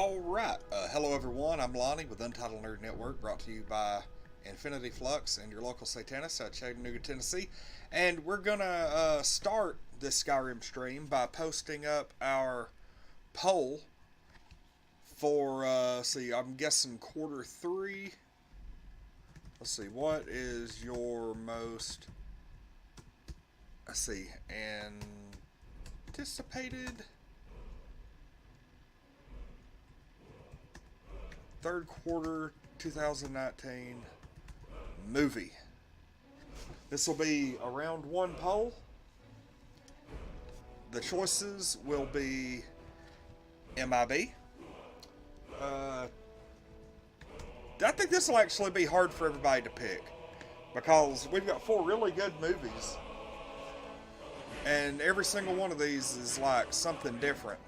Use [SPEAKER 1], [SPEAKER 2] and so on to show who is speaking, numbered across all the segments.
[SPEAKER 1] Alright, hello everyone, I'm Lonnie with Untitled Nerd Network, brought to you by Infinity Flux and your local Satanist out of Chattanooga, Tennessee. And we're gonna start this Skyrim stream by posting up our poll for, I'm guessing quarter 3. Let's see, what is your most, anticipated third quarter 2019 movie? This will be a round 1 poll. The choices will be MIB. I think this will actually be hard for everybody to pick because we've got 4 really good movies, and every single one of these is like something different.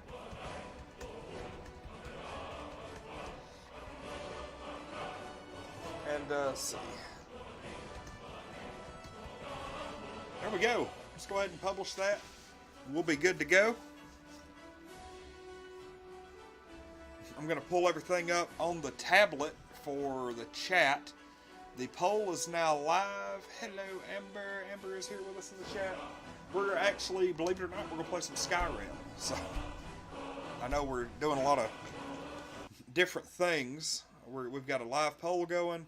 [SPEAKER 1] And let's see. There we go. Let's go ahead and publish that. We'll be good to go. I'm going to pull everything up on the tablet for the chat. The poll is now live. Hello, Amber. Amber is here with us in the chat. We're actually, believe it or not, we're going to play some Skyrim. So, I know we're doing a lot of different things. We've got a live poll going.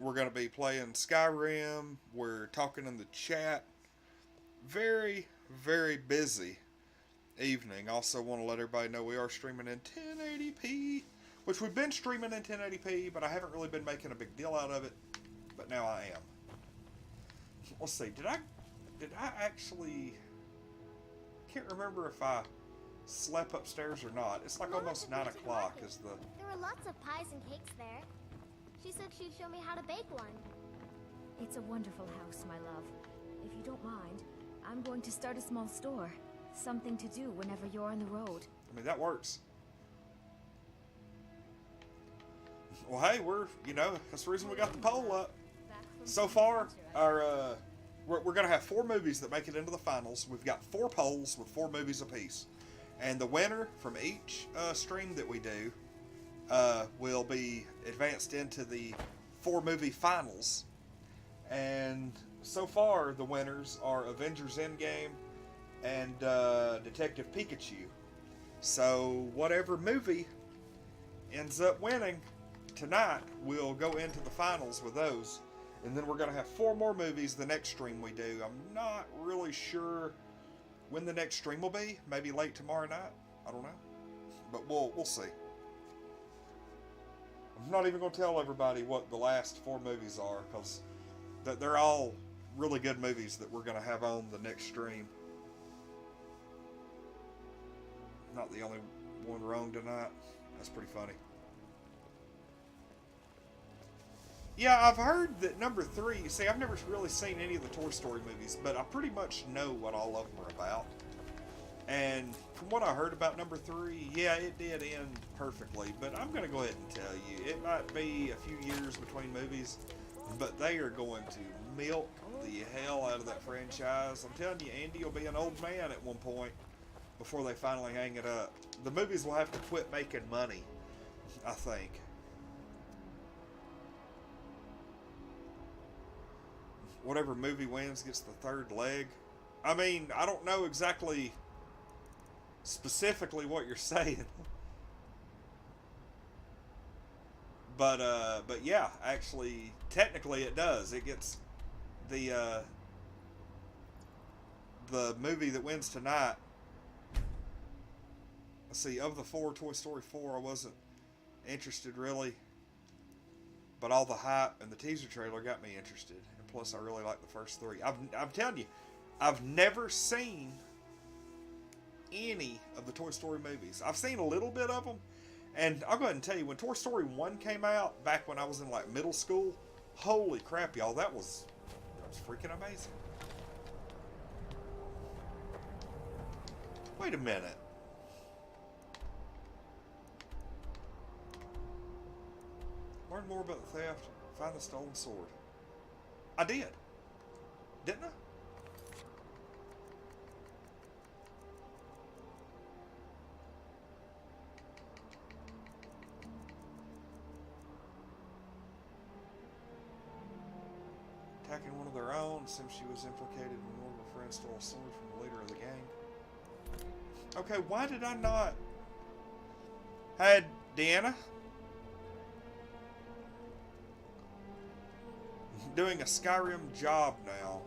[SPEAKER 1] We're going to be playing Skyrim. We're talking in the chat. Very, very busy evening. Also want to let everybody know we are streaming in 1080p, which we've been streaming in 1080p, but I haven't really been making a big deal out of it. But now I am. Let's see. Did I actually? Can't remember if I slept upstairs or not. It's like almost 9 o'clock. Is the?
[SPEAKER 2] There were lots of pies and cakes there. She said she'd show me how to bake one.
[SPEAKER 3] It's a wonderful house, my love. If you don't mind, I'm going to start a small store. Something to do whenever you're on the road.
[SPEAKER 1] I mean, that works. Well, hey, that's the reason we got the poll up. So far, we're going to have 4 movies that make it into the finals. We've got 4 polls with 4 movies apiece. And the winner from each stream that we do will be advanced into the 4 movie finals. And so far, the winners are Avengers Endgame and Detective Pikachu. So whatever movie ends up winning tonight, we'll go into the finals with those. And then we're going to have 4 more movies the next stream we do. I'm not really sure when the next stream will be. Maybe late tomorrow night. I don't know. But we'll see. I'm not even going to tell everybody what the last 4 movies are, because they're all really good movies that we're going to have on the next stream. Not the only one wrong tonight. That's pretty funny. Yeah, I've heard that number 3, see, I've never really seen any of the Toy Story movies, but I pretty much know what all of them are about. And from what I heard about number 3, yeah, it did end perfectly, but I'm going to go ahead and tell you, it might be a few years between movies, but they are going to milk the hell out of that franchise. I'm telling you, Andy will be an old man at one point before they finally hang it up. The movies will have to quit making money, I think. Whatever movie wins gets the 3rd leg. I mean, I don't know exactly specifically what you're saying. But yeah, actually, technically it does. It gets the movie that wins tonight. Let's see, of the 4, Toy Story 4, I wasn't interested really. But all the hype and the teaser trailer got me interested. And plus, I really like the first 3. I'm telling you, I've never seen any of the Toy Story movies. I've seen a little bit of them. And I'll go ahead and tell you, when Toy Story 1 came out, back when I was in like middle school, holy crap, y'all, that was freaking amazing. Wait a minute. Learn more about the theft. Find the stolen sword. I did. Didn't I? attacking one of their own. Seems she was implicated when one of her friends stole a sword from the leader of the gang. Okay, why did I not... Hey, Deanna? Doing a Skyrim job now.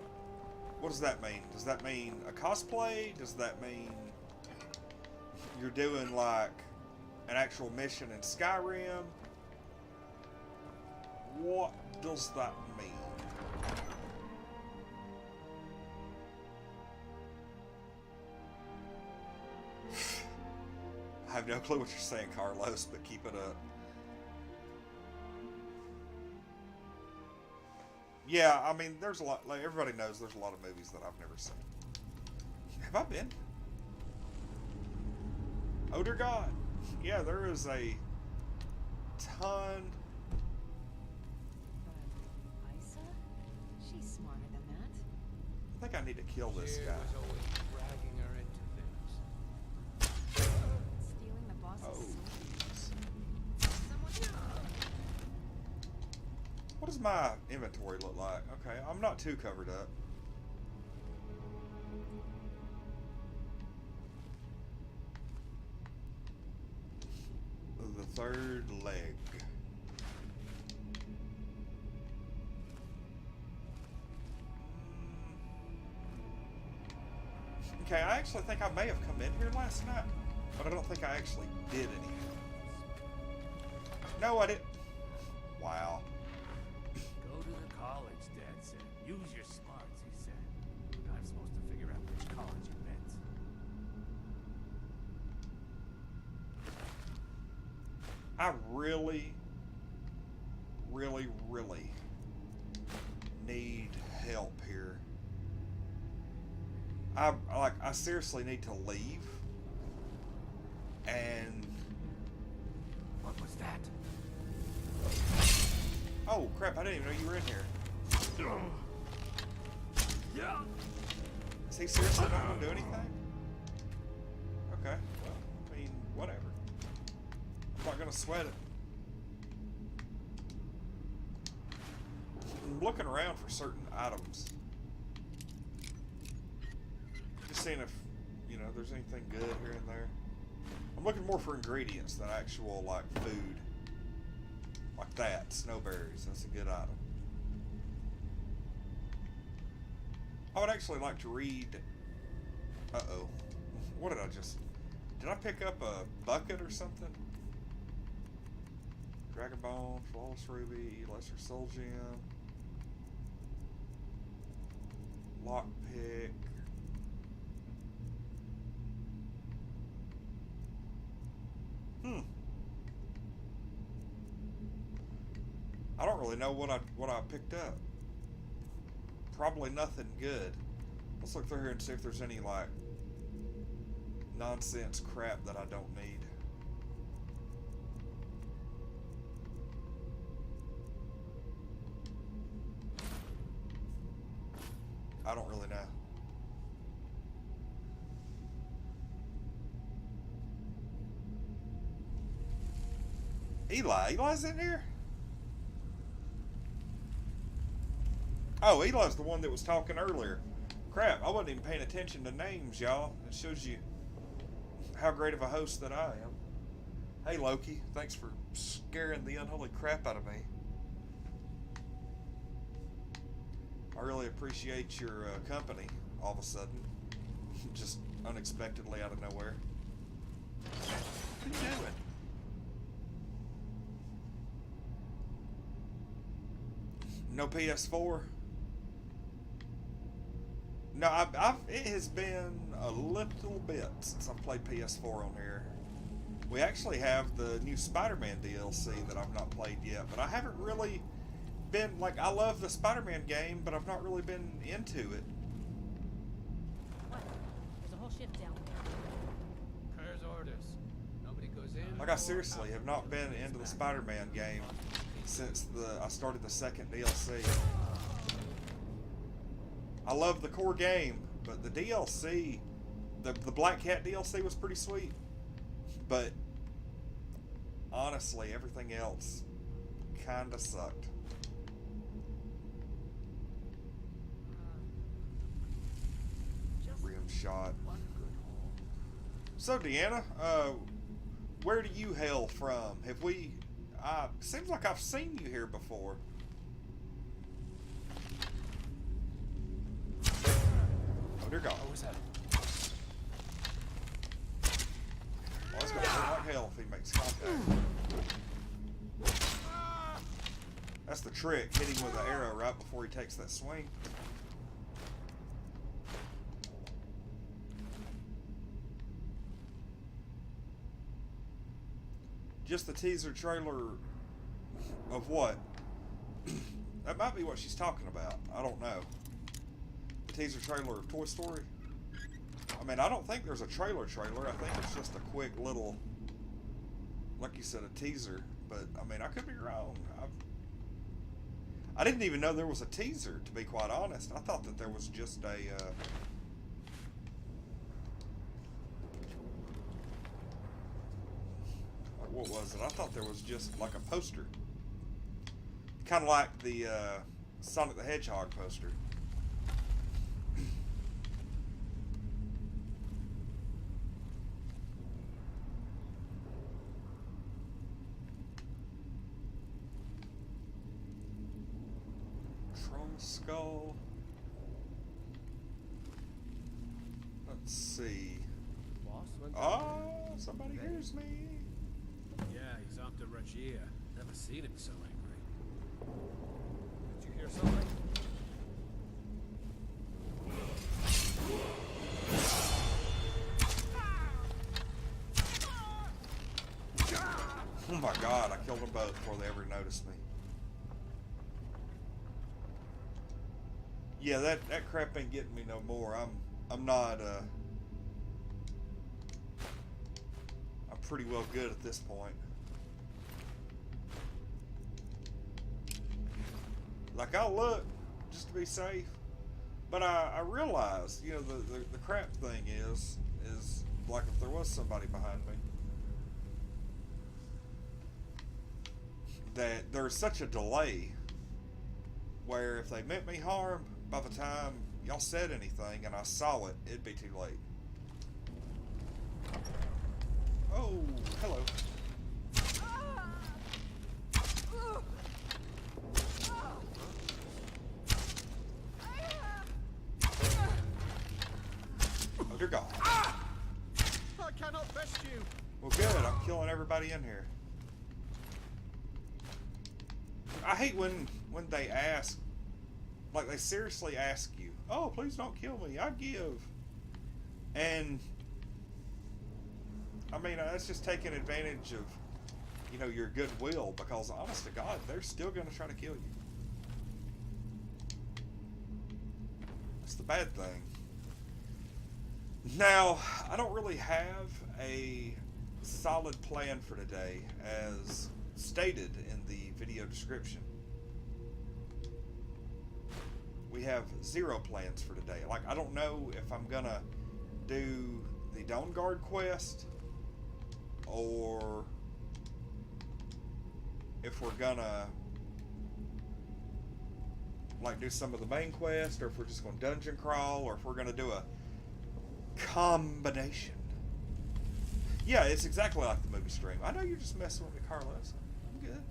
[SPEAKER 1] What does that mean? Does that mean a cosplay? Does that mean you're doing like an actual mission in Skyrim? What does that mean? I have no clue what you're saying, Carlos, but keep it up. Yeah, I mean, there's a lot, like everybody knows there's a lot of movies that I've never seen. Have I been? Oh dear God. Yeah, there is a ton.
[SPEAKER 3] Isa? She's smarter than that.
[SPEAKER 1] I think I need to kill this guy.
[SPEAKER 4] Was always dragging her into things.
[SPEAKER 3] Stealing the boss's
[SPEAKER 1] Oh.
[SPEAKER 3] sword? Someone...
[SPEAKER 1] What does my inventory look like? Okay, I'm not too covered up. The third leg. Okay, I actually think I may have come in here last night, but I don't think I actually did anything. No, I didn't. Wow.
[SPEAKER 4] Go to the college, Dad said. Use your smarts, he said. I'm supposed to figure out which college you meant.
[SPEAKER 1] I really need help here. I seriously need to leave. And
[SPEAKER 4] What was that?
[SPEAKER 1] oh crap, I didn't even know you were in here.
[SPEAKER 4] Yeah.
[SPEAKER 1] Is he seriously not gonna do anything? Okay, well, I mean, whatever. I'm not gonna sweat it. I'm looking around for certain items. Just seeing if, you know, there's anything good here and there. I'm looking more for ingredients than actual, like, food. Like that, snowberries, that's a good item. I would actually like to read... Uh-oh. What did I just... Did I pick up a bucket or something? Dragon Bone, Flawless Ruby, Lesser Soul Gem, Lockpick. I don't really know what I picked up. Probably nothing good. Let's look through here and see if there's any like nonsense crap that I don't need. I don't really know. Eli's in here? Oh, Eli's the one that was talking earlier. Crap, I wasn't even paying attention to names, y'all. It shows you how great of a host that I am. Hey, Loki. Thanks for scaring the unholy crap out of me. I really appreciate your company all of a sudden. Just unexpectedly out of nowhere. What are you doing? No PS4? No, it has been a little bit since I've played PS4 on here. We actually have the new Spider-Man DLC that I've not played yet, but I haven't really been, like, I love the Spider-Man game, but I've not really been into it.
[SPEAKER 5] What? There's a whole ship down there.
[SPEAKER 4] Kerr's orders. Nobody goes in.
[SPEAKER 1] Like, I seriously have not been into the Spider-Man game since I started the second DLC. I love the core game, but the DLC, the Black Cat DLC was pretty sweet. But honestly, everything else kinda sucked. shot. So, Deanna, where do you hail from? Have we... seems like I've seen you here before. Oh, dear God.
[SPEAKER 6] What was that?
[SPEAKER 1] Well, it's going to hurt like hell if he makes contact. That's the trick. Hit him with an arrow right before he takes that swing. Just the teaser trailer of what? That might be what she's talking about. I don't know. The teaser trailer of Toy Story? I mean, I don't think there's a trailer. I think it's just a quick little, like you said, a teaser. But, I mean, I could be wrong. I didn't even know there was a teaser, to be quite honest. I thought that there was just a... what was it? I thought there was just like a poster. Kind of like the Sonic the Hedgehog poster. Skull. Let's see.
[SPEAKER 6] Boss,
[SPEAKER 1] Oh, somebody hears me.
[SPEAKER 6] Yeah, he's off to Rachia. Never seen him so angry. Did you hear something?
[SPEAKER 1] Oh my God, I killed them both before they ever noticed me. Yeah, that crap ain't getting me no more. I'm not I'm pretty well good at this point. Like, I'll look just to be safe, but I realized, you know, the crap thing is like if there was somebody behind me, that there's such a delay where if they meant me harm, by the time y'all said anything and I saw it, it'd be too late. Oh, hello. Oh, dear God.
[SPEAKER 6] I cannot best you.
[SPEAKER 1] Well, good. I'm killing everybody in here. I hate when they ask, like they seriously ask you, oh, please don't kill me, I give. And, I mean, that's just taking advantage of, you know, your goodwill, because honest to God, they're still going to try to kill you. That's the bad thing. Now, I don't really have a solid plan for today, as stated in the video description. We have 0 plans for today. Like, I don't know if I'm gonna do the Dawnguard quest, or if we're gonna like do some of the main quest, or if we're just gonna dungeon crawl, or if we're gonna do a combination. Yeah, it's exactly like the movie stream. I know you're just messing with me, Carlos. I'm good.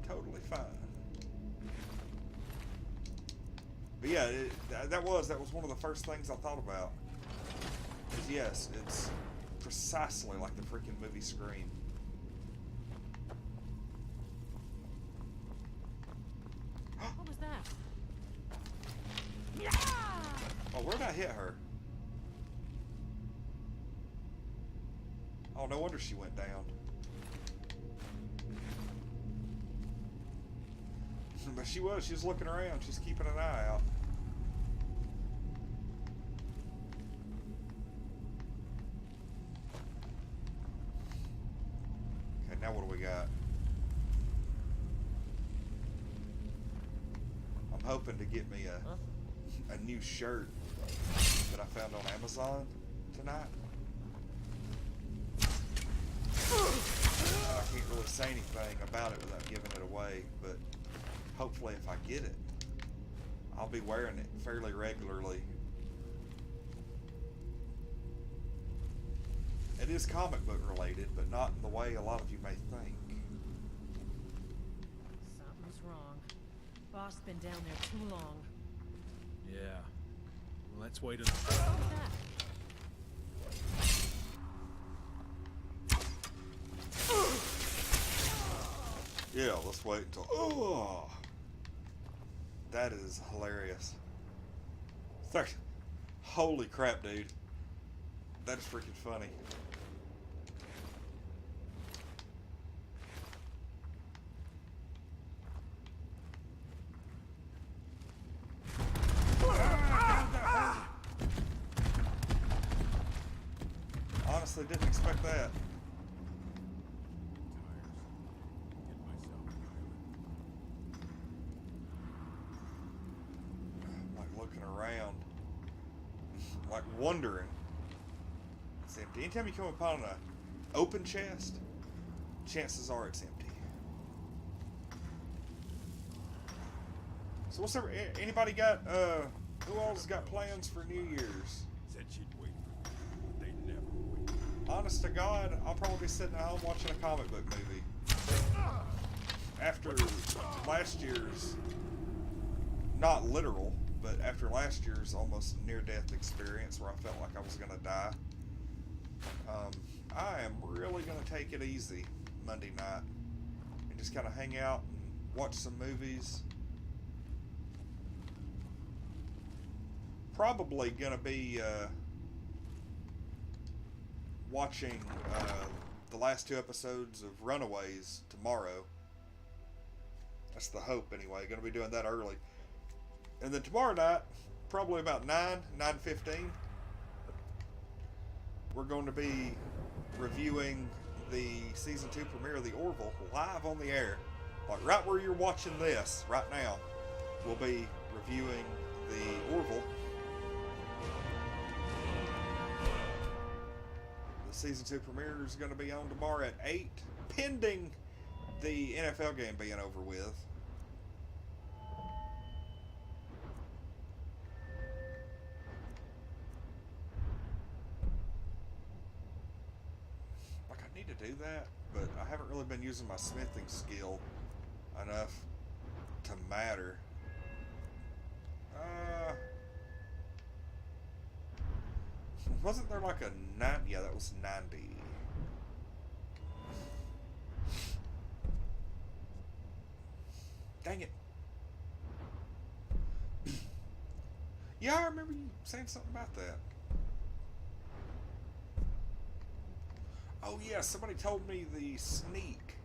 [SPEAKER 1] I'm totally fine. But yeah, that was one of the first things I thought about. Is yes, it's precisely like the freaking movie Scream.
[SPEAKER 5] What was that?
[SPEAKER 1] Oh, where'd I hit her? Oh, no wonder she went down. But she was looking around. She's keeping an eye out. Okay, now what do we got? I'm hoping to get me a new shirt that I found on Amazon tonight. I can't really say anything about it without giving it away, but hopefully if I get it, I'll be wearing it fairly regularly. It is comic book related, but not in the way a lot of you may think.
[SPEAKER 5] Something's wrong. Boss been down there too long.
[SPEAKER 6] Yeah. Well, let's wait
[SPEAKER 5] What was that?
[SPEAKER 1] Yeah, let's wait until... Oh! That is hilarious. Holy crap, dude. That is freaking funny. Honestly, didn't expect that. Like looking around, like wondering. It's empty. Anytime you come upon an open chest, chances are it's empty. So what's up? Anybody got who else got plans for New Year's?
[SPEAKER 4] Said she'd wait for me. They never wait.
[SPEAKER 1] Honest to God, I'll probably be sitting at home watching a comic book movie. After last year's, not literal, but after last year's almost near-death experience where I felt like I was going to die, I am really going to take it easy Monday night and just kind of hang out and watch some movies. Probably going to be watching the last 2 episodes of Runaways tomorrow. That's the hope anyway. Going to be doing that early. And then tomorrow night, probably about 9:15, we're going to be reviewing the season 2 premiere of The Orville live on the air. Like right where you're watching this right now, we'll be reviewing The Orville. The season 2 premiere is going to be on tomorrow at 8, pending the NFL game being over with. Like, I need to do that, but I haven't really been using my smithing skill enough to matter. Wasn't there like a 9? Yeah, that was 90. Dang it. Yeah, I remember you saying something about that. Oh yeah, somebody told me the sneak.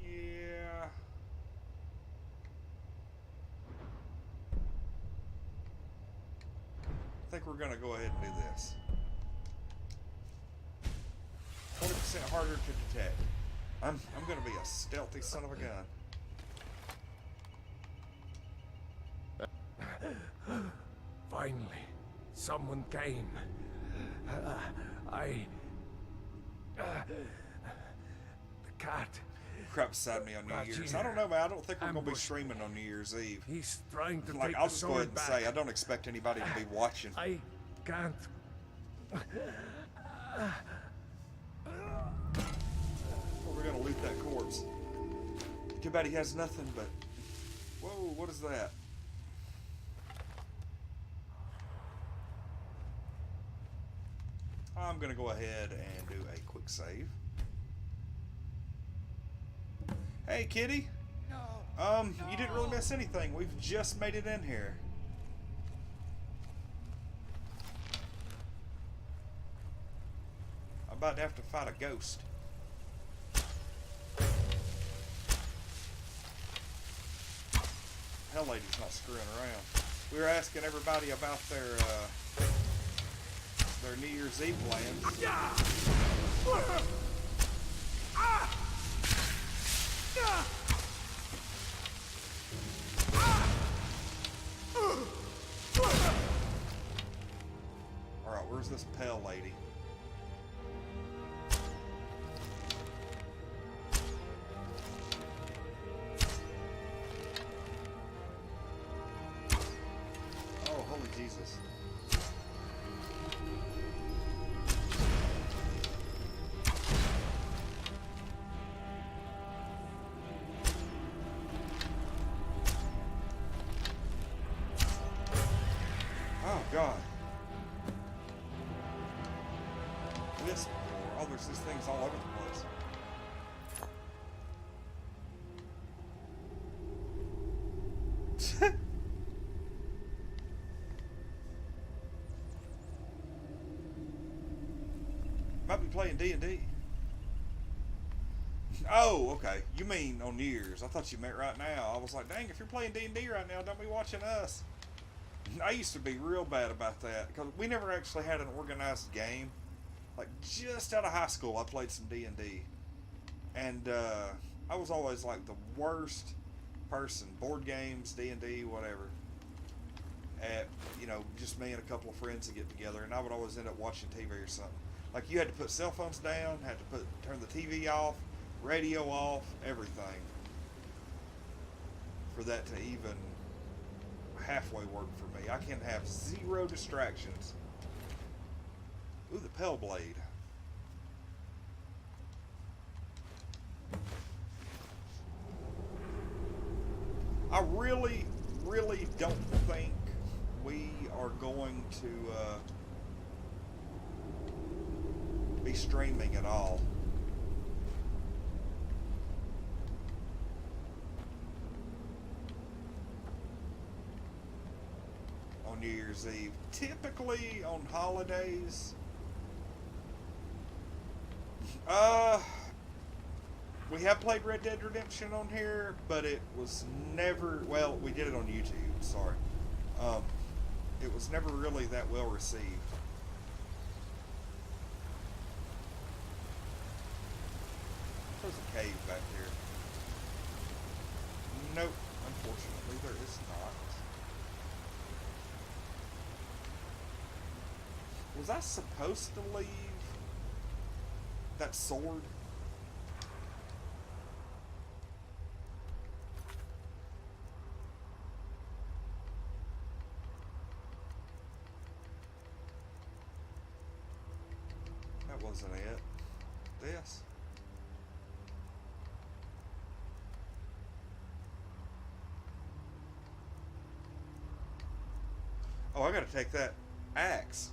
[SPEAKER 1] Yeah. I think we're gonna go ahead and do this. 40% harder to detect. I'm gonna be a stealthy son of a gun.
[SPEAKER 4] Finally, someone came. The cat.
[SPEAKER 1] Crap beside me on New Year's. I don't know, man. I don't think we're gonna be streaming on New Year's Eve.
[SPEAKER 4] He's trying to
[SPEAKER 1] Like,
[SPEAKER 4] take
[SPEAKER 1] I'll
[SPEAKER 4] the
[SPEAKER 1] just go ahead
[SPEAKER 4] sword
[SPEAKER 1] and
[SPEAKER 4] back.
[SPEAKER 1] say I don't expect anybody to be watching.
[SPEAKER 4] I can't.
[SPEAKER 1] Well, we're gonna loot that corpse. Too bad he has nothing but... Whoa, what is that? I'm gonna go ahead and do a quick save. Hey, kitty. You didn't really miss anything. We've just made it in here. I'm about to have to fight a ghost. Hell lady's not screwing around. We were asking everybody about their New Year's Eve plans. Alright, where's this pale lady? this. Oh, God. This before. Oh, there's these things all over the place. Might be playing D&D. Oh, okay. You mean on New Year's. I thought you meant right now. I was like, dang, if you're playing D&D right now, don't be watching us. I used to be real bad about that because we never actually had an organized game. Like, just out of high school, I played some D&D. And I was always like the worst person. Board games, D&D, whatever. At, you know, just me and a couple of friends to get together. And I would always end up watching TV or something. Like, you had to put cell phones down, had to turn the TV off, radio off, everything. For that to even halfway work for me. I can have 0 distractions. Ooh, the Pell Blade. I really, really don't think we are going to be streaming at all. On New Year's Eve. Typically on holidays, we have played Red Dead Redemption on here, but it was never, well, we did it on YouTube, sorry. It was never really that well received. There's a cave back here. Nope, unfortunately there is not. Was I supposed to leave that sword? That wasn't it. This. Oh, I gotta take that axe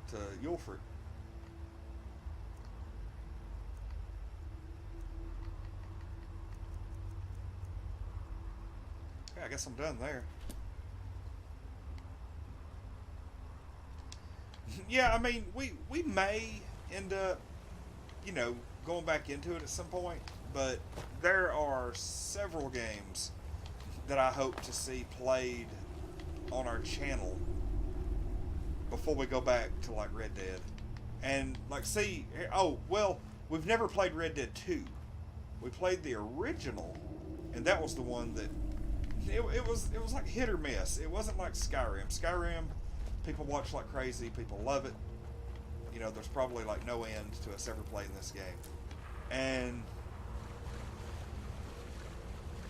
[SPEAKER 1] to Yulford. Yeah, I guess I'm done there. Yeah, I mean, we may end up, you know, going back into it at some point, but there are several games that I hope to see played on our channel before we go back to like Red Dead. And like, see, oh, well, we've never played Red Dead 2. We played the original, and that was the one that, it was like hit or miss. It wasn't like Skyrim. Skyrim, people watch like crazy, people love it. You know, there's probably like no end to us ever playing this game. And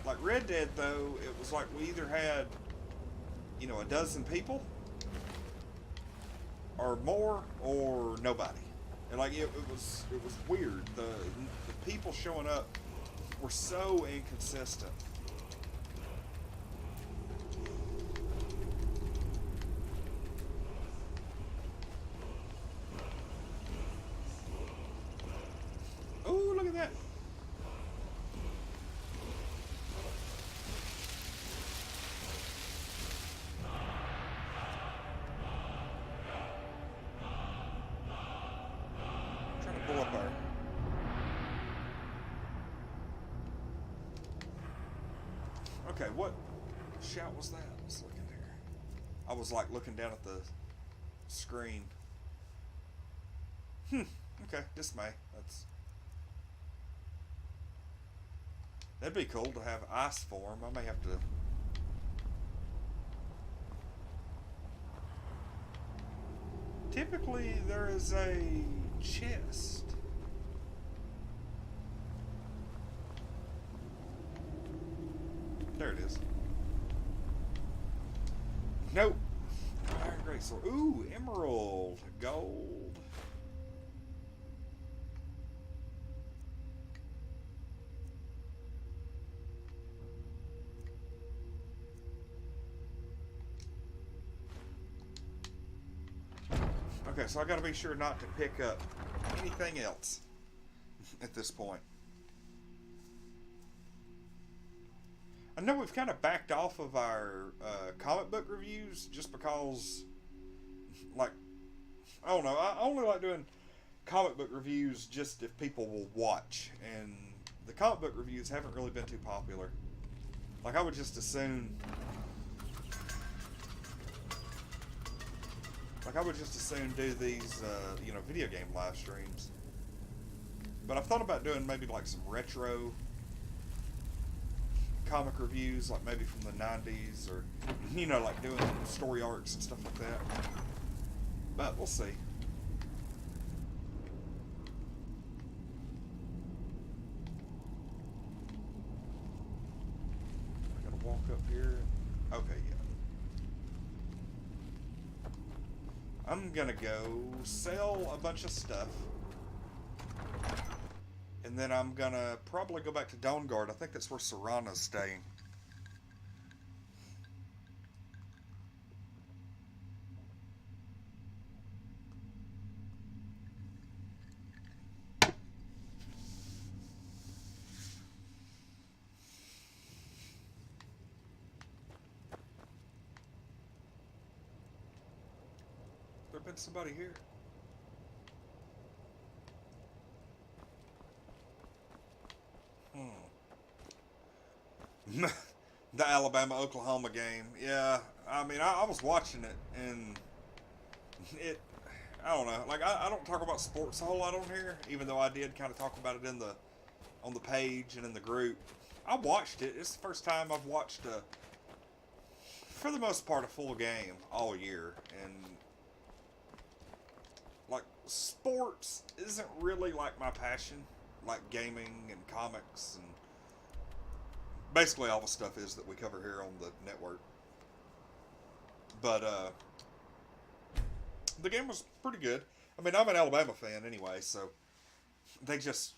[SPEAKER 1] like Red Dead though, it was like we either had, you know, a dozen people or more, or nobody. And like it was weird. The people showing up were so inconsistent. Oh, look at that. Pull up our... Okay, what shout was that? Let's look in here. I was like looking down at the screen. Okay, dismay. That'd be cool to have ice form. I may have to... Typically there is a chest. There it is. Nope. Iron greatsword. Ooh, emerald. Gold. Okay, so I gotta be sure not to pick up anything else at this point. I know we've kind of backed off of our comic book reviews just because, like, I don't know, I only like doing comic book reviews just if people will watch, and the comic book reviews haven't really been too popular. Like, I would just as soon do these, you know, video game live streams. But I've thought about doing maybe like some retro comic reviews, like maybe from the 90s, or, you know, like doing story arcs and stuff like that. But we'll see. I gotta walk up here. Okay, yeah. I'm gonna go sell a bunch of stuff. And then I'm gonna probably go back to Dawnguard. I think that's where Serana's staying. There been somebody here. The Alabama-Oklahoma game. Yeah, I mean, I was watching it, and I don't know. Like, I don't talk about sports a whole lot on here, even though I did kind of talk about it on the page and in the group. I watched it. It's the first time I've watched, for the most part, a full game all year, and like, sports isn't really like my passion, like gaming and comics and basically all the stuff is that we cover here on the network. But the game was pretty good. I mean, I'm an Alabama fan anyway, so they just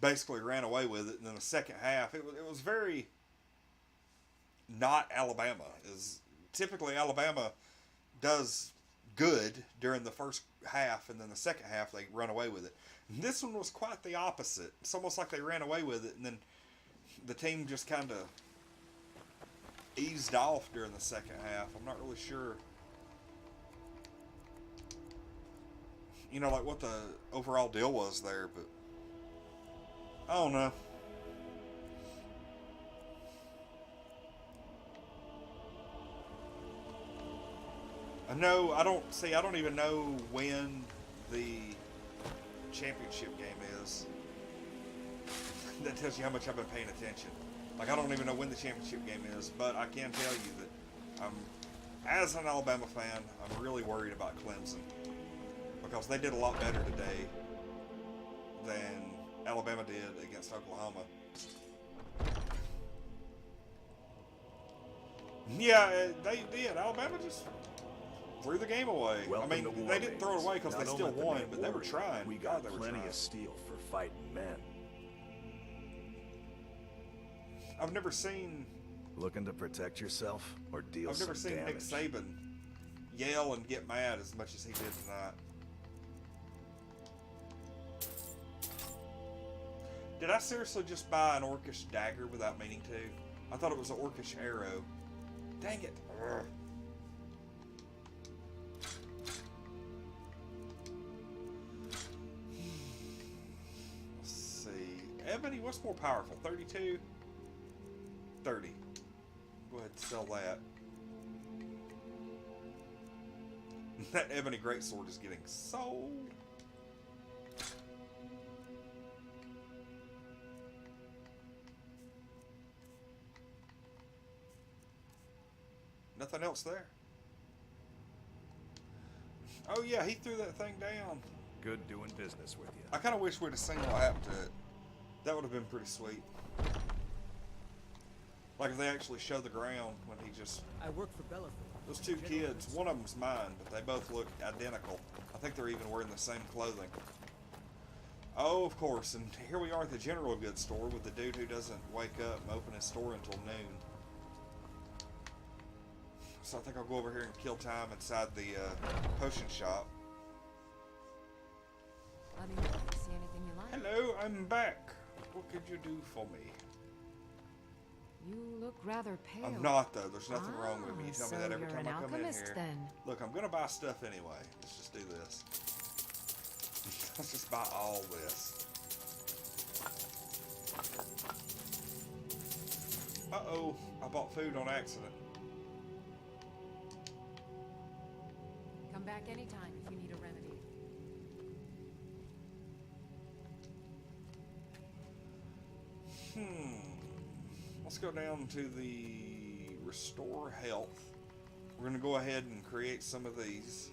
[SPEAKER 1] basically ran away with it. And then the second half, it was very not Alabama. Is typically Alabama does good during the first half, and then the second half they run away with it. And this one was quite the opposite. It's almost like they ran away with it, and then the team just kind of eased off during the second half. I'm not really sure, you know, like what the overall deal was there, but I don't know. I don't even know when the championship game is. That tells you how much I've been paying attention. Like, I don't even know when the championship game is, but I can tell you that as an Alabama fan, I'm really worried about Clemson, because they did a lot better today than Alabama did against Oklahoma. Yeah, they did. Alabama just threw the game away.
[SPEAKER 7] Welcome
[SPEAKER 1] I mean, they didn't throw it away because they still won, but they were trying.
[SPEAKER 7] We
[SPEAKER 1] God,
[SPEAKER 7] got
[SPEAKER 1] they were
[SPEAKER 7] plenty
[SPEAKER 1] trying.
[SPEAKER 7] of steel for fighting men.
[SPEAKER 1] I've never seen
[SPEAKER 7] Looking to protect yourself or deal
[SPEAKER 1] I've
[SPEAKER 7] some
[SPEAKER 1] never seen
[SPEAKER 7] damage?
[SPEAKER 1] Nick Saban yell and get mad as much as he did tonight. Did I seriously just buy an orcish dagger without meaning to? I thought it was an orcish arrow. Dang it. Ugh. Let's see. Ebony, what's more powerful? 32? 30. Go ahead and sell that. That ebony greatsword is getting sold. Nothing else there. Oh yeah, he threw that thing down.
[SPEAKER 7] Good doing business with you.
[SPEAKER 1] I kind of wish we'd have seen what happened to it. That would have been pretty sweet. Like if they actually show the ground when he just...
[SPEAKER 5] I work for Bellerford.
[SPEAKER 1] Those two kids, one of them's mine, but they both look identical. I think they're even wearing the same clothing. Oh, of course, and here we are at the general goods store with the dude who doesn't wake up and open his store until noon. So I think I'll go over here and kill time inside the potion shop.
[SPEAKER 5] Let me know if you see anything you like.
[SPEAKER 1] Hello, I'm back. What could you do for me?
[SPEAKER 5] You look rather pale.
[SPEAKER 1] I'm not, though. There's nothing wrong with me. You tell me that every
[SPEAKER 5] you're
[SPEAKER 1] time
[SPEAKER 5] an
[SPEAKER 1] I come in
[SPEAKER 5] alchemist,
[SPEAKER 1] here.
[SPEAKER 5] then.
[SPEAKER 1] Look, I'm going to buy stuff anyway. Let's just do this. Let's just buy all this. Uh-oh. I bought food on accident.
[SPEAKER 5] Come back anytime if you need a remedy.
[SPEAKER 1] Let's go down to the restore health. We're going to go ahead and create some of these.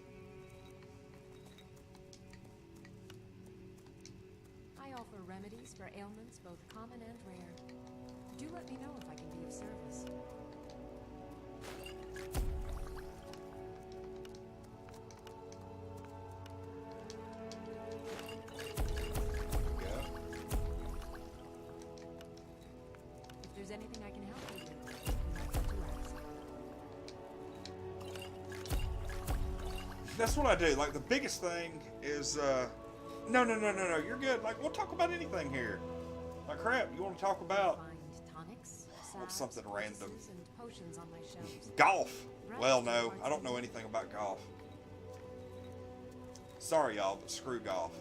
[SPEAKER 5] I offer remedies for ailments both common and rare. Do let me know if I can be of service. If there's anything I can help you with, you might have to ask.
[SPEAKER 1] That's what I do. Like, the biggest thing is, no, you're good. Like, we'll talk about anything here. Like, crap, you want to talk about
[SPEAKER 5] Find tonics, salves,
[SPEAKER 1] something random.
[SPEAKER 5] poultices, and potions on my shelves.
[SPEAKER 1] golf? Well, no, I don't know anything about golf. Sorry, y'all, but screw golf.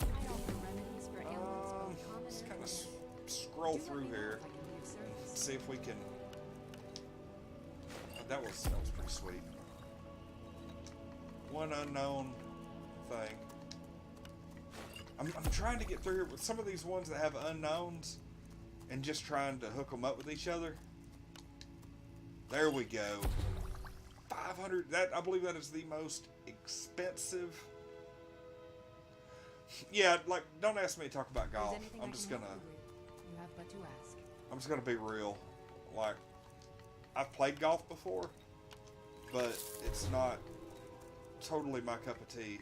[SPEAKER 5] I offer remedies for ailments both common
[SPEAKER 1] Let's
[SPEAKER 5] and
[SPEAKER 1] kind of
[SPEAKER 5] rare.
[SPEAKER 1] scroll
[SPEAKER 5] Do let
[SPEAKER 1] through
[SPEAKER 5] me know
[SPEAKER 1] here.
[SPEAKER 5] if I can be of service.
[SPEAKER 1] See if we can. That was pretty sweet. One unknown thing. I'm trying to get through here with some of these ones that have unknowns, and just trying to hook them up with each other. There we go. 500. That, I believe that is the most expensive. Yeah, like, don't ask me to talk about
[SPEAKER 5] If there's
[SPEAKER 1] golf.
[SPEAKER 5] anything
[SPEAKER 1] I'm
[SPEAKER 5] I
[SPEAKER 1] just
[SPEAKER 5] can
[SPEAKER 1] gonna.
[SPEAKER 5] help you with, you have but to ask.
[SPEAKER 1] I'm just gonna be real. Like, I've played golf before, but it's not totally my cup of tea.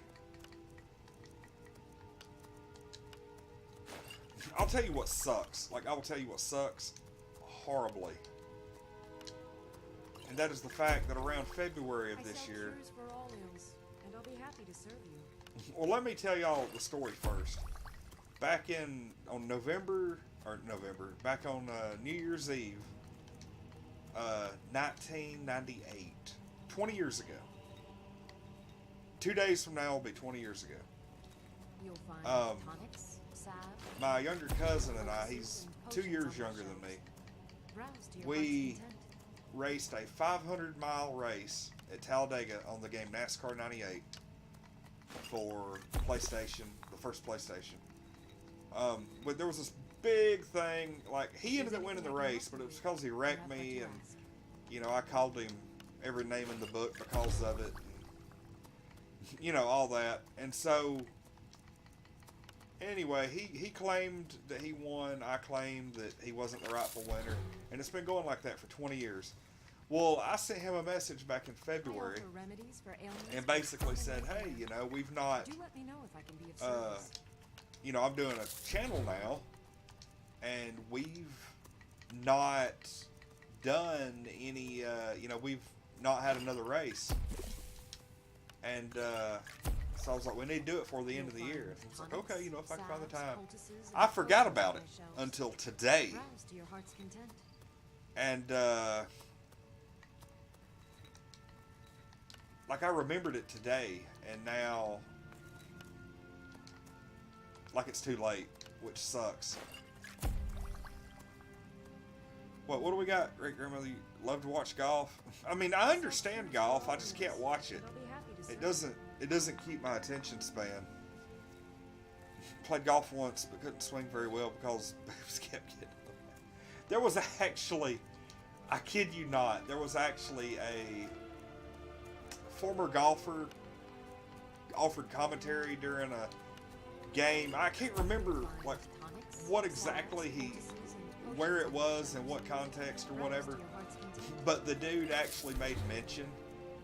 [SPEAKER 1] I'll tell you what sucks. Like, I will tell you what sucks horribly. And that is the fact that around February of
[SPEAKER 5] I
[SPEAKER 1] this
[SPEAKER 5] sell
[SPEAKER 1] year...
[SPEAKER 5] cures for all ills, and I'll be happy to serve you.
[SPEAKER 1] Well, let me tell y'all the story first. Back on back on New Year's Eve, 1998, 20 years ago. 2 days from now will be 20 years ago.
[SPEAKER 5] You'll find tonics, salve,
[SPEAKER 1] My younger cousin and I, he's 2 years younger than me,
[SPEAKER 5] browse to your
[SPEAKER 1] we
[SPEAKER 5] heart's content.
[SPEAKER 1] raced a 500-mile race at Talladega on the game NASCAR 98 for PlayStation, the first PlayStation. But there was this big thing, like, he ended up winning the race, but it was because he wrecked me, and, you know, I called him every name in the book because of it, and, you know, all that. And so, anyway, he claimed that he won, I claimed that he wasn't the rightful winner, and it's been going like that for 20 years. Well, I sent him a message back in February,
[SPEAKER 5] I offer remedies for ailments
[SPEAKER 1] and
[SPEAKER 5] both
[SPEAKER 1] basically
[SPEAKER 5] common
[SPEAKER 1] said,
[SPEAKER 5] and
[SPEAKER 1] hey,
[SPEAKER 5] rare.
[SPEAKER 1] you know, we've not...
[SPEAKER 5] Do let me know if I can be of service.
[SPEAKER 1] you know, I'm doing a channel now, and we've not done any, you know, we've not had another race. And so I was like, we need to do it for the end of the year. And I was like, okay, you know, if I can find the time. I forgot about it until today.
[SPEAKER 5] Browse to your heart's content.
[SPEAKER 1] And, like, I remembered it today, and now, like, it's too late, which sucks. What do we got, great grandmother? You love to watch golf? I mean, I understand golf, I just can't watch it.
[SPEAKER 5] I'll be happy to serve
[SPEAKER 1] It doesn't keep my attention span. Played golf once, but couldn't swing very well because boobs kept getting in the way. There was actually, I kid you not, there was actually a former golfer offered commentary during a game. I can't remember like what exactly where it was and what context or whatever, but the dude actually made mention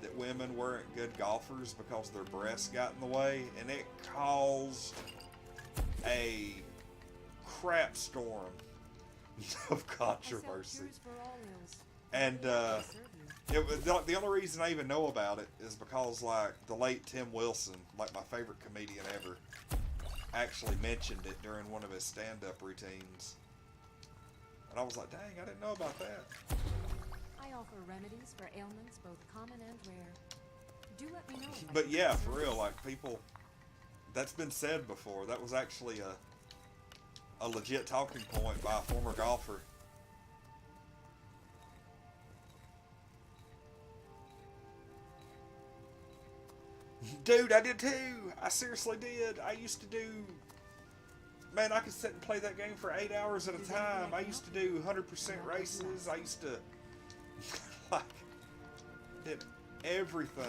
[SPEAKER 1] that women weren't good golfers because their breasts got in the way, and it caused a crap storm of controversy. And the only reason I even know about it is because like the late Tim Wilson, like my favorite comedian ever, actually mentioned it during one of his stand-up routines. And I was like, dang, I didn't know about that.
[SPEAKER 5] I offer remedies for ailments both common and rare. Do let me know.
[SPEAKER 1] But yeah, for real, like people, that's been said before. That was actually a legit talking point by a former golfer. Dude, I did too. I seriously did. I used to do... Man, I could sit and play that game for 8 hours at a time. I used to do 100% races. I used to... like... did everything.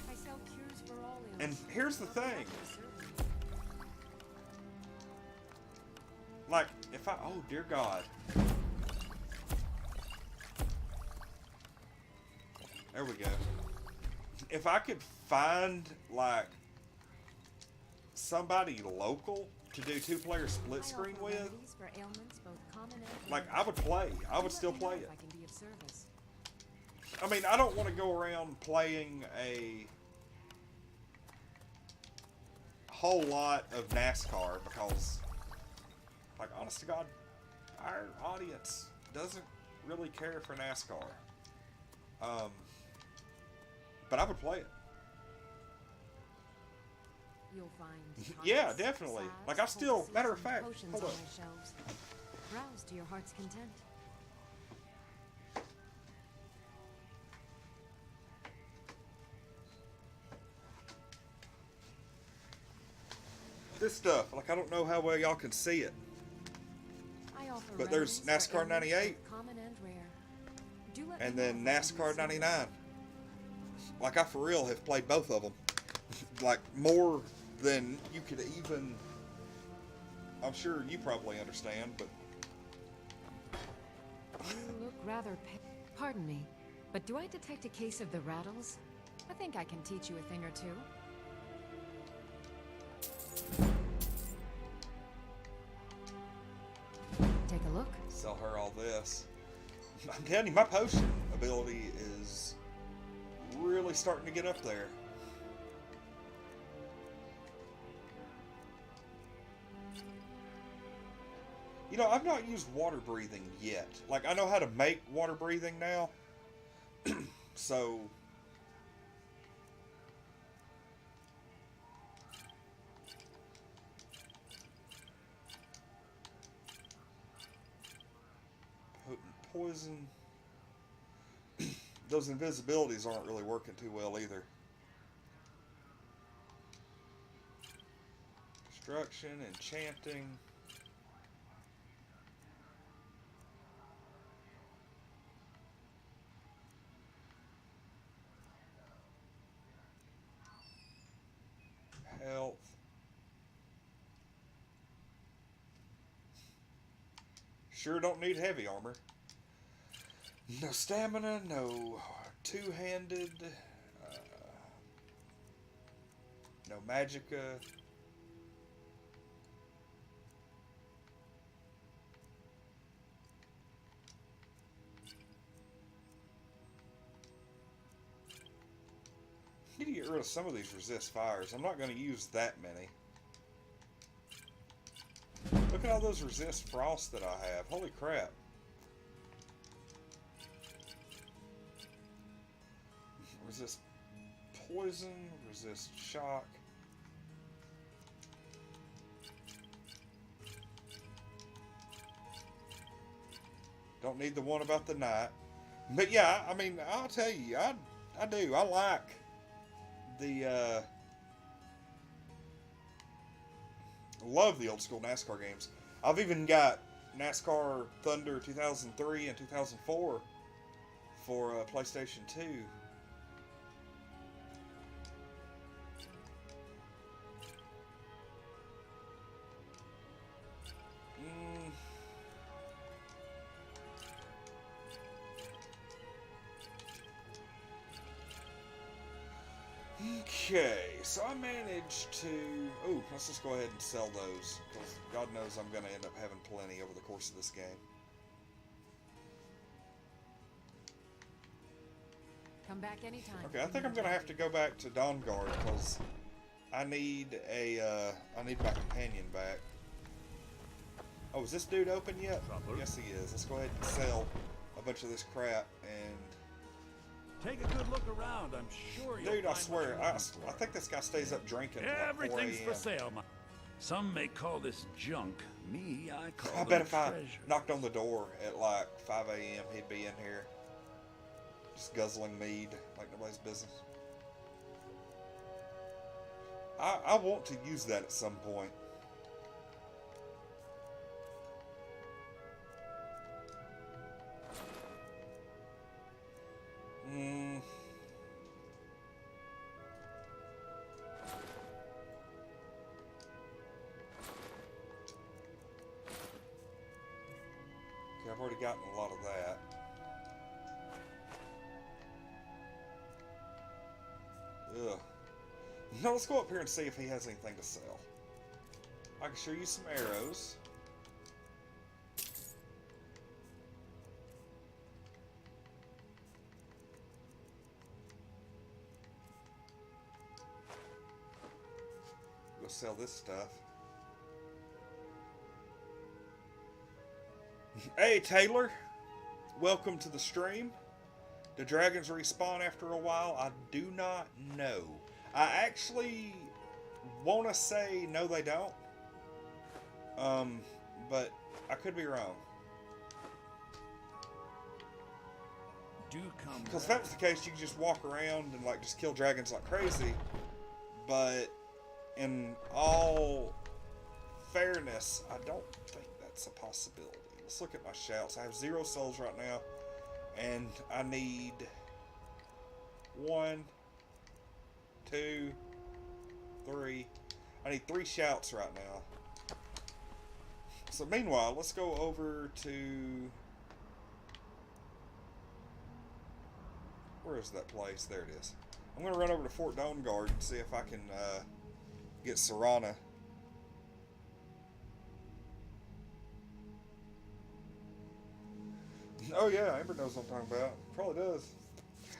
[SPEAKER 5] I sell cures for all ills.
[SPEAKER 1] And here's the thing. Like, if I... Oh, dear God. There we go. If I could find, like, somebody local to do two-player split screen with, like, I would play. I would still play it. I mean, I don't want to go around playing a whole lot of NASCAR because... like, honest to God, our audience doesn't really care for NASCAR. But I would play it.
[SPEAKER 5] You'll find
[SPEAKER 1] yeah, definitely. Like, I still, matter of fact, hold up.
[SPEAKER 5] Browse to your heart's content.
[SPEAKER 1] This stuff, like, I don't know how well y'all can see it. But there's NASCAR 98, and then NASCAR 99. Like, I for real have played both of them. Like, more than you could even... I'm sure you probably understand, but...
[SPEAKER 5] You look rather pardon me, but do I detect a case of the rattles? I think I can teach you a thing or two. Take a look.
[SPEAKER 1] Sell her all this. I'm telling you, my potion ability is really starting to get up there. You know, I've not used water breathing yet. Like, I know how to make water breathing now. So... poison. Those invisibilities aren't really working too well either. Destruction, enchanting. Health. Sure don't need heavy armor. No stamina, no two-handed, no magicka. Need to get rid of some of these resist fires. I'm not going to use that many. Look at all those resist frost that I have. Holy crap. Resist poison, resist shock. Don't need the one about the night. But yeah, I mean, I'll tell you, I do. I like the, love the old school NASCAR games. I've even got NASCAR Thunder 2003 and 2004 for PlayStation 2. Okay, so I managed to... Ooh, let's just go ahead and sell those, because God knows I'm going to end up having plenty over the course of this game.
[SPEAKER 5] Come back anytime.
[SPEAKER 1] Okay, I think I'm going to have to go back to Dawnguard, because I need my companion back. Oh, is this dude open yet?
[SPEAKER 7] Trouble.
[SPEAKER 1] Yes, he is. Let's go ahead and sell a bunch of this crap, and...
[SPEAKER 8] Take a good look around. I'm sure you'll
[SPEAKER 1] Dude, I
[SPEAKER 8] find
[SPEAKER 1] swear,
[SPEAKER 8] what
[SPEAKER 1] I
[SPEAKER 8] you're looking
[SPEAKER 1] think this guy stays up drinking till like 4
[SPEAKER 8] Everything's for
[SPEAKER 1] a.m.
[SPEAKER 8] sale. Some may call this junk. Me, I call
[SPEAKER 1] I
[SPEAKER 8] them
[SPEAKER 1] bet if I
[SPEAKER 8] treasure.
[SPEAKER 1] knocked on the door at like 5 a.m., he'd be in here just guzzling mead like nobody's business. I want to use that at some point. Okay, I've already gotten a lot of that. Ugh. Now let's go up here and see if he has anything to sell. I can show you some arrows. Go sell this stuff. Hey Taylor, welcome to the stream. Do dragons respawn after a while? I do not know. I actually want to say no they don't. But I could be wrong.
[SPEAKER 8] Do come
[SPEAKER 1] Because if that was the case, you could just walk around and like just kill dragons like crazy. But in all fairness, I don't think that's a possibility. Let's look at my shouts. I have 0 souls right now, and I need 1, 2, 3. I need 3 shouts right now. So meanwhile, let's go over to... Where is that place? There it is. I'm going to run over to Fort Dawnguard and see if I can get Serana. Oh yeah, Amber knows what I'm talking about. Probably does.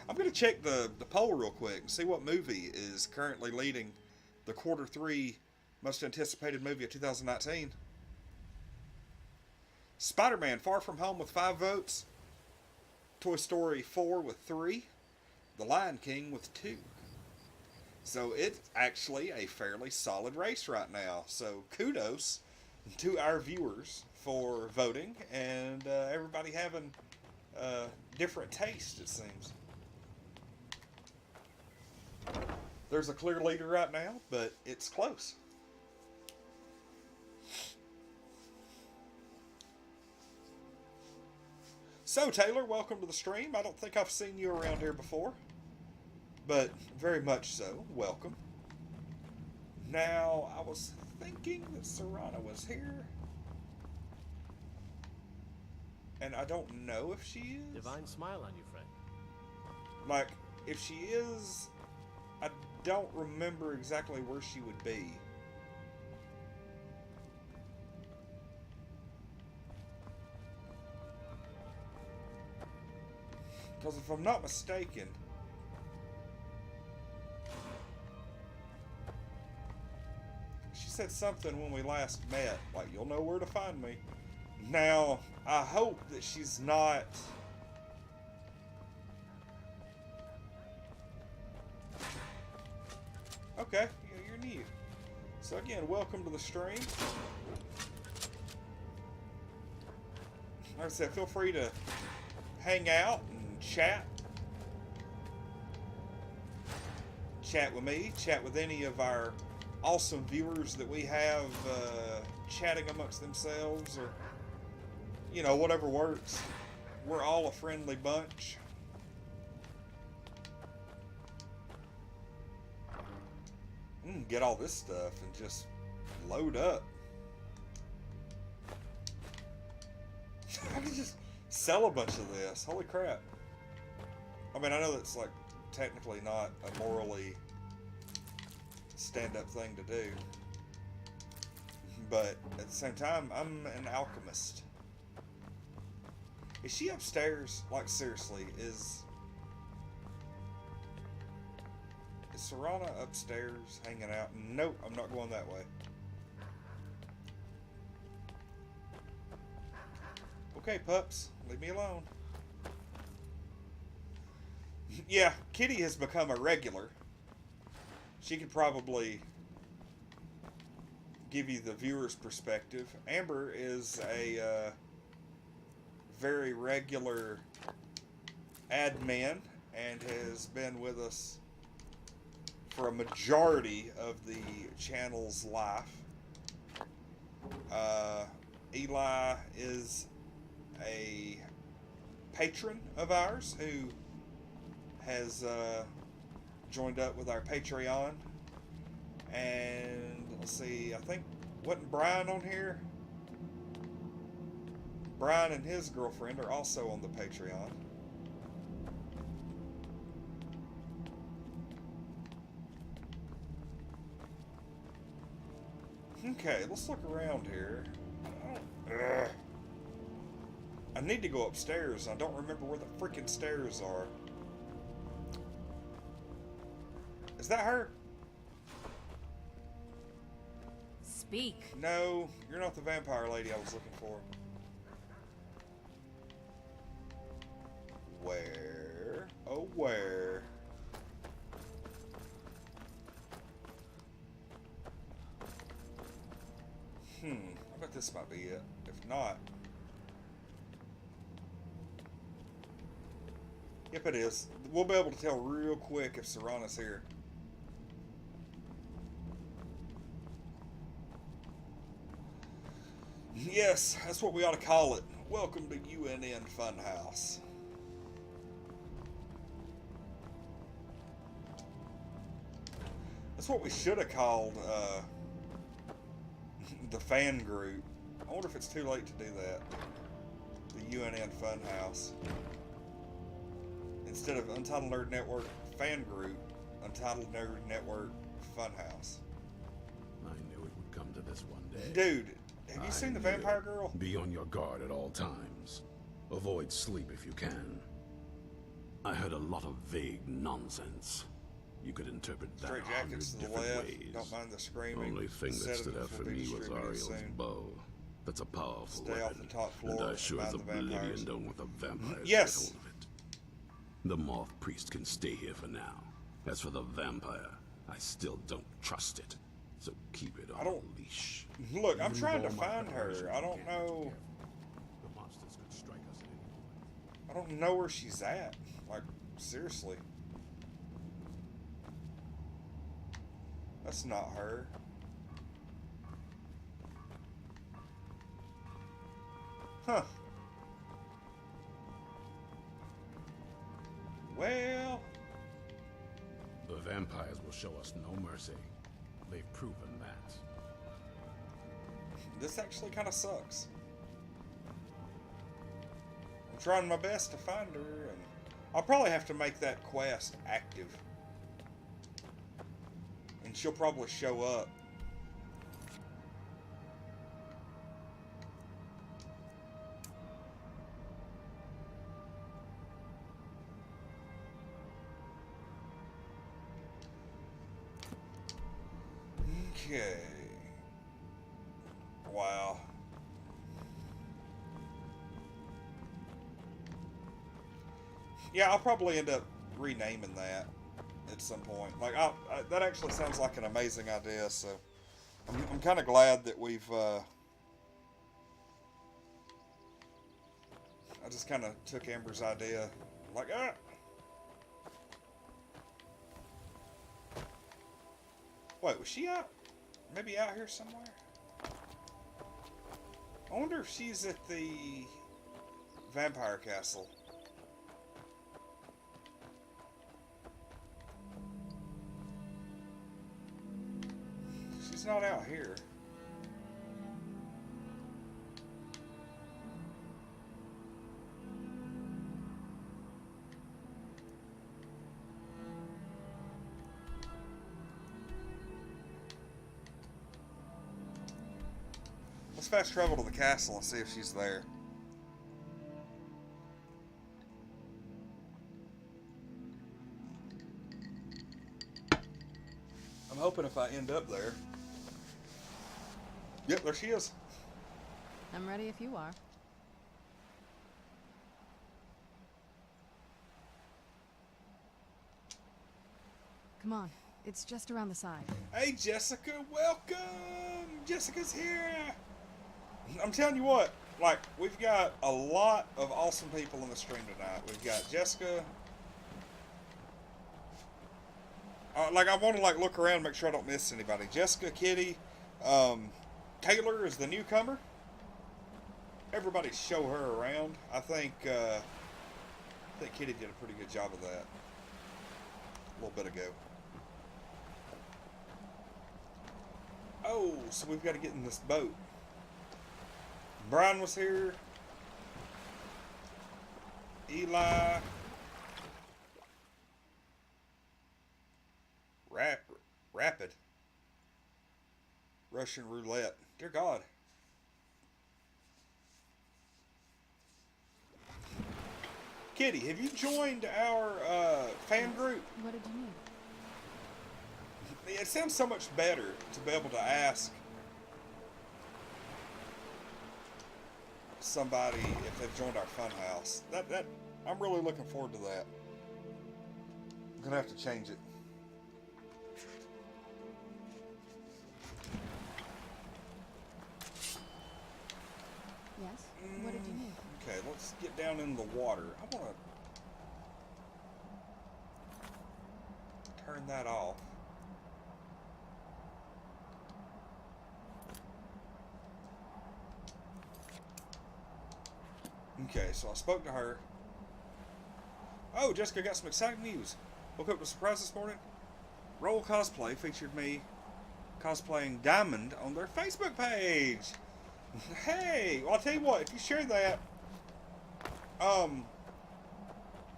[SPEAKER 1] I'm going to check the poll real quick and see what movie is currently leading the Q3 most anticipated movie of 2019. Spider-Man Far From Home with 5 votes. Toy Story 4 with 3. The Lion King with 2. So it's actually a fairly solid race right now. So kudos to our viewers for voting and everybody having different taste, it seems. There's a clear leader right now, but it's close. So Taylor, welcome to the stream. I don't think I've seen you around here before, but very much so. Welcome. Now, I was thinking that Serana was here, and I don't know if she is.
[SPEAKER 9] Divine smile on you, friend.
[SPEAKER 1] Like, if she is, I don't remember exactly where she would be. Because if I'm not mistaken, she said something when we last met, like, you'll know where to find me. Now, I hope that she's not... Okay, you're new. So again, welcome to the stream. Like I said, feel free to hang out and chat. Chat with me, chat with any of our awesome viewers that we have chatting amongst themselves, or you know, whatever works. We're all a friendly bunch. Get all this stuff and just load up. I could just sell a bunch of this. Holy crap. I mean, I know that's like technically not a morally stand-up thing to do, but at the same time, I'm an alchemist. Is she upstairs? Like, seriously, is Serana upstairs hanging out? Nope, I'm not going that way. Okay, pups, leave me alone. Yeah, Kitty has become a regular. She could probably give you the viewer's perspective. Amber is a very regular admin and has been with us for a majority of the channel's life. Eli is a patron of ours who has joined up with our Patreon. And let's see, I think, wasn't Brian on here? Brian and his girlfriend are also on the Patreon. Okay, let's look around here. Ugh. I need to go upstairs. I don't remember where the freaking stairs are. Is that her?
[SPEAKER 5] Speak.
[SPEAKER 1] No, you're not the vampire lady I was looking for. Where? Oh, where? I bet this might be it. If not... Yep, it is. We'll be able to tell real quick if Serana's here. Yes, that's what we ought to call it. Welcome to UNN Funhouse. That's what we should have called the fan group. I wonder if it's too late to do that. The UNN Funhouse. Instead of Untitled Nerd Network Fan Group, Untitled Nerd Network Funhouse.
[SPEAKER 6] I knew it would come to this one day.
[SPEAKER 1] Dude, have you seen the Vampire Girl?
[SPEAKER 6] Be on your guard at all times. Avoid sleep if you can. I heard a lot of vague nonsense. You could interpret that
[SPEAKER 1] Straight jackets to the
[SPEAKER 6] different
[SPEAKER 1] left.
[SPEAKER 6] ways.
[SPEAKER 1] Don't mind the screaming.
[SPEAKER 6] Only thing that stood out for me was Ariel's bow. That's a powerful
[SPEAKER 1] Stay
[SPEAKER 6] weapon.
[SPEAKER 1] off the top floor.
[SPEAKER 6] And I sure as
[SPEAKER 1] Mind the vampires.
[SPEAKER 6] Oblivion don't want the vampires
[SPEAKER 1] Yes.
[SPEAKER 6] to get hold of it. The Moth Priest can stay here for now. As for the vampire, I still don't trust it. So keep it on a leash.
[SPEAKER 1] Look, I'm
[SPEAKER 6] Even
[SPEAKER 1] trying to
[SPEAKER 6] with all my
[SPEAKER 1] find her.
[SPEAKER 6] preparations,
[SPEAKER 1] I
[SPEAKER 6] we
[SPEAKER 1] don't
[SPEAKER 6] can't be
[SPEAKER 1] know.
[SPEAKER 6] too careful. The monsters could strike us at any moment.
[SPEAKER 1] I don't know where she's at. Like, seriously. That's not her. Huh. Well...
[SPEAKER 6] The vampires will show us no mercy. They've proven that.
[SPEAKER 1] This actually kind of sucks. I'm trying my best to find her, and I'll probably have to make that quest active. And she'll probably show up. Okay. Wow. Yeah, I'll probably end up renaming that at some point. Like, that actually sounds like an amazing idea, so I'm kind of glad that we've, I just kind of took Amber's idea, like, Wait, was she out? Maybe out here somewhere? I wonder if she's at the vampire castle. She's not out here. Let's fast travel to the castle and see if she's there. I'm hoping if I end up there. Yep, there she is.
[SPEAKER 5] I'm ready if you are. Come on, it's just around the side.
[SPEAKER 1] Hey, Jessica, welcome! Jessica's here! I'm telling you what, like, we've got a lot of awesome people in the stream tonight. We've got Jessica. Like, I want to, like, look around and make sure I don't miss anybody. Jessica, Kitty, Taylor is the newcomer. Everybody show her around. I think Kitty did a pretty good job of that a little bit ago. Oh, so we've got to get in this boat. Brian was here. Eli. Rapid. Russian roulette. Dear God. Kitty, have you joined our fan group?
[SPEAKER 5] What did you need?
[SPEAKER 1] It sounds so much better to be able to ask somebody if they've joined our fun house. That I'm really looking forward to that. I'm gonna have to change it.
[SPEAKER 5] Yes? What did you need?
[SPEAKER 1] Okay, let's get down in the water. I want to turn that off. Okay, so I spoke to her. Oh, Jessica got some exciting news. Woke up to a surprise this morning. Roll Cosplay featured me cosplaying Diamond on their Facebook page. Hey, well, I'll tell you what, if you share that,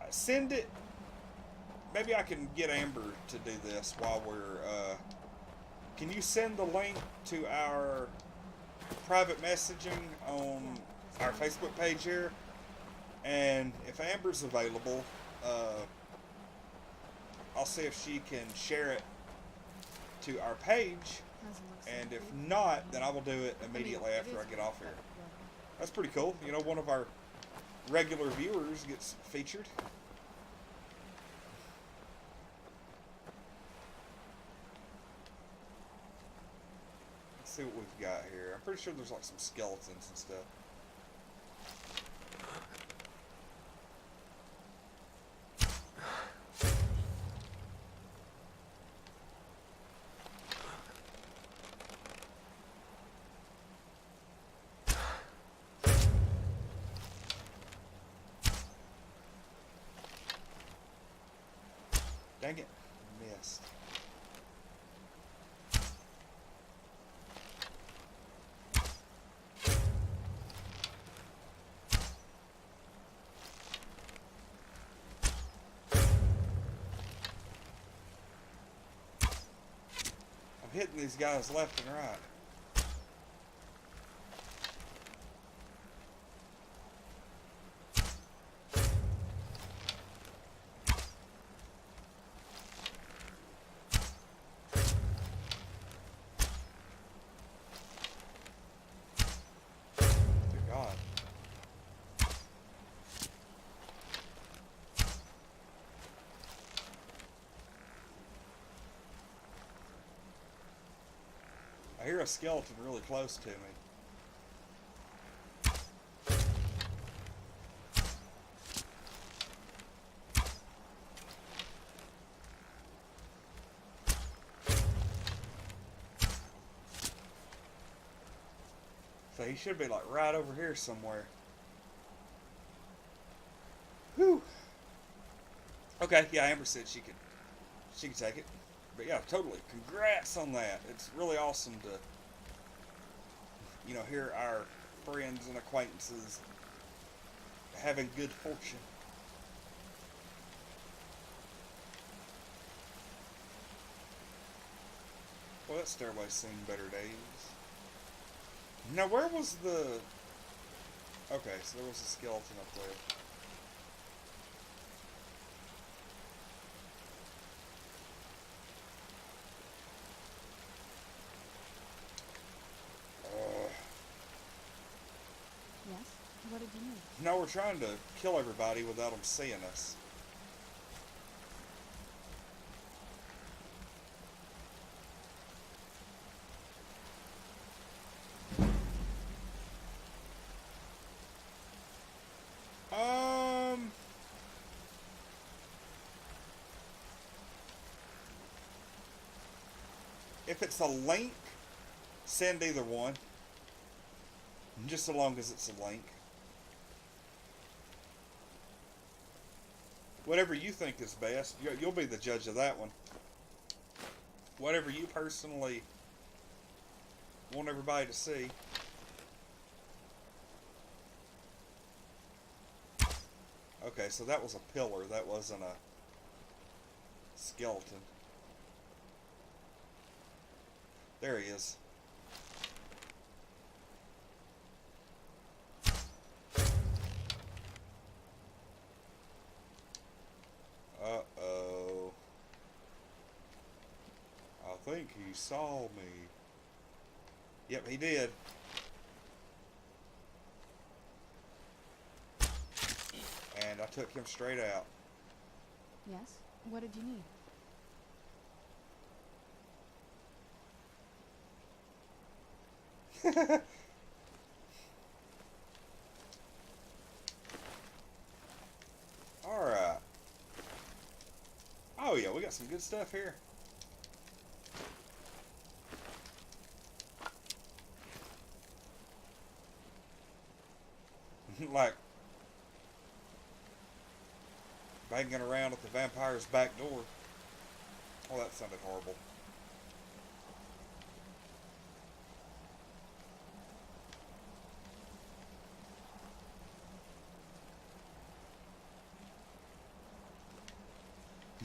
[SPEAKER 1] send it. Maybe I can get Amber to do this while we're, can you send the link to our private messaging on our Facebook page here? And if Amber's available, I'll see if she can share it to our page. And if not, then I will do it immediately after I get off here. That's pretty cool. You know, one of our regular viewers gets featured. Let's see what we've got here. I'm pretty sure there's like some skeletons and stuff. Dang it, missed. I'm hitting these guys left and right. I hear a skeleton really close to me. So he should be like right over here somewhere. Okay, yeah, Amber said she could take it. But yeah, totally. Congrats on that. It's really awesome to, hear our friends and acquaintances having good fortune. Well, that stairway's seen better days. Now, where was the... Okay, so there was a skeleton up there.
[SPEAKER 5] Yes? What did you need?
[SPEAKER 1] No, we're trying to kill everybody without them seeing us. If it's a link, send either one. Just so long as it's a link. Whatever you think is best, you'll be the judge of that one. Whatever you personally want everybody to see. Okay, so that was a pillar. That wasn't a skeleton. There he is. Uh-oh. I think he saw me. Yep, he did. And I took him straight out.
[SPEAKER 5] Yes? What did you need?
[SPEAKER 1] Alright. Oh yeah, we got some good stuff here. Like banging around at the vampire's back door. Oh, that sounded horrible.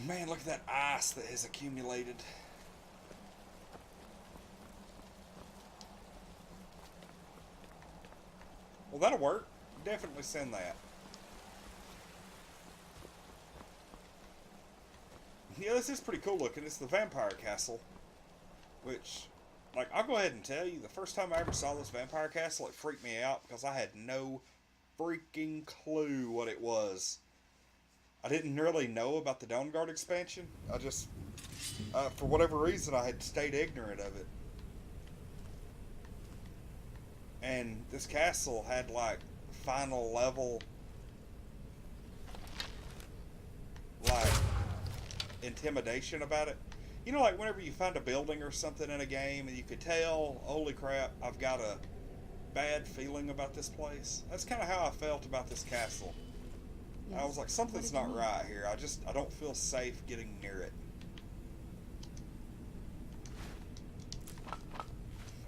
[SPEAKER 1] Man, look at that ice that has accumulated. Well, that'll work. Definitely send that. Yeah, this is pretty cool looking. It's the vampire castle. Which, like, I'll go ahead and tell you, the first time I ever saw this vampire castle, it freaked me out because I had no freaking clue what it was. I didn't really know about the Dawnguard expansion. I just, for whatever reason, I had stayed ignorant of it. And this castle had, like, final level, like, intimidation about it. You know, like, whenever you find a building or something in a game and you could tell, holy crap, I've got a bad feeling about this place. That's kind of how I felt about this castle. Yes. I was like, something's not right here. I don't feel safe getting near it.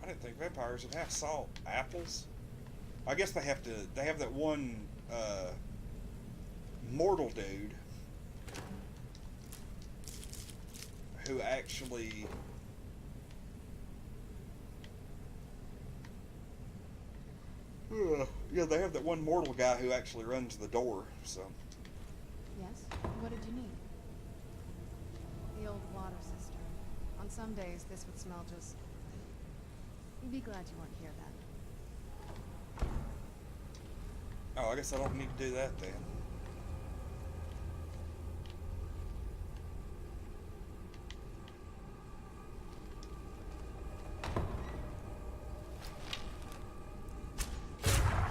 [SPEAKER 1] I didn't think vampires would have salt. Apples? I guess they have that one, mortal dude who actually... yeah, they have that one mortal guy who actually runs the door, so...
[SPEAKER 5] Yes? What did you need? The old water cistern. On some days, this would smell just... Be glad you weren't here then.
[SPEAKER 1] Oh, I guess I don't need to do that then.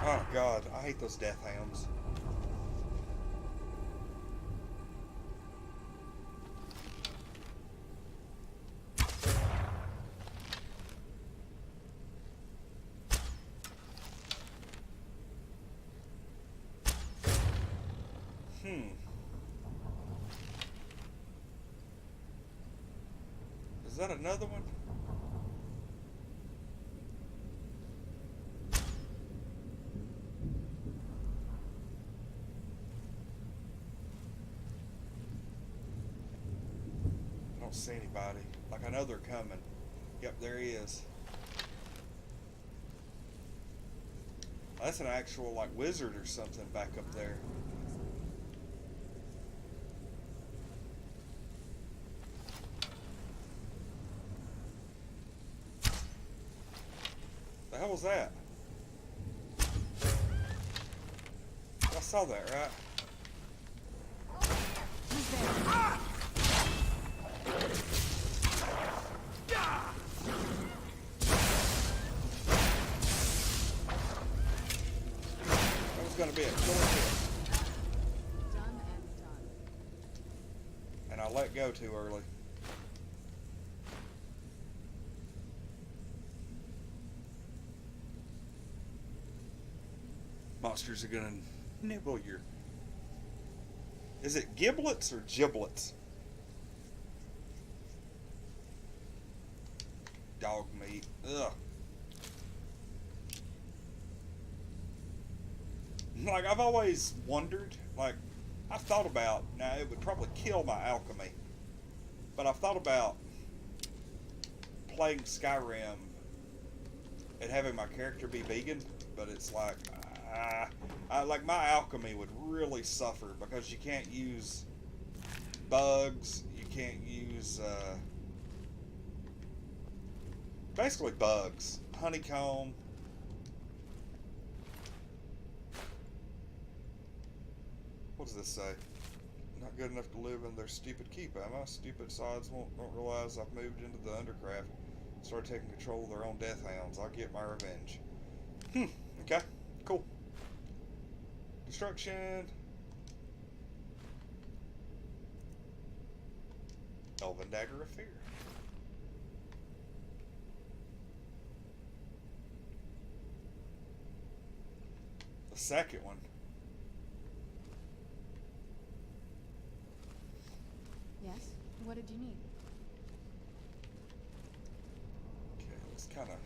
[SPEAKER 1] Oh God, I hate those death hounds. that another one? I don't see anybody. Like, I know they're coming. Yep, there he is. That's an actual, like, wizard or something back up there. The hell was that? I saw that, right? That was gonna be a killer hit.
[SPEAKER 5] Done and done.
[SPEAKER 1] And I let go too early. Monsters are gonna nibble your... Is it giblets or giblets? Dog meat. Ugh. Like, I've always wondered, like, I've thought about, now it would probably kill my alchemy, but I've thought about playing Skyrim and having my character be vegan, but it's like, like my alchemy would really suffer because you can't use bugs, you can't use basically bugs, honeycomb. What does this say? Not good enough to live in their stupid keep, am I? Stupid sods don't realize I've moved into the undercraft. Started taking control of their own death hounds. I'll get my revenge. Okay, cool. Destruction. Elven Dagger of Fear. The second one.
[SPEAKER 5] Yes? What did you need?
[SPEAKER 1] Okay, let's kind of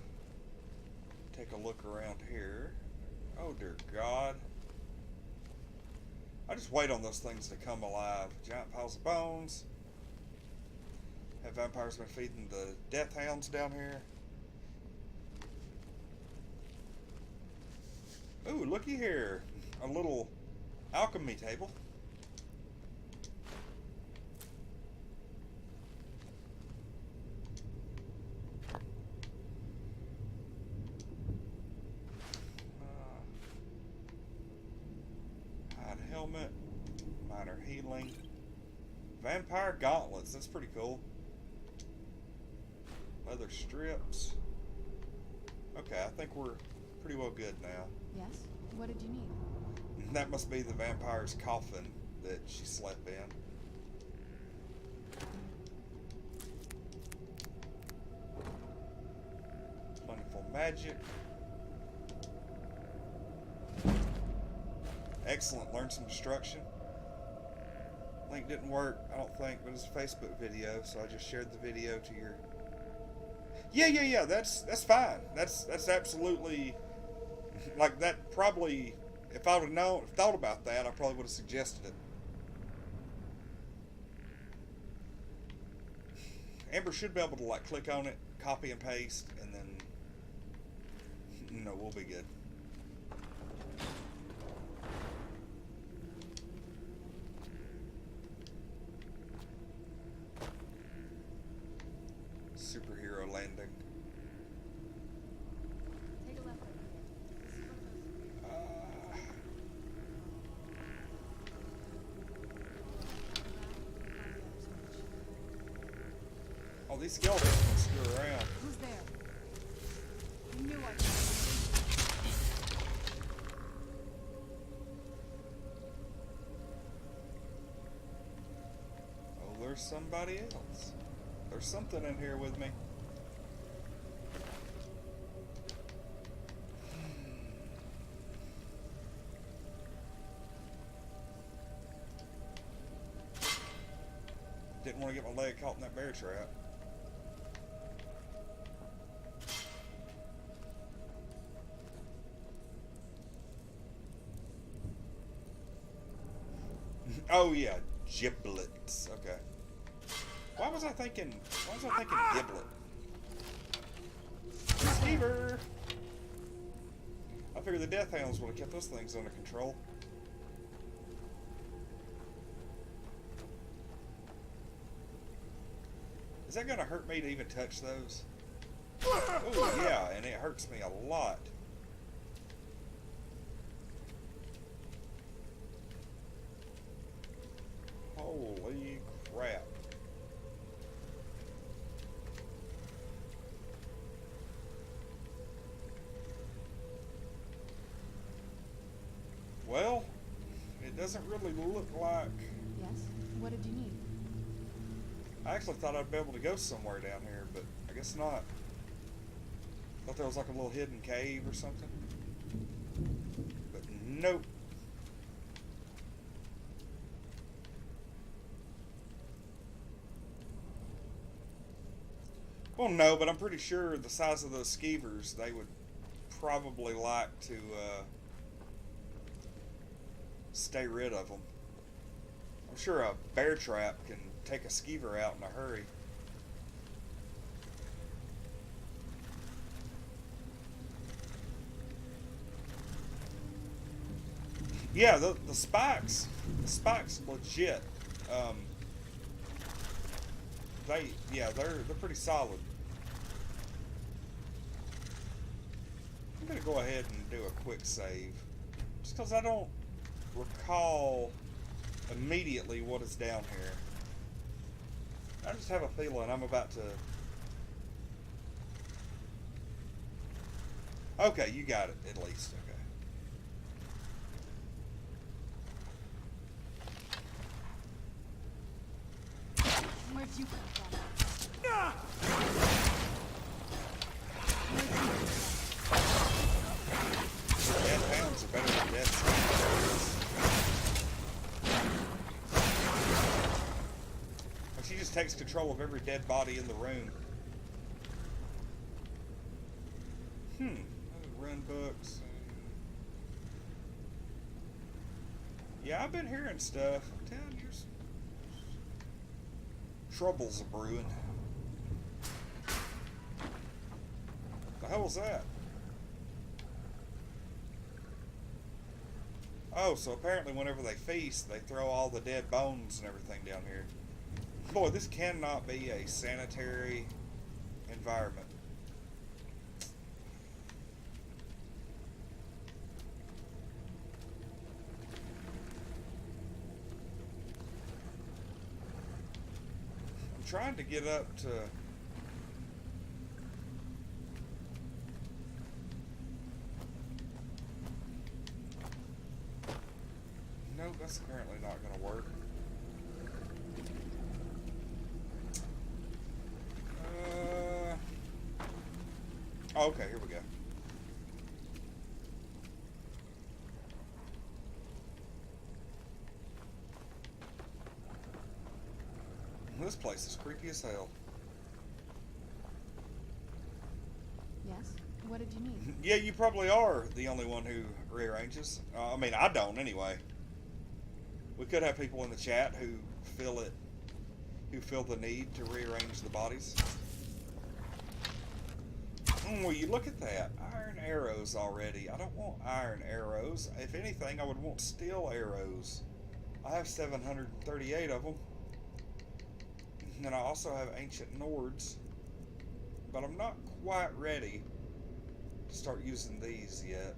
[SPEAKER 1] take a look around here. Oh dear God. I just wait on those things to come alive. Giant piles of bones. Have vampires been feeding the death hounds down here? Ooh, looky here. A little alchemy table. Hide helmet. Minor healing. Vampire gauntlets. That's pretty cool. Leather strips. Okay, I think we're pretty well good now.
[SPEAKER 5] Yes? What did you need?
[SPEAKER 1] That must be the vampire's coffin that she slept in. Plentiful magic. Excellent. Learn some destruction. Link didn't work, I don't think, but it's a Facebook video, so I just shared the video to your... Yeah, that's fine. That's absolutely... Like, that probably... If I would have thought about that, I probably would have suggested it. Amber should be able to, like, click on it, copy and paste, and then... You know, we'll be good. Superhero landing.
[SPEAKER 5] Take a left over here.
[SPEAKER 1] Oh, these skeletons don't screw around.
[SPEAKER 5] Who's there? I knew I
[SPEAKER 1] Oh, there's somebody else. There's something in here with me. Didn't want to get my leg caught in that bear trap. Oh yeah, giblets. Okay. Why was I thinking giblet? Skeever! I figured the Death Hounds would have kept those things under control. Is that gonna hurt me to even touch those? Oh yeah, and it hurts me a lot. Holy crap. Well, it doesn't really look like...
[SPEAKER 5] Yes? What did you need?
[SPEAKER 1] I actually thought I'd be able to go somewhere down here, but I guess not. Thought there was like a little hidden cave or something. But nope. Well, no, but I'm pretty sure the size of those skeevers, they would probably like to stay rid of them. I'm sure a bear trap can take a skeever out in a hurry. Yeah, the spikes legit. They're pretty solid. I'm gonna go ahead and do a quick save, just because I don't recall immediately what is down here. I just have a feeling I'm about to... Okay, you got it, at least. Okay.
[SPEAKER 5] Where'd you come from?
[SPEAKER 1] Dead hounds are better than dead skeevers. She just takes control of every dead body in the room. Run books. Yeah, I've been hearing stuff. I'm telling you, troubles are brewing. The hell was that? Oh, so apparently whenever they feast, they throw all the dead bones and everything down here. Boy, this cannot be a sanitary environment. I'm trying to get up to... Nope, that's apparently not going to work. Oh, okay, here we go. This place is creepy as hell.
[SPEAKER 5] Yes? What did you need?
[SPEAKER 1] Yeah, you probably are the only one who rearranges. I mean, I don't anyway. We could have people in the chat who feel the need to rearrange the bodies. Well, you look at that. Iron arrows already. I don't want iron arrows. If anything, I would want steel arrows. I have 738 of them. And I also have ancient Nords. But I'm not quite ready to start using these yet.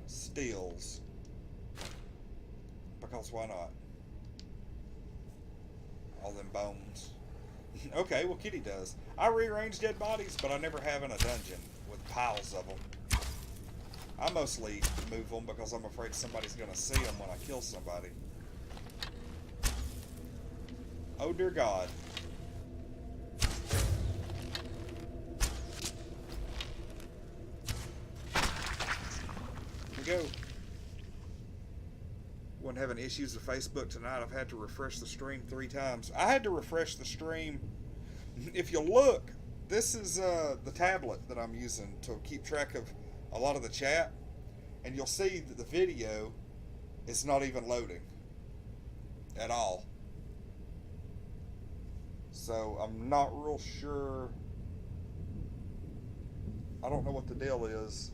[SPEAKER 1] Steels. Because why not? All them bones. Okay, well Kitty does. I rearrange dead bodies, but I never have in a dungeon with piles of them. I mostly move them because I'm afraid somebody's going to see them when I kill somebody. Oh dear God. Here we go. Wasn't having issues with Facebook tonight. I've had to refresh the stream 3 times. I had to refresh the stream. If you look, this is the tablet that I'm using to keep track of a lot of the chat. And you'll see that the video It's not even loading at all. So I'm not real sure. I don't know what the deal is.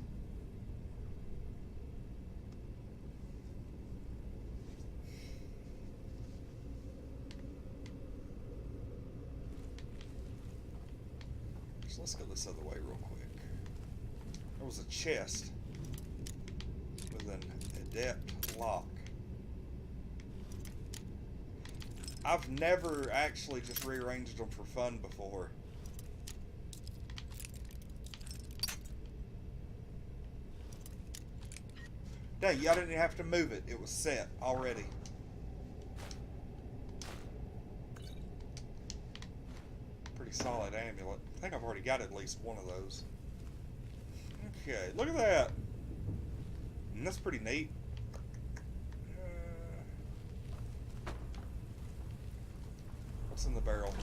[SPEAKER 1] So let's go this other way real quick. There was a chest with an adept lock. I've never actually just rearranged them for fun before. Dang, y'all didn't even have to move it. It was set already. Pretty solid amulet. I think I've already got at least one of those. Okay, look at that. And that's pretty neat. What's in the barrel?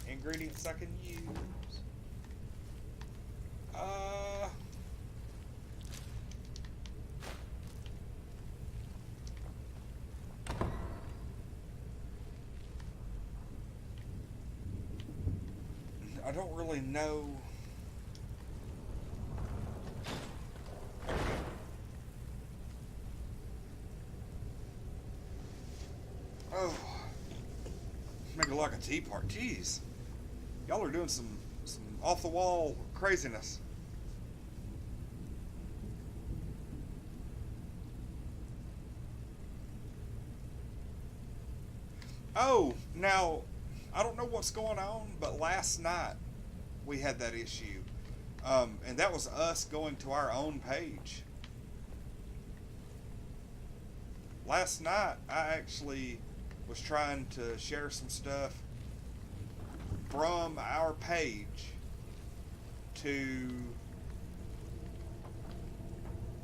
[SPEAKER 1] Ingredients I can use. I don't really know. Oh, make it like a tea party. Jeez, y'all are doing some off the wall craziness. Oh, now I don't know what's going on, but last night we had that issue, and that was us going to our own page. Last night I actually was trying to share some stuff from our page to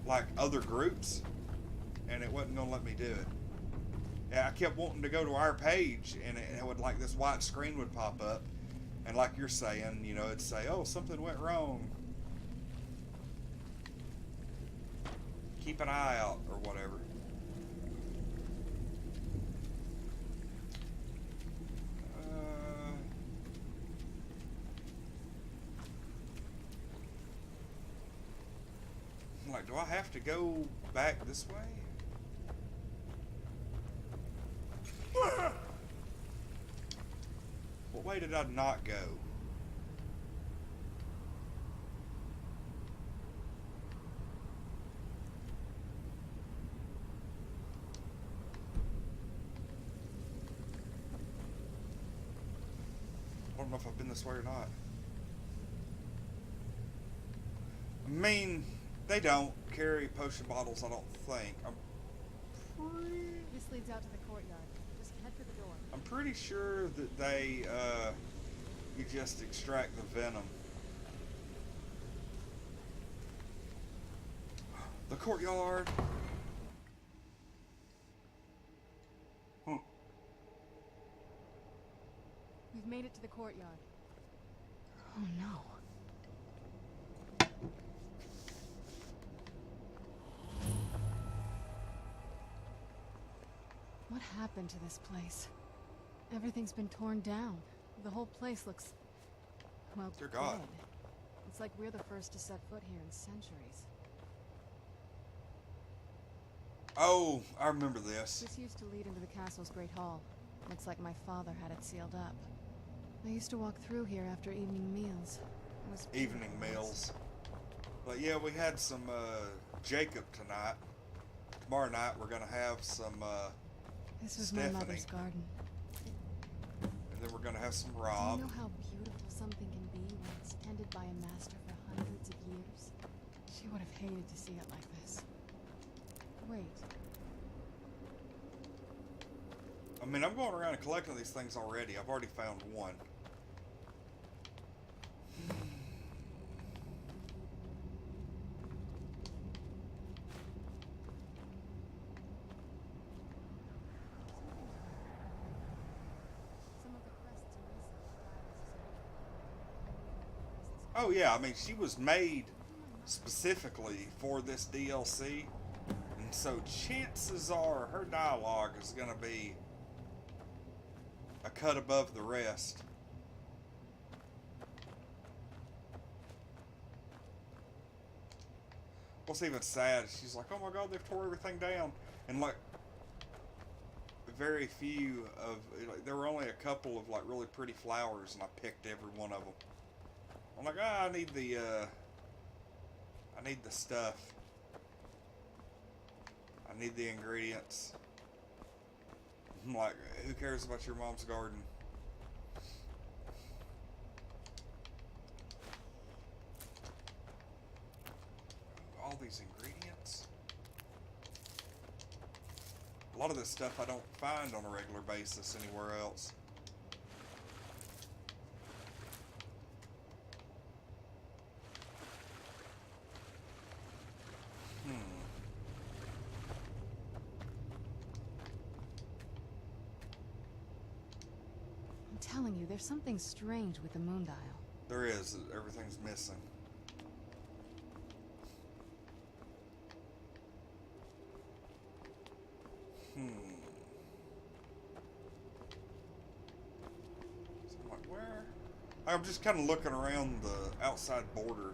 [SPEAKER 1] like other groups, and it wasn't gonna let me do it. Yeah, I kept wanting to go to our page, and it would, like, this white screen would pop up, and like you're saying, you know, it'd say, oh, something went wrong. Keep an eye out, or whatever. Like, do I have to go back this way? What way did I not go? I don't know if I've been this way or not. I mean, they don't carry potion bottles, I don't think.
[SPEAKER 5] This leads out to the courtyard. Just head for the door.
[SPEAKER 1] I'm pretty sure that they, you just extract the venom. The courtyard. Huh.
[SPEAKER 5] We've made it to the courtyard. Oh no. What happened to this place? Everything's been torn down. The whole place looks, well,
[SPEAKER 1] Dear God.
[SPEAKER 5] dead. It's like we're the first to set foot here in centuries.
[SPEAKER 1] Oh, I remember this.
[SPEAKER 5] This used to lead into the castle's great hall. Looks like my father had it sealed up. I used to walk through here after evening meals. It was
[SPEAKER 1] Evening meals. But yeah, we had some Jacob tonight. Tomorrow night we're gonna have some
[SPEAKER 5] This was
[SPEAKER 1] Stephanie.
[SPEAKER 5] my mother's garden.
[SPEAKER 1] And then we're gonna have some
[SPEAKER 5] Do
[SPEAKER 1] Rob.
[SPEAKER 5] you know how beautiful something can be when it's tended by a master for hundreds of years? She would have hated to see it like this. Wait.
[SPEAKER 1] I mean, I'm going around and collecting these things already. I've already found one.
[SPEAKER 5] Some of the crests and
[SPEAKER 1] Oh yeah, I mean, she was made specifically for this DLC. And so chances are her dialogue is going to be a cut above the rest. What's even sad is she's like, oh my god, they've tore everything down. And like, very few of, like, there were only a couple of like really pretty flowers, and I picked every one of them. I'm like, I need the stuff. I need the ingredients. I'm like, who cares about your mom's garden? All these ingredients. A lot of this stuff I don't find on a regular basis anywhere else.
[SPEAKER 5] I'm telling you, there's something strange with the moon dial.
[SPEAKER 1] There is. Everything's missing. So I'm like, where? I'm just kind of looking around the outside border.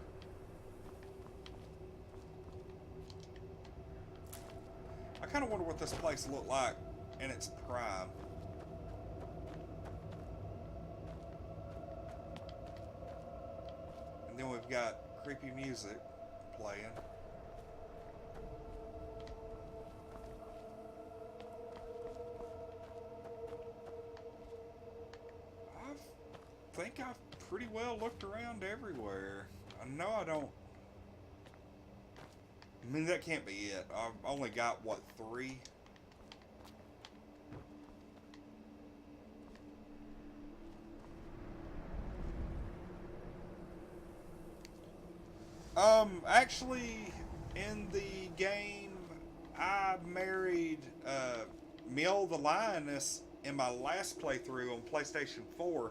[SPEAKER 1] I kind of wonder what this place looked like in its prime. And then we've got creepy music playing. I think I've pretty well looked around everywhere. I know I don't... I mean, that can't be it. I've only got, what, 3? Actually, in the game, I married Miel the Lioness in my last playthrough on PlayStation 4.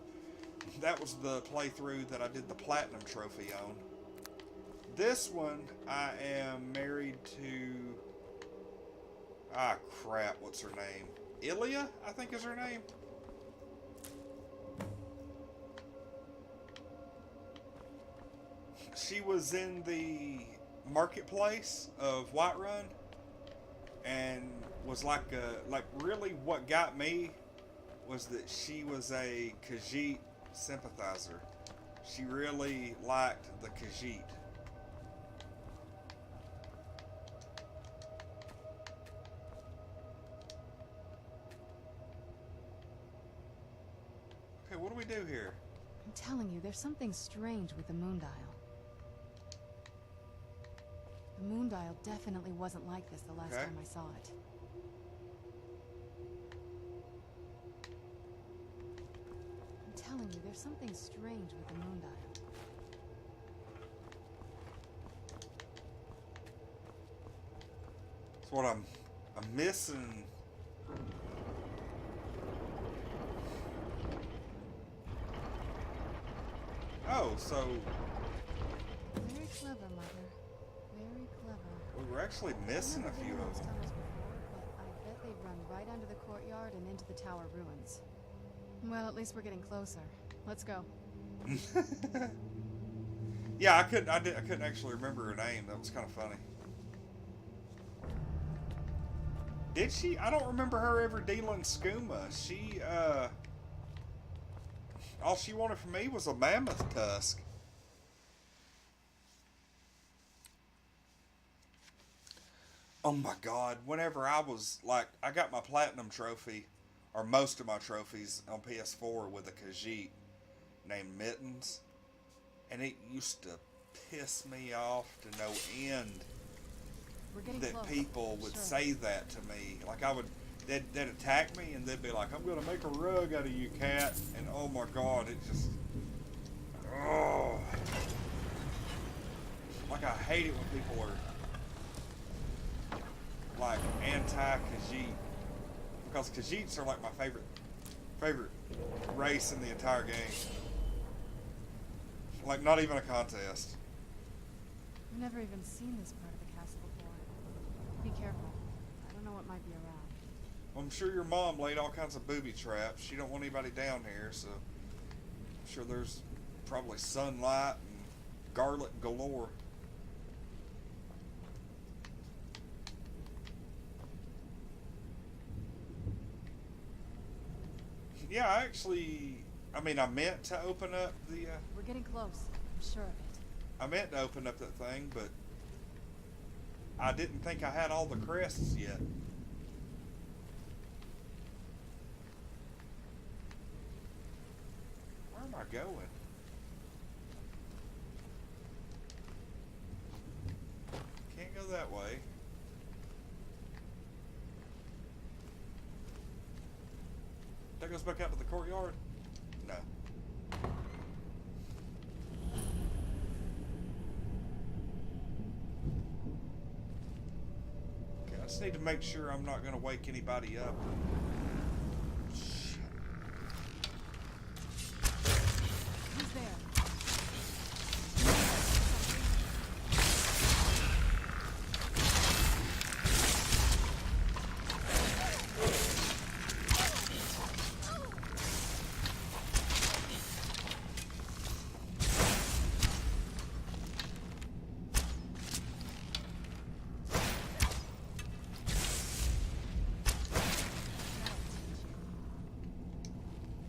[SPEAKER 1] That was the playthrough that I did the Platinum Trophy on. This one, I am married to... Ah, crap, what's her name? Ilya, I think is her name. She was in the marketplace of Whiterun, and was like really what got me was that she was a Khajiit sympathizer. She really liked the Khajiit. Okay, what do we do here?
[SPEAKER 5] I'm telling you, there's something strange with the moon dial. The moon dial definitely wasn't like this the last time I saw it. I'm telling you, there's something strange with the moon dial.
[SPEAKER 1] That's what I'm missing. Oh, so
[SPEAKER 5] Very clever, Mother. Very clever.
[SPEAKER 1] we were actually missing a few of them.
[SPEAKER 5] But I bet they'd run right under the courtyard and into the tower ruins. Well, at least we're getting closer. Let's go.
[SPEAKER 1] Yeah, I couldn't actually remember her name. That was kind of funny. Did she? I don't remember her ever dealing skooma. She, all she wanted from me was a mammoth tusk. Oh my god, whenever I was, like, I got my Platinum Trophy, or most of my trophies on PS4 with a Khajiit named Mittens, and it used to piss me off to no end that people would say that to me. Like, they'd attack me, and they'd be like, I'm gonna make a rug out of you, cat, and oh my god, it just, oh, like, I hate it when people are, like, anti-Khajiit, because Khajiits are, like, my favorite race in the entire game. Like, not even a contest.
[SPEAKER 5] I've never even seen this part of the castle before. Be careful. I don't know what might be around.
[SPEAKER 1] I'm sure your mom laid all kinds of booby traps. She don't want anybody down here, so I'm sure there's probably sunlight and garlic galore. Yeah, I meant to open up the,
[SPEAKER 5] We're getting close. I'm sure of it.
[SPEAKER 1] I meant to open up that thing, but I didn't think I had all the crests yet. Where am I going? Can't go that way. That goes back out to the courtyard? No. Okay, I just need to make sure I'm not going to wake anybody up.
[SPEAKER 5] Who's there?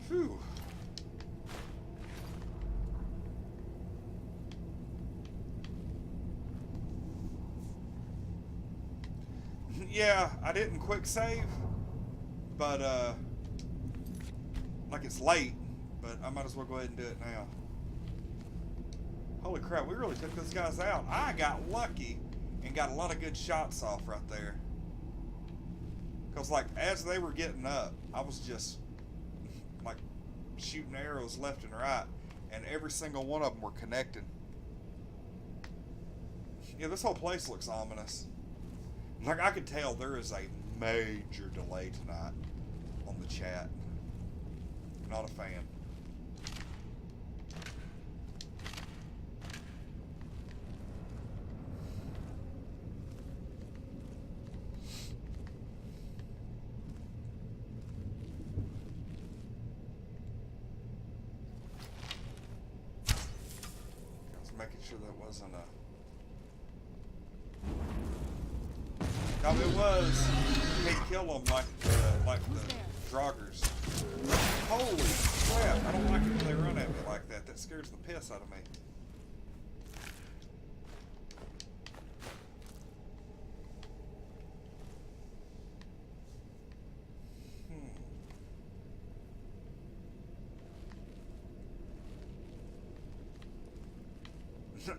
[SPEAKER 1] Phew. Yeah, I didn't quick save, but like it's late, but I might as well go ahead and do it now. Holy crap, we really took those guys out. I got lucky and got a lot of good shots off right there. Because like as they were getting up, I was just like shooting arrows left and right, and every single one of them were connected. Yeah, this whole place looks ominous. Like I could tell there is a major delay tonight on the chat. Not a fan. Making sure that wasn't a... No, it was. They kill them like the Draugrs. Holy crap! I don't like it when they run at me like that. That scares the piss out of me.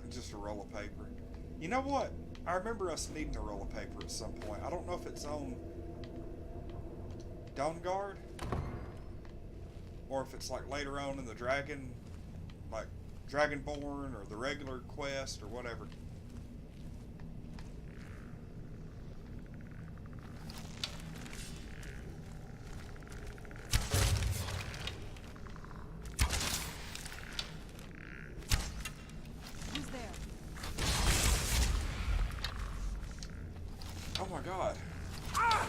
[SPEAKER 1] Just a roll of paper. You know what? I remember us needing a roll of paper at some point. I don't know if it's on Dawnguard or if it's like later on in the Dragon, like Dragonborn or the regular quest or whatever. Oh my god. Ah!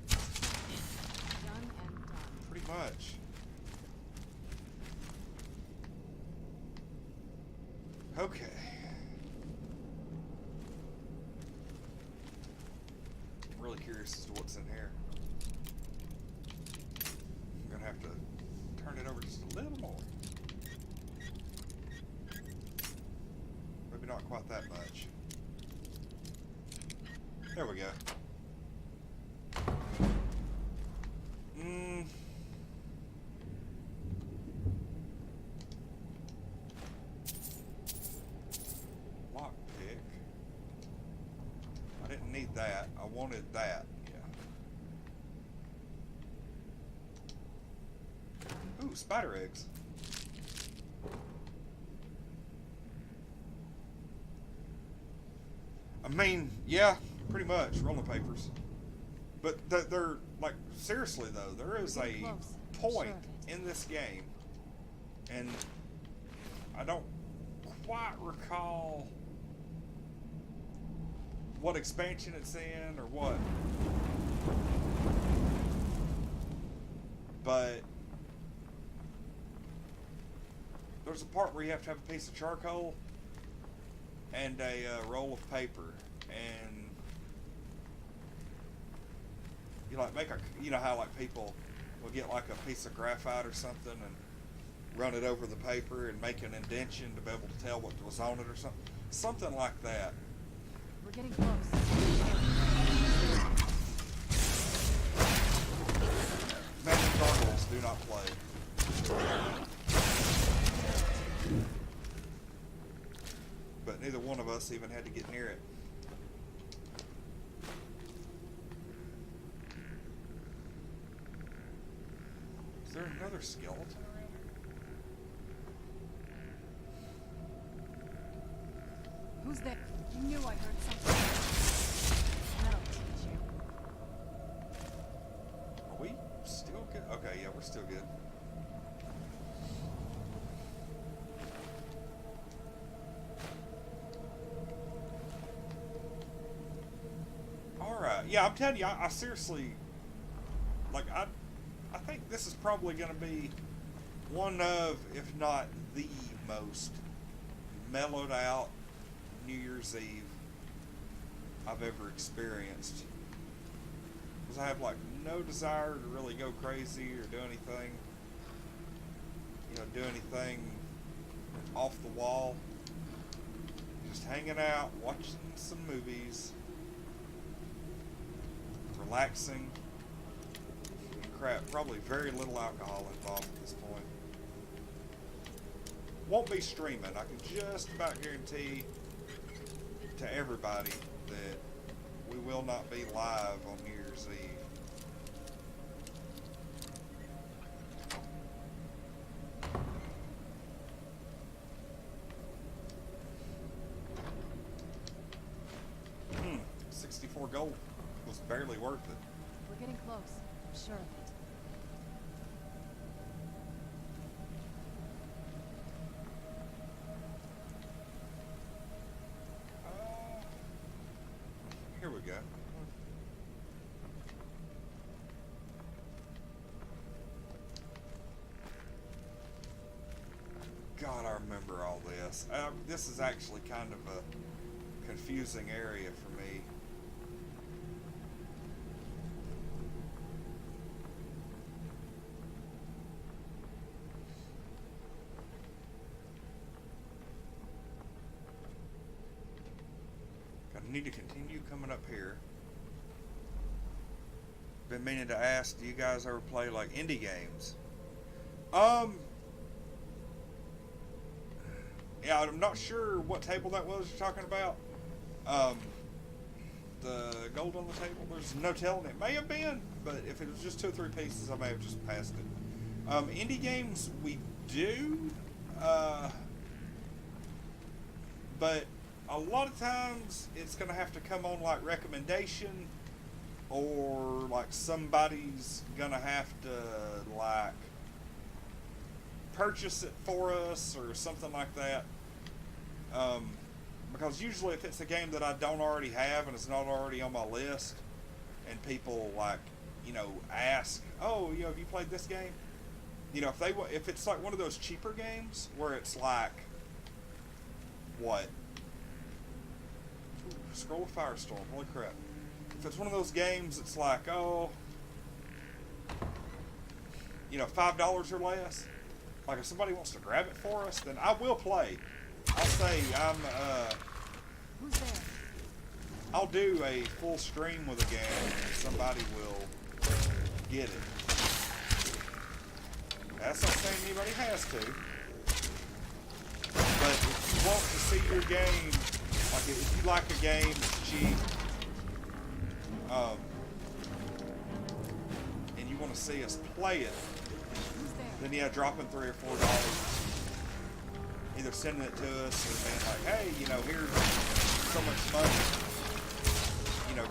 [SPEAKER 5] Done and done.
[SPEAKER 1] Pretty much. Okay. I'm really curious as to what's in here. I'm gonna have to turn it over just a little more. Maybe not quite that much. There we go. Lockpick. I didn't need that. I wanted that. Yeah. Ooh, spider eggs. I mean, yeah. Pretty much, rolling papers. But they're, like, seriously though, there is a point in this game, and I don't quite recall what expansion it's in or what. But there's a part where you have to have a piece of charcoal and a roll of paper, and you like make a, you know how like people will get like a piece of graphite or something and run it over the paper and make an indentation to be able to tell what was on it or something like that.
[SPEAKER 5] We're getting close.
[SPEAKER 1] Magic gargoyles do not play. But neither one of us even had to get near it. Is there another skeleton?
[SPEAKER 5] Who's there? You knew I heard something. That'll teach you.
[SPEAKER 1] Are we still good? Okay, yeah, we're still good. Alright, yeah, I'm telling you, I seriously, like, I think this is probably going to be one of, if not the most mellowed out New Year's Eve I've ever experienced. Because I have like no desire to really go crazy or do anything, do anything off the wall. Just hanging out, watching some movies, relaxing. Crap, probably very little alcohol involved at this point. Won't be streaming. I can just about guarantee to everybody that we will not be live on New Year's Eve. Hmm, 64 gold was barely worth it.
[SPEAKER 5] We're getting close. I'm sure of it.
[SPEAKER 1] Here we go. God, I remember all this. This is actually kind of a confusing area for me. Need to continue coming up here. Been meaning to ask, do you guys ever play like indie games? Yeah, I'm not sure what table that was you're talking about. The gold on the table, there's no telling. It may have been, but if it was just 2 or 3 pieces, I may have just passed it. Indie games, we do, but a lot of times it's going to have to come on like recommendation, or like somebody's going to have to like purchase it for us or something like that. Because usually if it's a game that I don't already have and it's not already on my list, and people like, ask, oh, have you played this game? If it's like one of those cheaper games where it's like, what? Scroll of Firestorm, holy crap. If it's one of those games, it's like, $5 or less. Like if somebody wants to grab it for us, then I will play. I'll say
[SPEAKER 5] Who's there?
[SPEAKER 1] I'll do a full stream with a game and somebody will get it. That's not saying anybody has to. But if you want to see your game, like if you like a game that's cheap, and you want to see us play it, then yeah, dropping $3 or $4, either sending it to us or being like, hey, here's so much money,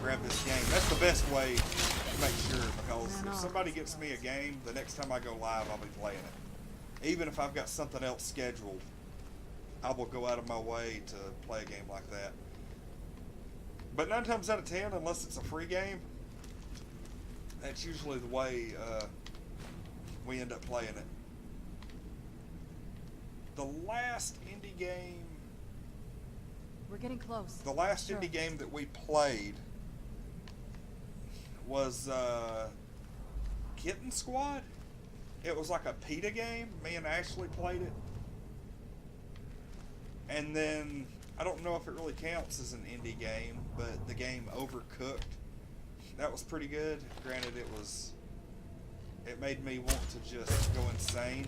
[SPEAKER 1] grab this game. That's the best way to make sure, because if somebody gets me a game, the next time I go live, I'll be playing it. Even if I've got something else scheduled, I will go out of my way to play a game like that. But 9 times out of 10, unless it's a free game, that's usually the way we end up playing it. The last indie game...
[SPEAKER 5] We're getting close.
[SPEAKER 1] The last
[SPEAKER 5] Sure.
[SPEAKER 1] indie game that we played was Kitten Squad. It was like a PETA game. Me and Ashley played it. And then, I don't know if it really counts as an indie game, but the game Overcooked, that was pretty good. Granted, it made me want to just go insane.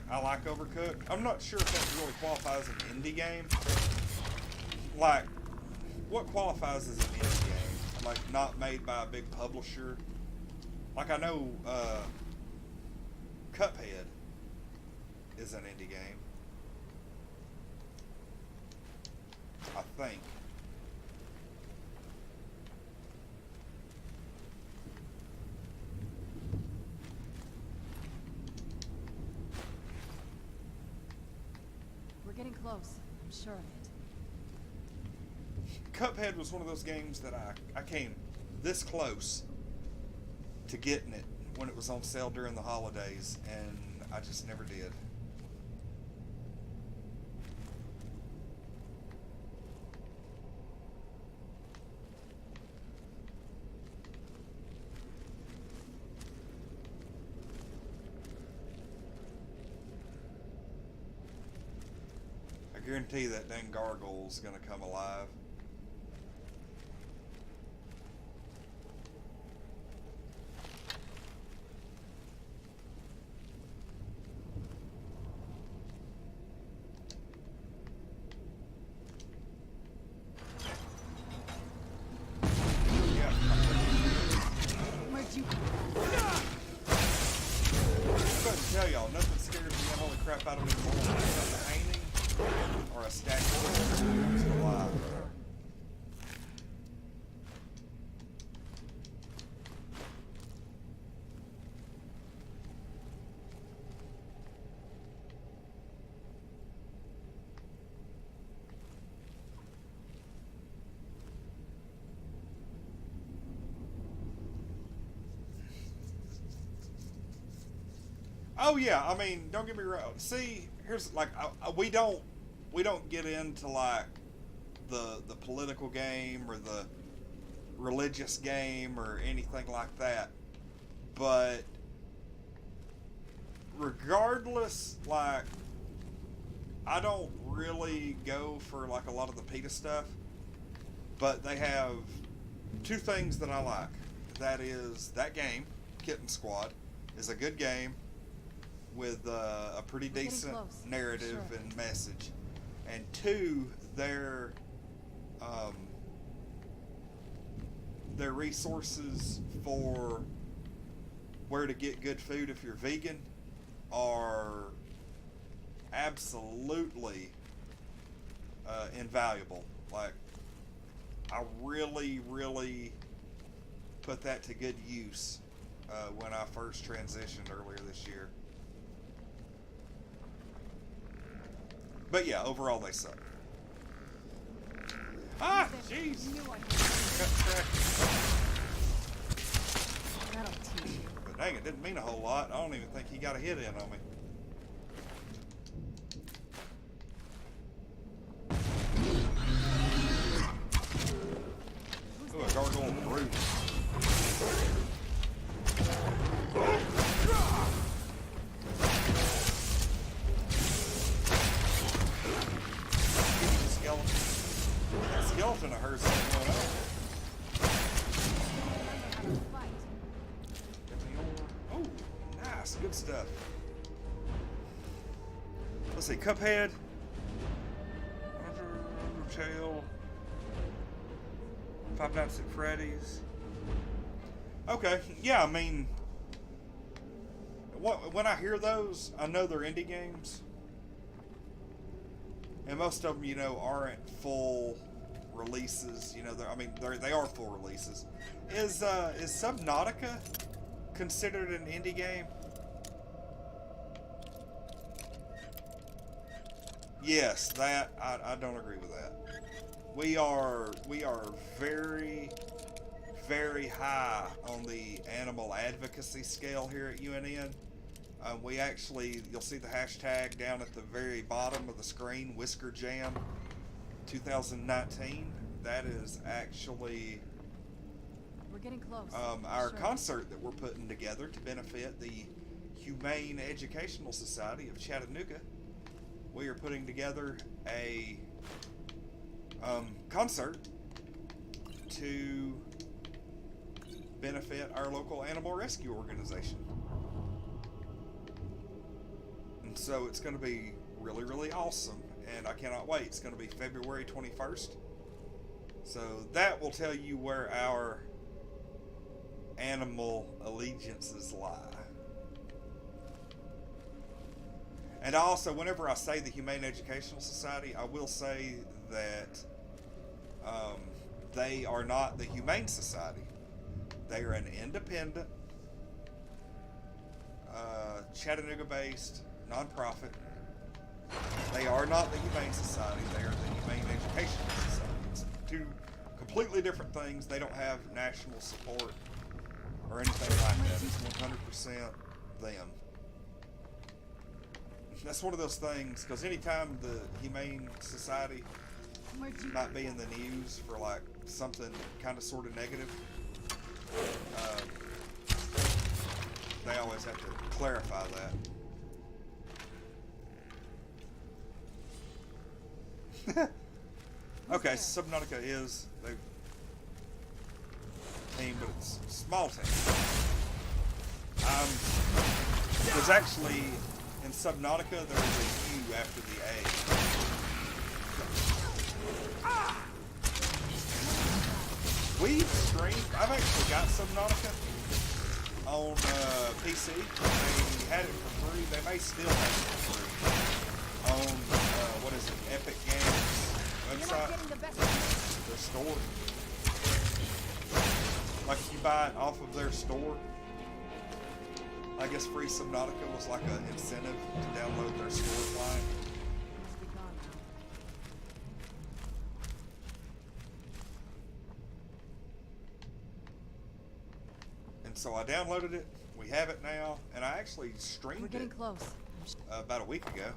[SPEAKER 1] I like Overcooked. I'm not sure if that really qualifies as an indie game. Like, what qualifies as an indie game? Like, not made by a big publisher. Like, I know Cuphead is an indie game. I think.
[SPEAKER 5] We're getting close. I'm sure of it.
[SPEAKER 1] Cuphead was one of those games that I came this close to getting it when it was on sale during the holidays, and I just never did. I guarantee that dang gargoyle's gonna come alive.
[SPEAKER 5] Where'd you...
[SPEAKER 1] I'm going to tell y'all, nothing scares the holy crap out of me more than a painting or a statue that comes alive. Oh yeah, I mean, don't get me wrong. See, here's like we don't get into like the political game or the religious game or anything like that. But regardless, like I don't really go for like a lot of the PETA stuff. But they have two things that I like. That is that game, Kitten Squad, is a good game with a pretty decent narrative and message, and two, their resources for where to get good food if you're vegan are absolutely invaluable. Like, I really put that to good use when I first transitioned earlier this year. But yeah, overall they suck. Ah, jeez.
[SPEAKER 5] That'll teach you.
[SPEAKER 1] But dang, it didn't mean a whole lot. I don't even think he got a hit in on me. Ooh, a gargoyle brute. Skeleton of hers ain't going up. Oh, nice, good stuff. Let's see, Cuphead, Undertale, Five Nights at Freddy's. Okay, yeah, I mean, when I hear those, I know they're indie games, and most of them, you know, aren't full releases. You know, they are full releases. Is Subnautica considered an indie game? Yes, that I don't agree with that. We are very, very high on the animal advocacy scale here at UNN. We actually, you'll see the hashtag down at the very bottom of the screen, Whisker Jam 2019. That is actually
[SPEAKER 5] We're getting close.
[SPEAKER 1] our
[SPEAKER 5] Sure.
[SPEAKER 1] concert that we're putting together to benefit the Humane Educational Society of Chattanooga. We are putting together a concert to benefit our local animal rescue organization. And so it's going to be really, really awesome, and I cannot wait. It's going to be February 21st. So that will tell you where our animal allegiances lie. And also, whenever I say the Humane Educational Society, I will say that they are not the Humane Society. They are an independent, Chattanooga-based nonprofit. They are not the Humane Society. They are the Humane Educational Society. It's two completely different things. They don't have national support or anything like that. It's 100% them. That's one of those things, because anytime the Humane Society might be in the news for like something kind of sort of negative, they always have to clarify that. Okay, Subnautica is the team, but it's a small team. There's actually, in Subnautica, there is a U after the A. We've streamed, I've actually got Subnautica on PC. They had it for free. They may still have it for free on, what is it, Epic Games website, their store. Like if you buy it off of their store, I guess free Subnautica was like an incentive to download their store client.
[SPEAKER 5] Must be gone now.
[SPEAKER 1] And so I downloaded it. We have it now, and I actually
[SPEAKER 5] We're
[SPEAKER 1] streamed
[SPEAKER 5] getting
[SPEAKER 1] it
[SPEAKER 5] close.
[SPEAKER 1] about a week ago,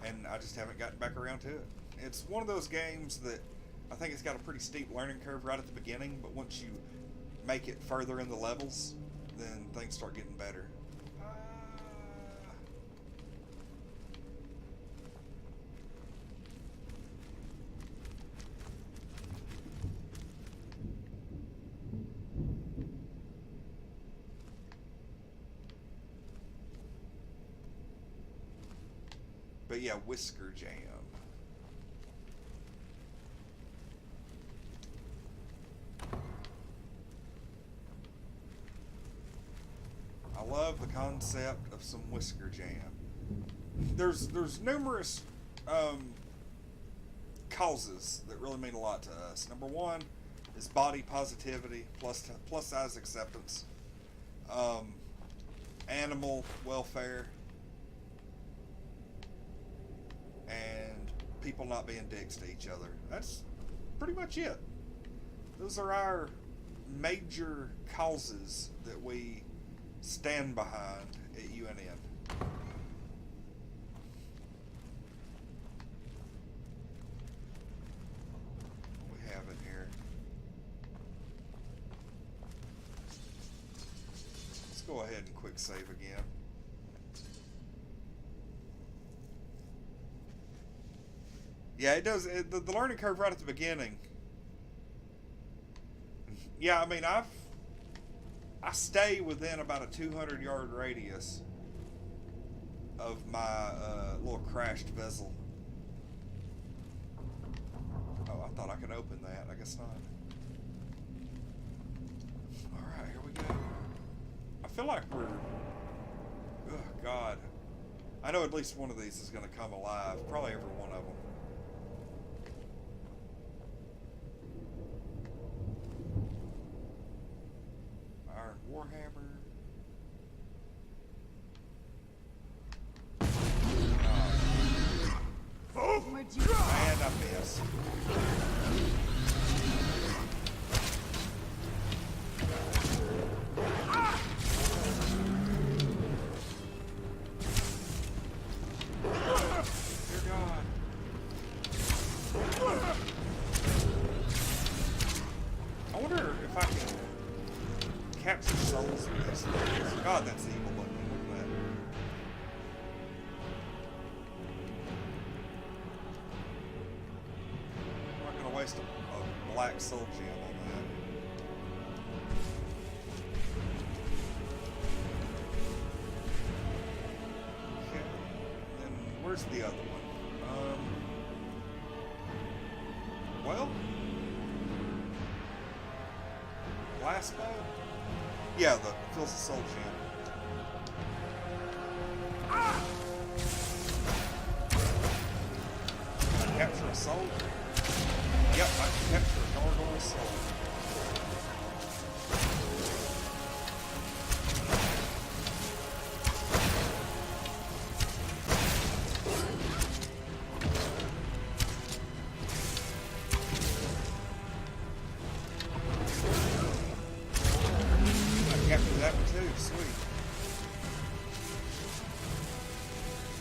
[SPEAKER 1] and I just haven't gotten back around to it. It's one of those games that I think it's got a pretty steep learning curve right at the beginning, but once you make it further in the levels, then things start getting better. But yeah, Whisker Jam. I love the concept of some Whisker Jam. There's numerous causes that really mean a lot to us. Number one is body positivity, plus size acceptance, animal welfare, and people not being dicks to each other. That's pretty much it. Those are our major causes that we stand behind at UNN. What we have in here. Let's go ahead and quick save again. Yeah, it does. The learning curve right at the beginning. Yeah, I mean, I stay within about a 200-yard radius of my little crashed vessel. Oh, I thought I could open that. I guess not. All right, here we go. I feel like we're... Oh, God. I know at least one of these is going to come alive. Probably every one of them. Iron Warhammer. this. Dear God. I wonder if I can capture souls with these things. God, that's evil looking. Look at that. I'm not going to waste a black soul gem on that. Okay. Then where's the other one? Well, last bow? Yeah, the fills the soul gem. Can I capture a soul? Yep, I can capture a gargoyle soul.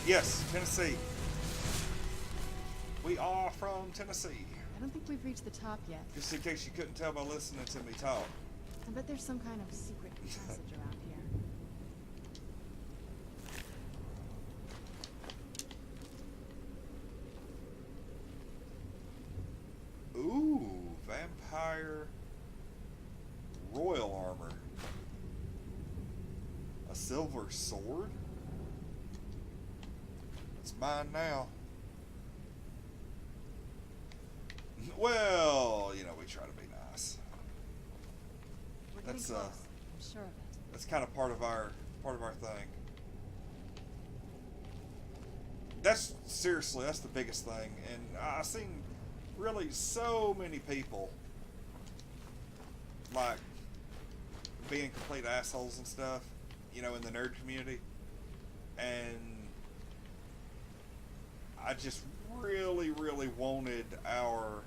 [SPEAKER 1] Yes, Tennessee. We are from Tennessee.
[SPEAKER 5] I don't think we've reached the top yet.
[SPEAKER 1] Just in case you couldn't tell by listening to me talk.
[SPEAKER 5] I bet there's some kind of secret passage around here.
[SPEAKER 1] Ooh, vampire royal armor. A silver sword? It's mine now. Well, you know, we try to be nice.
[SPEAKER 5] We're getting close. I'm sure of it.
[SPEAKER 1] That's kind of part of our thing. That's seriously, that's the biggest thing. And I've seen really so many people like being complete assholes and stuff, you know, in the nerd community. And I just really, really wanted our,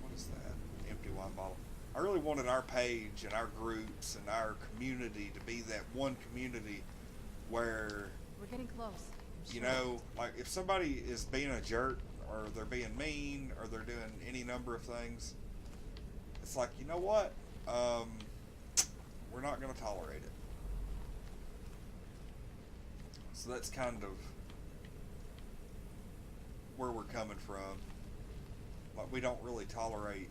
[SPEAKER 1] what is that? Empty wine bottle. I really wanted our page and our groups and our community to be that one community where,
[SPEAKER 5] we're getting close.
[SPEAKER 1] You know, like if somebody is being a jerk or they're being mean or they're doing any number of things, it's like, you know what? We're not going to tolerate it. So that's kind of where we're coming from. Like, we don't really tolerate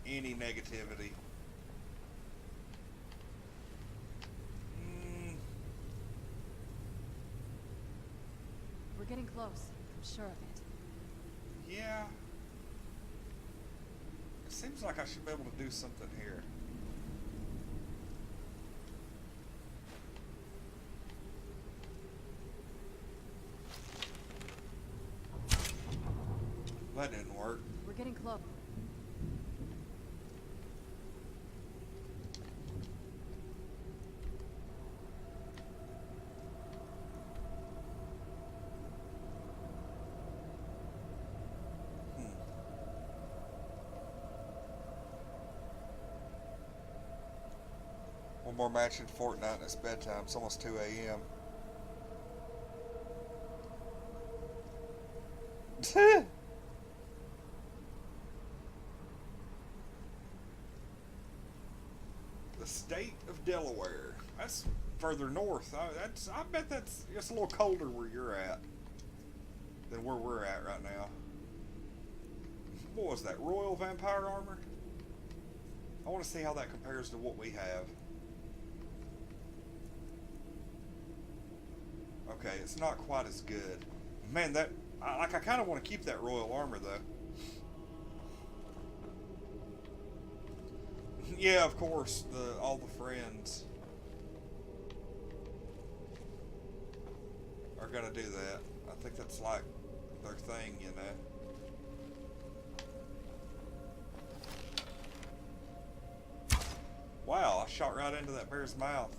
[SPEAKER 1] any negativity.
[SPEAKER 5] We're getting close. I'm sure of it.
[SPEAKER 1] Yeah. It seems like I should be able to do something here. That didn't work.
[SPEAKER 5] We're getting close.
[SPEAKER 1] One more match in Fortnite and it's bedtime. It's almost 2 a.m. The state of Delaware. That's further north. I bet that's just a little colder where you're at than where we're at right now. What was that? Royal vampire armor? I want to see how that compares to what we have. Okay, it's not quite as good. Man, I kind of want to keep that royal armor though. Yeah, of course, all the friends are gonna do that. I think that's like their thing, you know. Wow, I shot right into that bear's mouth.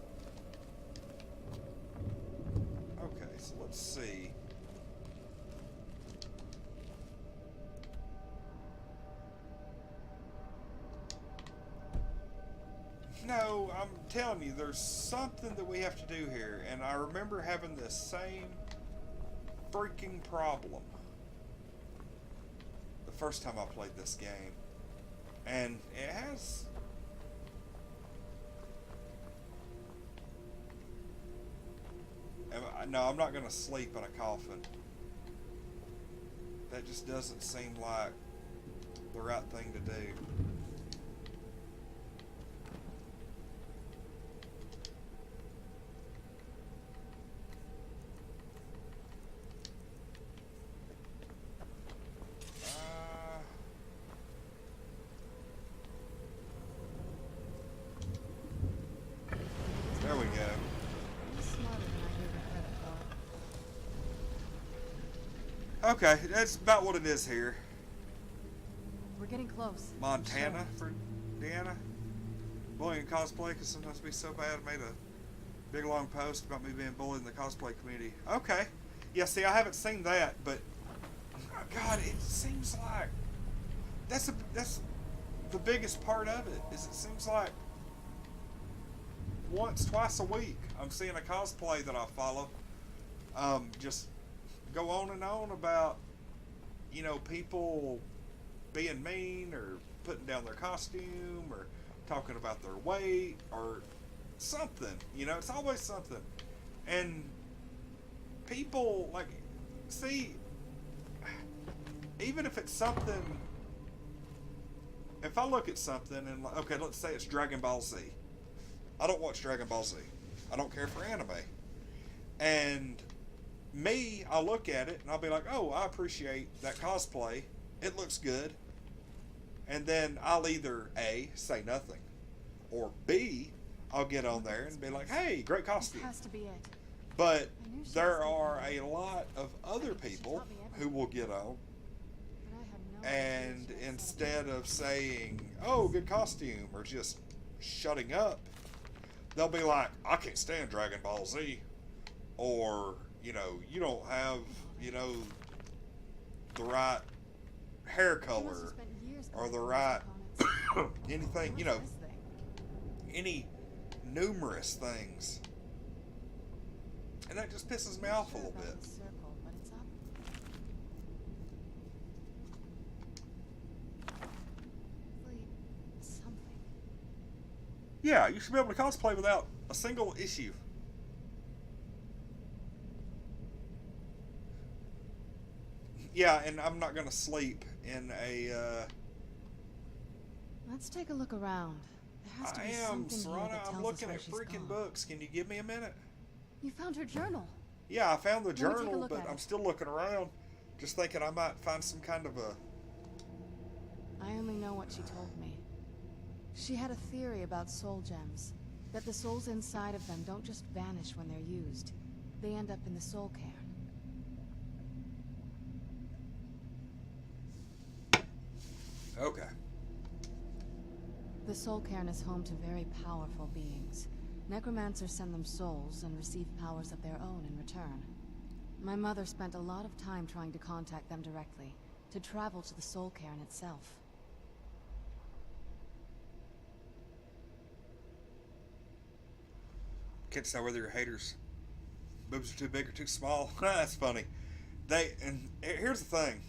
[SPEAKER 1] Okay, so let's see. No, I'm telling you, there's something that we have to do here, and I remember having this same freaking problem the first time I played this game, and it has... No, I'm not going to sleep in a coffin. That just doesn't seem like the right thing to do. There we go. Okay, that's about what it is here.
[SPEAKER 5] We're getting close.
[SPEAKER 1] Montana for Deanna. Bullying cosplay can sometimes be so bad. I made a big long post about me being bullied in the cosplay community. Okay. Yeah, see, I haven't seen that, but God, it seems like that's the biggest part of it. Is it seems like once, twice a week, I'm seeing a cosplay that I follow. Just go on and on about, you know, people being mean or putting down their costume or talking about their weight or something. You know, it's always something. And people, like, see, even if it's something, if I look at something and, okay, let's say it's Dragon Ball Z. I don't watch Dragon Ball Z. I don't care for anime. And me, I'll look at it and I'll be like, oh, I appreciate that cosplay. It looks good. And then I'll either A, say nothing, or B, I'll get on there and be like, hey, great costume.
[SPEAKER 5] This has to be it.
[SPEAKER 1] But there are a lot of other people who will get on, and instead of saying, oh, good costume, or just shutting up, they'll be like, I can't stand Dragon Ball Z, or, you know, you don't have, you know, the right hair color, or the right anything, you know, any numerous things. And that just pisses me off a little bit. Yeah, you should be able to cosplay without a single issue. Yeah, and I'm not going to sleep in a...
[SPEAKER 5] Let's take a look around. There has to be something here that tells
[SPEAKER 1] I'm looking
[SPEAKER 5] us
[SPEAKER 1] at
[SPEAKER 5] where she's
[SPEAKER 1] freaking
[SPEAKER 5] gone.
[SPEAKER 1] books. Can you give me a minute?
[SPEAKER 5] You found her journal.
[SPEAKER 1] Yeah, I found the
[SPEAKER 5] Let me take a
[SPEAKER 1] journal,
[SPEAKER 5] look
[SPEAKER 1] but
[SPEAKER 5] at
[SPEAKER 1] I'm
[SPEAKER 5] it.
[SPEAKER 1] still looking around, just thinking I might find some kind of a...
[SPEAKER 5] I only know what she told me. She had a theory about soul gems, that the souls inside of them don't just vanish when they're used. They end up in the soul cairn.
[SPEAKER 1] Okay.
[SPEAKER 5] The soul cairn is home to very powerful beings. Necromancers send them souls and receive powers of their own in return. My mother spent a lot of time trying to contact them directly, to travel to the soul cairn itself.
[SPEAKER 1] Can't tell whether you're haters. Boobs are too big or too small. That's funny. And here's the thing.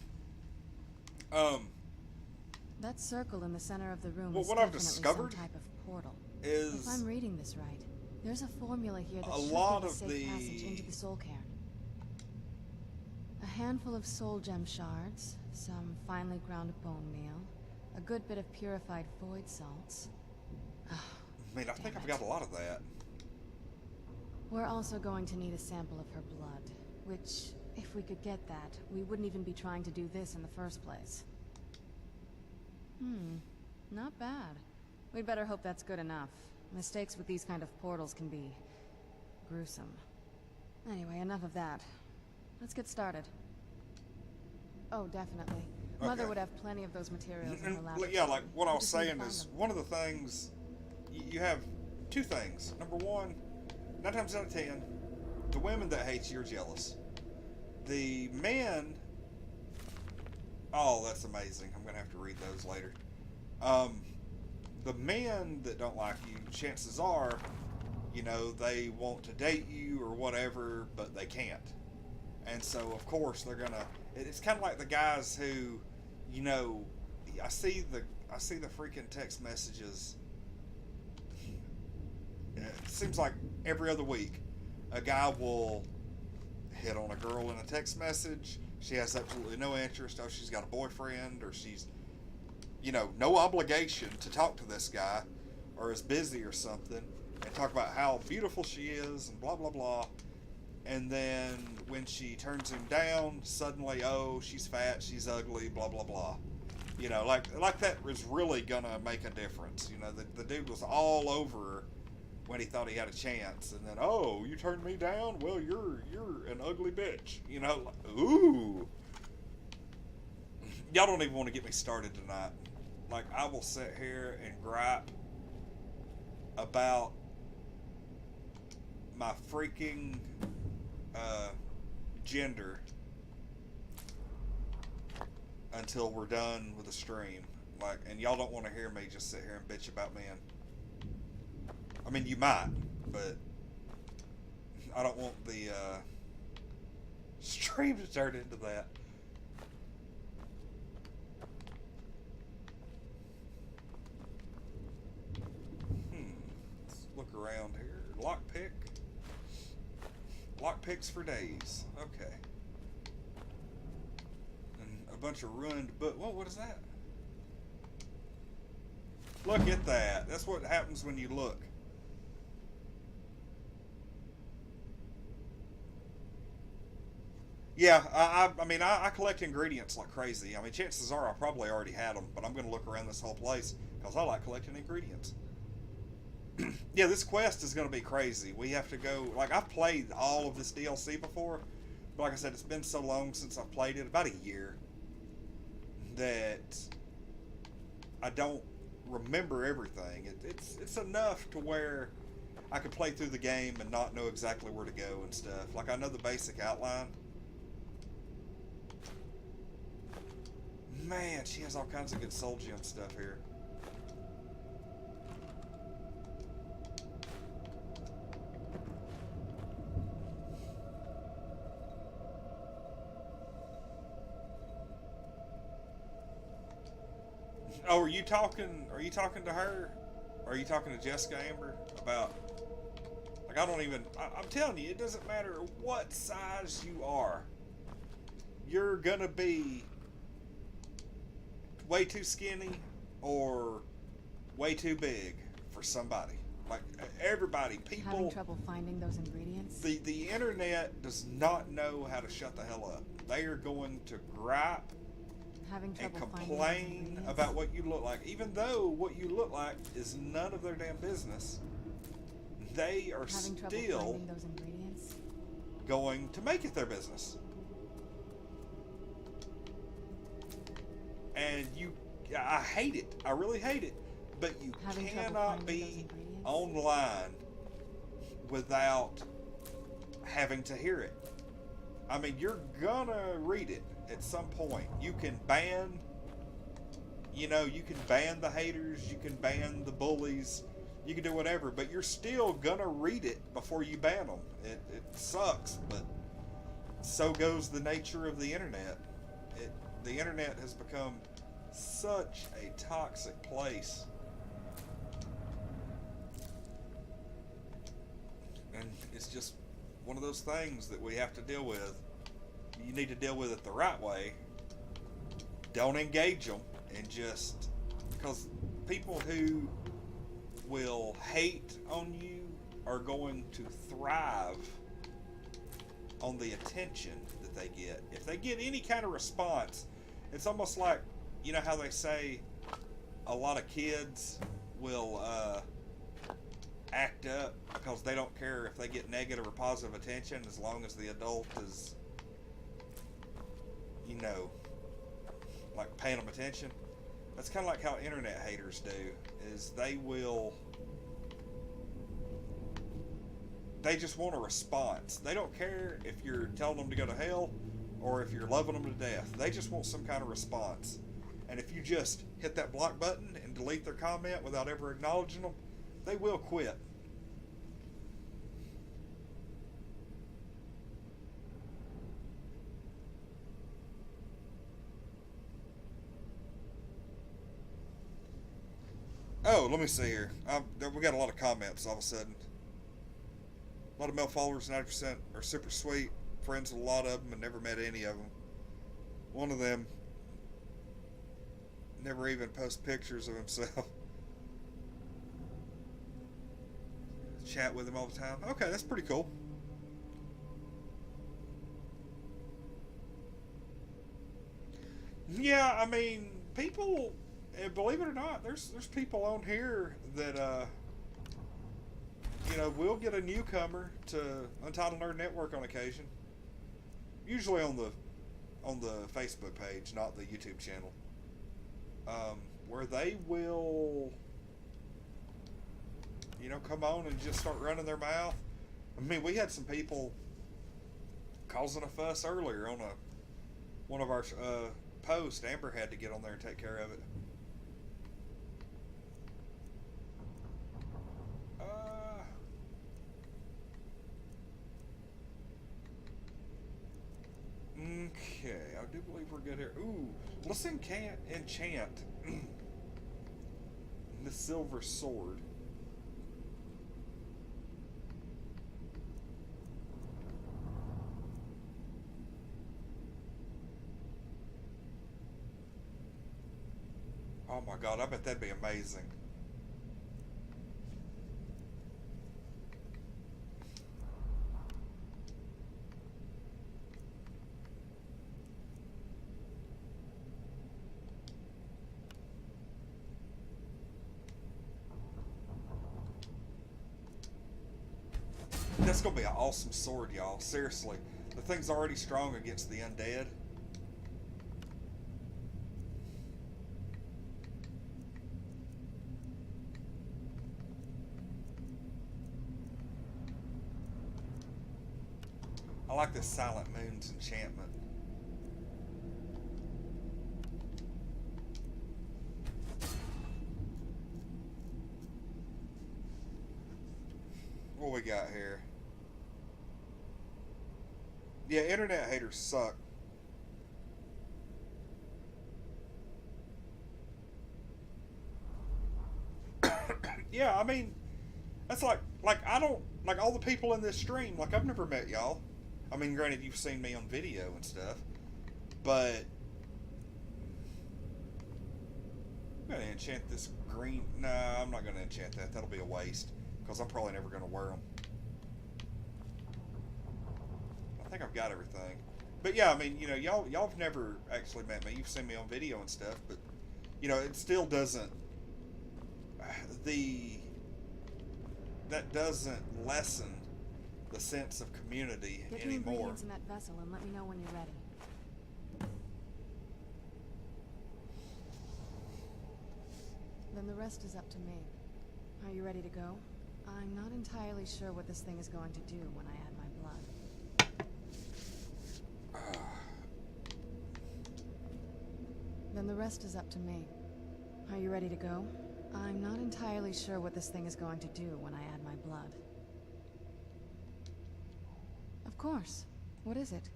[SPEAKER 5] That circle in the center of the room
[SPEAKER 1] Well,
[SPEAKER 5] is
[SPEAKER 1] what I've
[SPEAKER 5] definitely
[SPEAKER 1] discovered
[SPEAKER 5] some type of portal.
[SPEAKER 1] is
[SPEAKER 5] If I'm reading this right, there's a formula here that
[SPEAKER 1] a
[SPEAKER 5] should
[SPEAKER 1] lot
[SPEAKER 5] give a
[SPEAKER 1] of
[SPEAKER 5] safe
[SPEAKER 1] the-
[SPEAKER 5] passage into the soul cairn. A handful of soul gem shards, some finely ground bone meal, a good bit of purified void salts.
[SPEAKER 1] I mean, I think I've got a lot of that.
[SPEAKER 5] We're also going to need a sample of her blood, which, if we could get that, we wouldn't even be trying to do this in the first place. Not bad. We'd better hope that's good enough. Mistakes with these kind of portals can be gruesome. Anyway, enough of that. Let's get started. Oh, definitely. Mother
[SPEAKER 1] Okay.
[SPEAKER 5] would have plenty of those materials in her
[SPEAKER 1] And,
[SPEAKER 5] laboratory.
[SPEAKER 1] yeah, like what I
[SPEAKER 5] We
[SPEAKER 1] was
[SPEAKER 5] just need to
[SPEAKER 1] saying
[SPEAKER 5] find
[SPEAKER 1] is,
[SPEAKER 5] them.
[SPEAKER 1] one of the things, you have two things. Number one, 9 times out of 10, the women that hate you are jealous. The men, oh, that's amazing. I'm going to have to read those later. the men that don't like you, chances are, you know, they want to date you or whatever, but they can't. And so, of course, they're gonna. It's kind of like the guys who, you know, I see the freaking text messages. It seems like every other week, a guy will hit on a girl in a text message. She has absolutely no interest. Oh, she's got a boyfriend, or she's, you know, no obligation to talk to this guy, or is busy or something, and talk about how beautiful she is and blah blah blah. And then when she turns him down, suddenly, oh, she's fat, she's ugly, blah blah blah. You know, like that was really gonna make a difference. You know, the dude was all over her when he thought he had a chance, and then, oh, you turned me down? Well, you're an ugly bitch. You know, like, ooh. Y'all don't even want to get me started tonight. Like, I will sit here and gripe about my freaking gender until we're done with the stream. Like, and y'all don't want to hear me just sit here and bitch about men. I mean, you might, but I don't want the stream to turn into that. Let's look around here. Lockpick. Lockpicks for days. Okay. And a bunch of ruined book. Whoa, what is that? Look at that. That's what happens when you look. Yeah, I mean, I collect ingredients like crazy. I mean, chances are I probably already had them, but I'm going to look around this whole place because I like collecting ingredients. Yeah, this quest is going to be crazy. We have to go, like, I've played all of this DLC before, but like I said, it's been so long since I've played it, about a year, that I don't remember everything. It's enough to where I could play through the game and not know exactly where to go and stuff. Like, I know the basic outline. Man, she has all kinds of good soul gem stuff here. Oh, are you talking to her? Or are you talking to Jessica Amber about, like, I don't even, I'm telling you, it doesn't matter what size you are. You're gonna be way too skinny or way too big for somebody. Like, everybody, people...
[SPEAKER 5] Having trouble finding those ingredients?
[SPEAKER 1] The internet does not know how to shut the hell up. They are going to gripe and complain about what you look like. Even though what you look like is none of their damn business, they are still going to make it their business. And I hate it. I really hate it. But you cannot be online without having to hear it. I mean, you're gonna read it at some point. You can ban, you can ban the haters, you can ban the bullies, you can do whatever, but you're still gonna read it before you ban them. It sucks, but so goes the nature of the internet. The internet has become such a toxic place. And it's just one of those things that we have to deal with. You need to deal with it the right way. Don't engage them, and just, because people who will hate on you are going to thrive on the attention that they get. If they get any kind of response, it's almost like, you know how they say a lot of kids will act up because they don't care if they get negative or positive attention as long as the adult is, like paying them attention. That's kind of like how internet haters do, is they just want a response. They don't care if you're telling them to go to hell or if you're loving them to death. They just want some kind of response. And if you just hit that block button and delete their comment without ever acknowledging them, they will quit. Oh, let me see here. We got a lot of comments all of a sudden. A lot of male followers, 90% are super sweet. Friends with a lot of them and never met any of them. One of them never even posts pictures of himself. Chat with him all the time. Okay, that's pretty cool. Yeah, I mean, people, believe it or not, there's people on here that you know, we'll get a newcomer to Untitled Nerd Network on occasion. Usually on the Facebook page, not the YouTube channel. Where they will, you know, come on and just start running their mouth. I mean, we had some people causing a fuss earlier on one of our posts. Amber had to get on there and take care of it. Okay, I do believe we're good here. Ooh, let's enchant the silver sword. Oh my god, I bet that'd be amazing. That's gonna be an awesome sword, y'all. Seriously. The thing's already strong against the undead. I like this Silent Moon's enchantment. What we got here? Yeah, internet haters suck. Yeah, I mean, that's like I don't, like all the people in this stream, like I've never met y'all. I mean, granted, you've seen me on video and stuff, but I'm gonna enchant this green. Nah, I'm not gonna enchant that. That'll be a waste, because I'm probably never gonna wear them. I think I've got everything. But yeah, I mean, you know, y'all have never actually met me. You've seen me on video and stuff, but you know, it still doesn't that doesn't lessen the sense of community
[SPEAKER 5] Get
[SPEAKER 1] anymore.
[SPEAKER 5] the ingredients in that vessel and let me know when you're ready. Then the rest is up to me. Are you ready to go? I'm not entirely sure what this thing is going to do when I add my blood. Then the rest is up to me. Are you ready to go? I'm not entirely sure what this thing is going to do when I add my blood. Of course. What is it?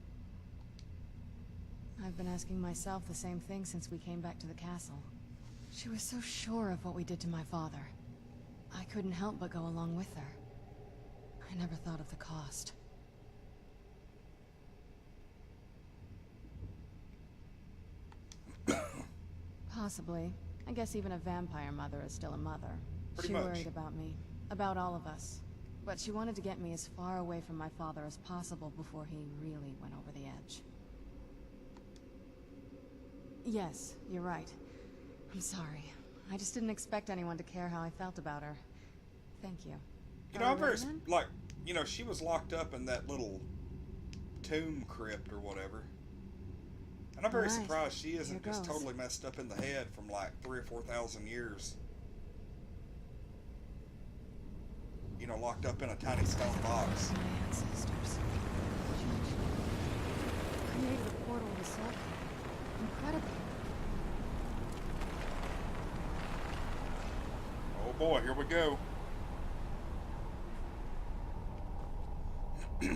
[SPEAKER 5] I've been asking myself the same thing since we came back to the castle. She was so sure of what we did to my father. I couldn't help but go along with her. I never thought of the cost. Possibly. I guess even a vampire mother is still a mother.
[SPEAKER 1] Pretty
[SPEAKER 5] She
[SPEAKER 1] much.
[SPEAKER 5] worried about me. About all of us. But she wanted to get me as far away from my father as possible before he really went over the edge. Yes, you're right. I'm sorry. I just didn't expect anyone to care how I felt about her. Thank you.
[SPEAKER 1] You know,
[SPEAKER 5] Are
[SPEAKER 1] I'm
[SPEAKER 5] we
[SPEAKER 1] very,
[SPEAKER 5] ready then?
[SPEAKER 1] like, you know, she was locked up in that little tomb crypt or whatever. And I'm very
[SPEAKER 5] Right.
[SPEAKER 1] surprised she isn't
[SPEAKER 5] Here
[SPEAKER 1] just
[SPEAKER 5] goes.
[SPEAKER 1] totally messed up in the head from like 3,000 or 4,000 years. You know, locked up in a tiny stone box.
[SPEAKER 5] My ancestors. Created a portal to Soul. Incredible.
[SPEAKER 1] boy, here we go.
[SPEAKER 5] You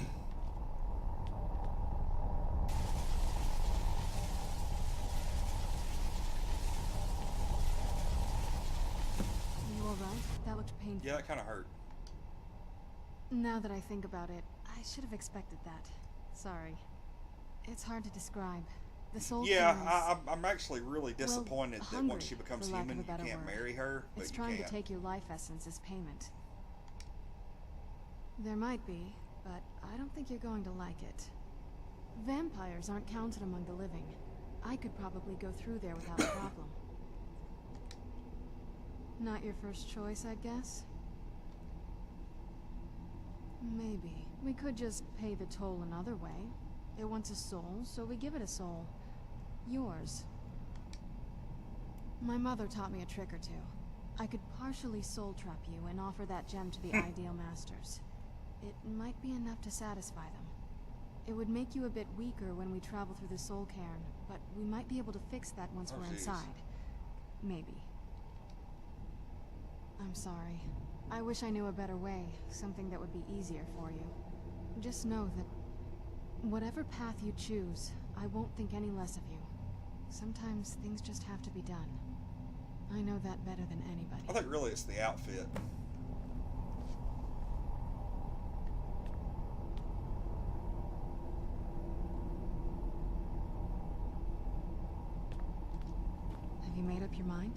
[SPEAKER 5] alright? That looked painful.
[SPEAKER 1] Yeah, that kind of hurt.
[SPEAKER 5] Now that I think about it, I should have expected that. Sorry. It's hard to describe. The soul
[SPEAKER 1] Yeah, I'm actually really disappointed that
[SPEAKER 5] hungry,
[SPEAKER 1] once she becomes
[SPEAKER 5] for lack of
[SPEAKER 1] human,
[SPEAKER 5] a
[SPEAKER 1] you
[SPEAKER 5] better
[SPEAKER 1] can't
[SPEAKER 5] word.
[SPEAKER 1] marry her, but
[SPEAKER 5] It's
[SPEAKER 1] you
[SPEAKER 5] trying
[SPEAKER 1] can.
[SPEAKER 5] to take your life essence as payment. There might be, but I don't think you're going to like it. Vampires aren't counted among the living. I could probably go through there without a problem. Not your first choice, I guess? Maybe. We could just pay the toll another way. It wants a soul, so we give it a soul. Yours. My mother taught me a trick or two. I could partially soul trap you and offer that gem to the ideal masters. It might be enough to satisfy them. It would make you a bit weaker when we travel through the soul cairn, but we might be able to fix that once we're inside. Maybe. I'm sorry. I wish I knew a better way, something that would be easier for you. Just know that whatever path you choose, I won't think any less of you. Sometimes things just have to be done. I know that better than anybody.
[SPEAKER 1] I think really it's the outfit.
[SPEAKER 5] Have you made up your mind?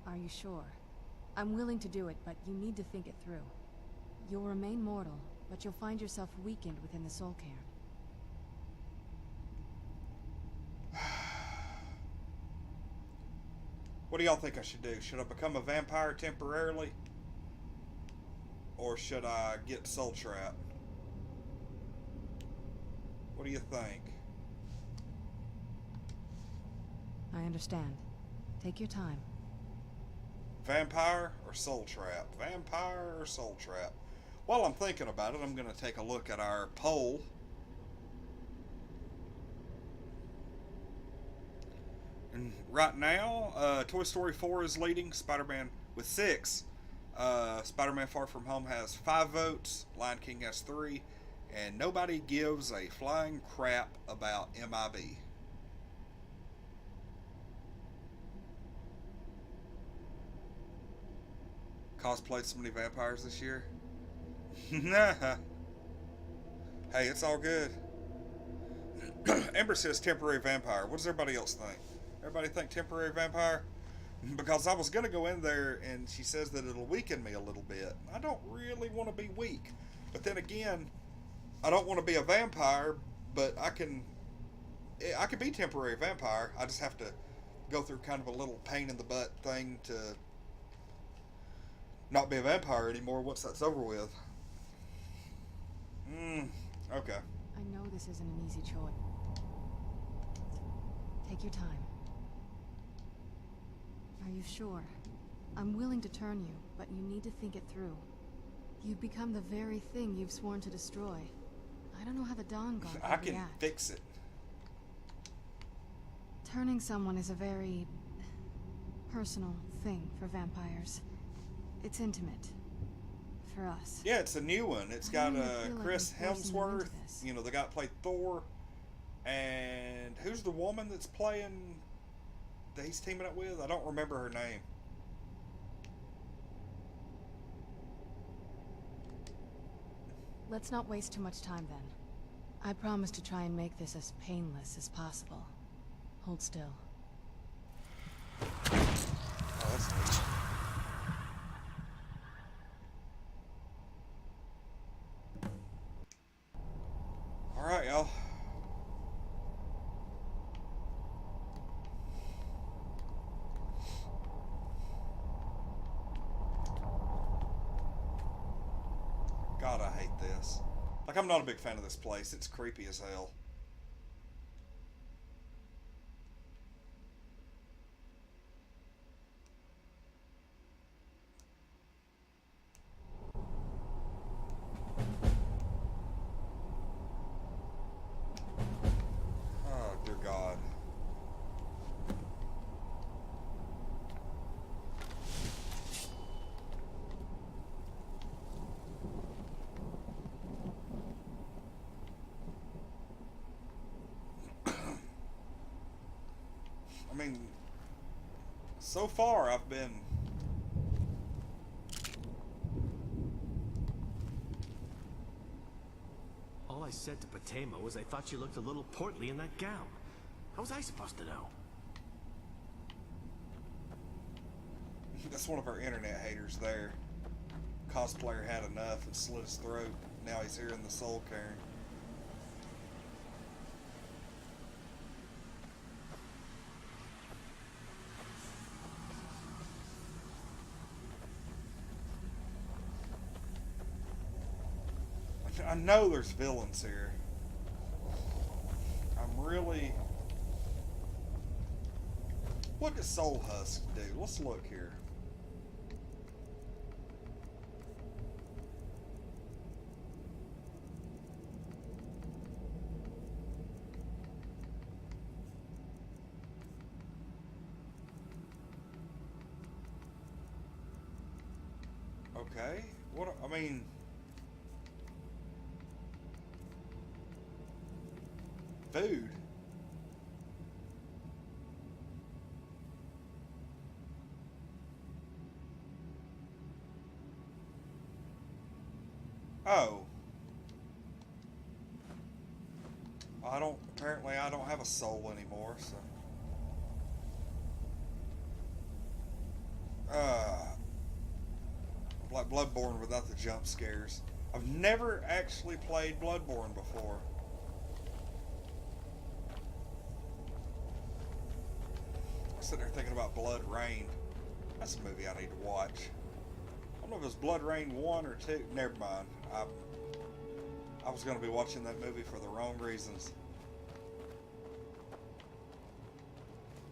[SPEAKER 5] Are you sure? I'm willing to do it, but you need to think it through. You'll remain mortal, but you'll find yourself weakened within the soul cairn.
[SPEAKER 1] What do y'all think I should do? Should I become a vampire temporarily? Or should I get soul trapped? What do you think?
[SPEAKER 5] I understand. Take your time.
[SPEAKER 1] Vampire or soul trap? Vampire or soul trap? While I'm thinking about it, I'm going to take a look at our poll. And right now, Toy Story 4 is leading. Spider-Man with 6. Spider-Man Far From Home has 5 votes. Lion King has 3. And nobody gives a flying crap about MIB. Cosplayed so many vampires this year. Hey, it's all good. Amber says temporary vampire. What does everybody else think? Everybody think temporary vampire? Because I was going to go in there and she says that it'll weaken me a little bit. I don't really want to be weak. But then again, I don't want to be a vampire, but I can be temporary vampire. I just have to go through kind of a little pain in the butt thing to not be a vampire anymore once that's over with. Okay.
[SPEAKER 5] I know this isn't an easy choice. Take your time. Are you sure? I'm willing to turn you, but you need to think it through. You've become the very thing you've sworn to destroy. I don't know how the Dawnguard
[SPEAKER 1] I
[SPEAKER 5] will
[SPEAKER 1] can
[SPEAKER 5] react.
[SPEAKER 1] fix it.
[SPEAKER 5] Turning someone is a very personal thing for vampires. It's intimate. For us.
[SPEAKER 1] Yeah, it's a new one. It's
[SPEAKER 5] I
[SPEAKER 1] got
[SPEAKER 5] don't even feel like
[SPEAKER 1] Chris
[SPEAKER 5] I'm forcing you into
[SPEAKER 1] Hemsworth.
[SPEAKER 5] this.
[SPEAKER 1] You know, the guy that played Thor. And who's the woman that's playing that he's teaming up with? I don't remember her name.
[SPEAKER 5] Let's not waste too much time then. I promise to try and make this as painless as possible. Hold still.
[SPEAKER 1] Oh, that's neat. Alright, y'all. God, I hate this. Like, I'm not a big fan of this place. It's creepy as hell. Oh, dear God. So far, I've been...
[SPEAKER 9] All I said to Patema was I thought you looked a little portly in that gown. How was I supposed to know?
[SPEAKER 1] That's one of our internet haters there. Cosplayer had enough and slit his throat. Now he's here in the Soul Cairn. I know there's villains here. I'm really... What does Soul Husk do? Let's look here. Okay. What, I mean... Food. Oh. Apparently I don't have a soul anymore, so. Like Bloodborne without the jump scares. I've never actually played Bloodborne before. I'm sitting there thinking about Blood Rain. That's a movie I need to watch. I don't know if it was Blood Rain 1 or 2. Never mind. I was going to be watching that movie for the wrong reasons.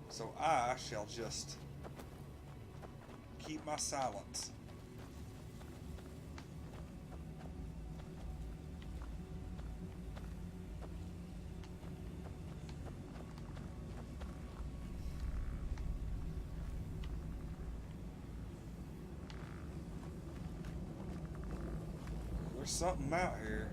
[SPEAKER 1] So I shall just keep my silence. There's something out here.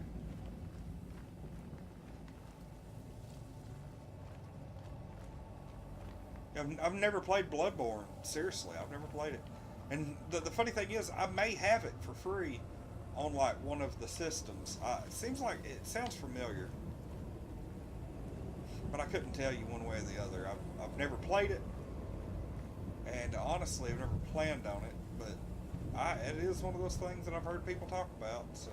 [SPEAKER 1] I've never played Bloodborne. Seriously, I've never played it. And the funny thing is, I may have it for free on like one of the systems. It seems like it sounds familiar, but I couldn't tell you one way or the other. I've never played it, and honestly, I've never planned on it. But it is one of those things that I've heard people talk about. So.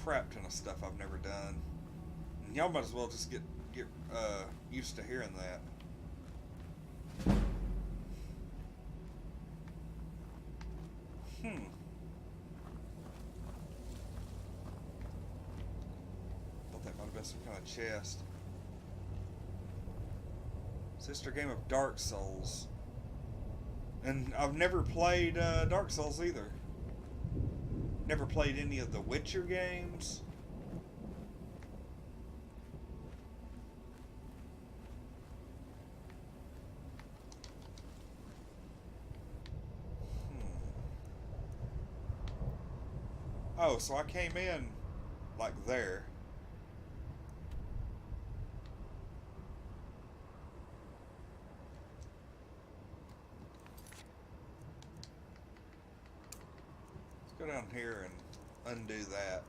[SPEAKER 1] Crap ton of stuff I've never done. And y'all might as well just get used to hearing that. Thought that might have been some kind of chest. Sister game of Dark Souls. And I've never played Dark Souls either. Never played any of the Witcher games. Oh, so I came in like there. Go down here and undo that.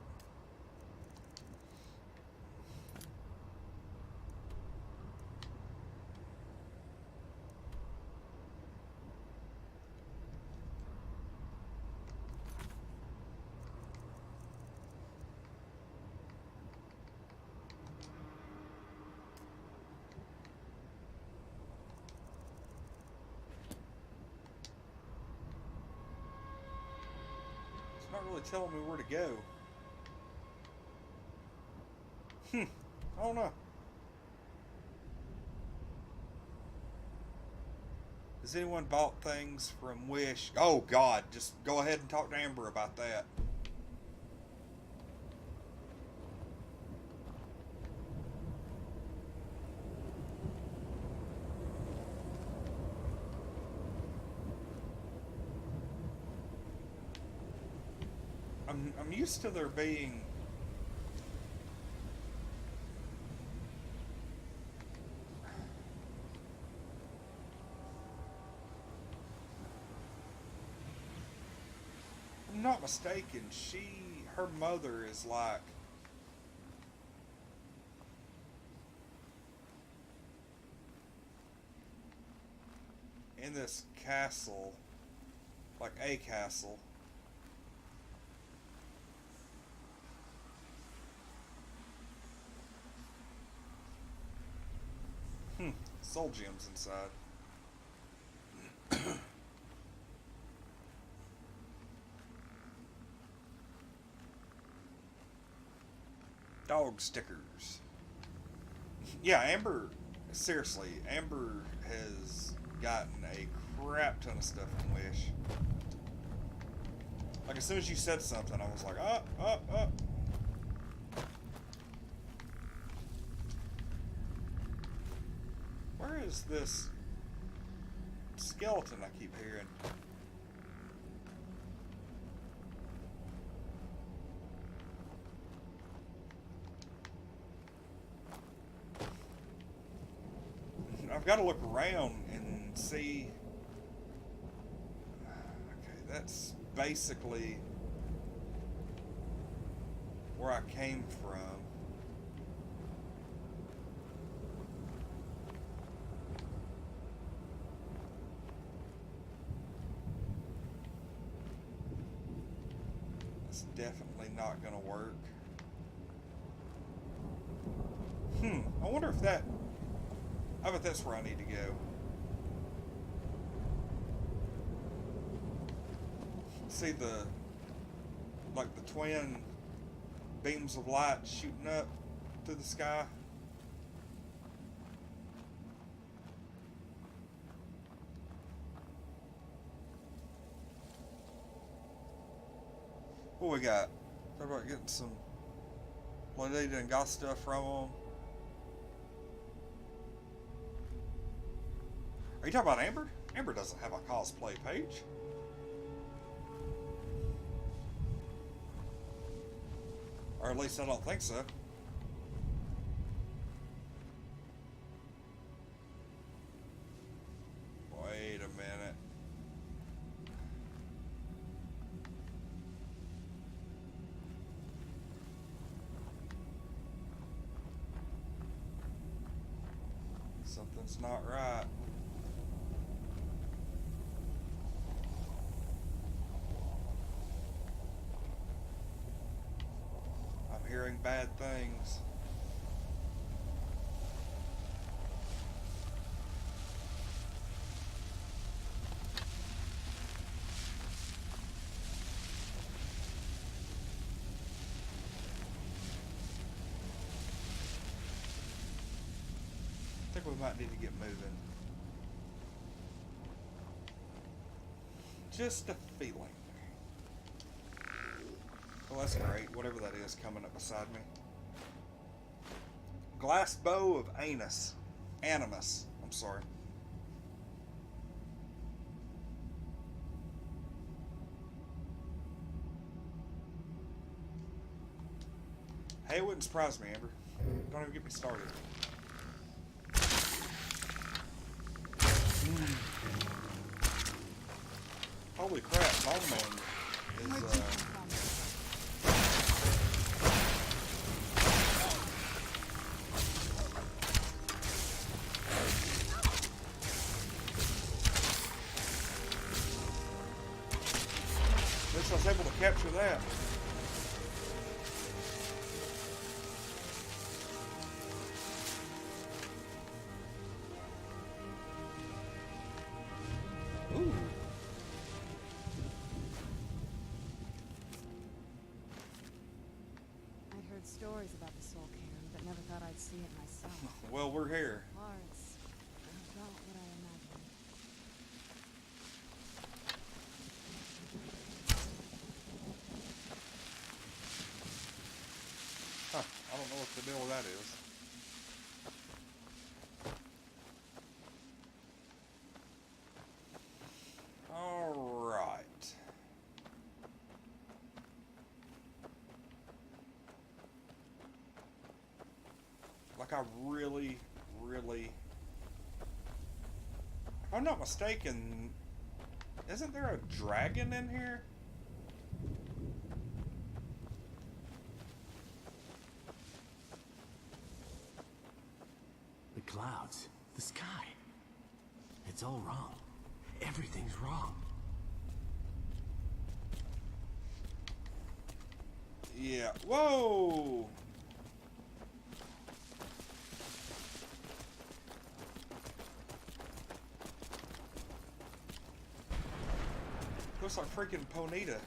[SPEAKER 1] Not really telling me where to go. I don't know. Has anyone bought things from Wish? Oh God, just go ahead and talk to Amber about that. I'm used to there being if I'm not mistaken, her mother is like in this castle, like a castle. Soul gems inside. Dog stickers. Yeah, Amber, seriously, Amber has gotten a crap ton of stuff in Wish. Like, as soon as you said something, I was like, up. Where is this skeleton I keep hearing? I've got to look around and see. Okay, that's basically where I came from. It's definitely not going to work. I wonder if that... I bet that's where I need to go. See the... like the twin beams of light shooting up through the sky? What we got? Talk about getting some... well, they done got stuff from them. Are you talking about Amber? Amber doesn't have a cosplay page. Or at least I don't think so. Wait a minute. Something's not right. Hearing bad things. I think we might need to get moving. Just a feeling. Well, that's great, whatever that is coming up beside me. Glass bow of anus. Animus. I'm sorry. Hey, it wouldn't surprise me, Amber. Don't even get me started. Holy crap, Bone is, I was able to capture that. Ooh.
[SPEAKER 5] I'd heard stories about the Soul Cairn, but never thought I'd see it myself.
[SPEAKER 1] Well, we're here.
[SPEAKER 5] It's not what I imagined.
[SPEAKER 1] Huh, I don't know what the deal with that is. Alright. I really, really... If I'm not mistaken, isn't there a dragon in here?
[SPEAKER 9] The clouds, the sky. It's all wrong. Everything's wrong.
[SPEAKER 1] Yeah. Whoa! Looks like freaking Ponita.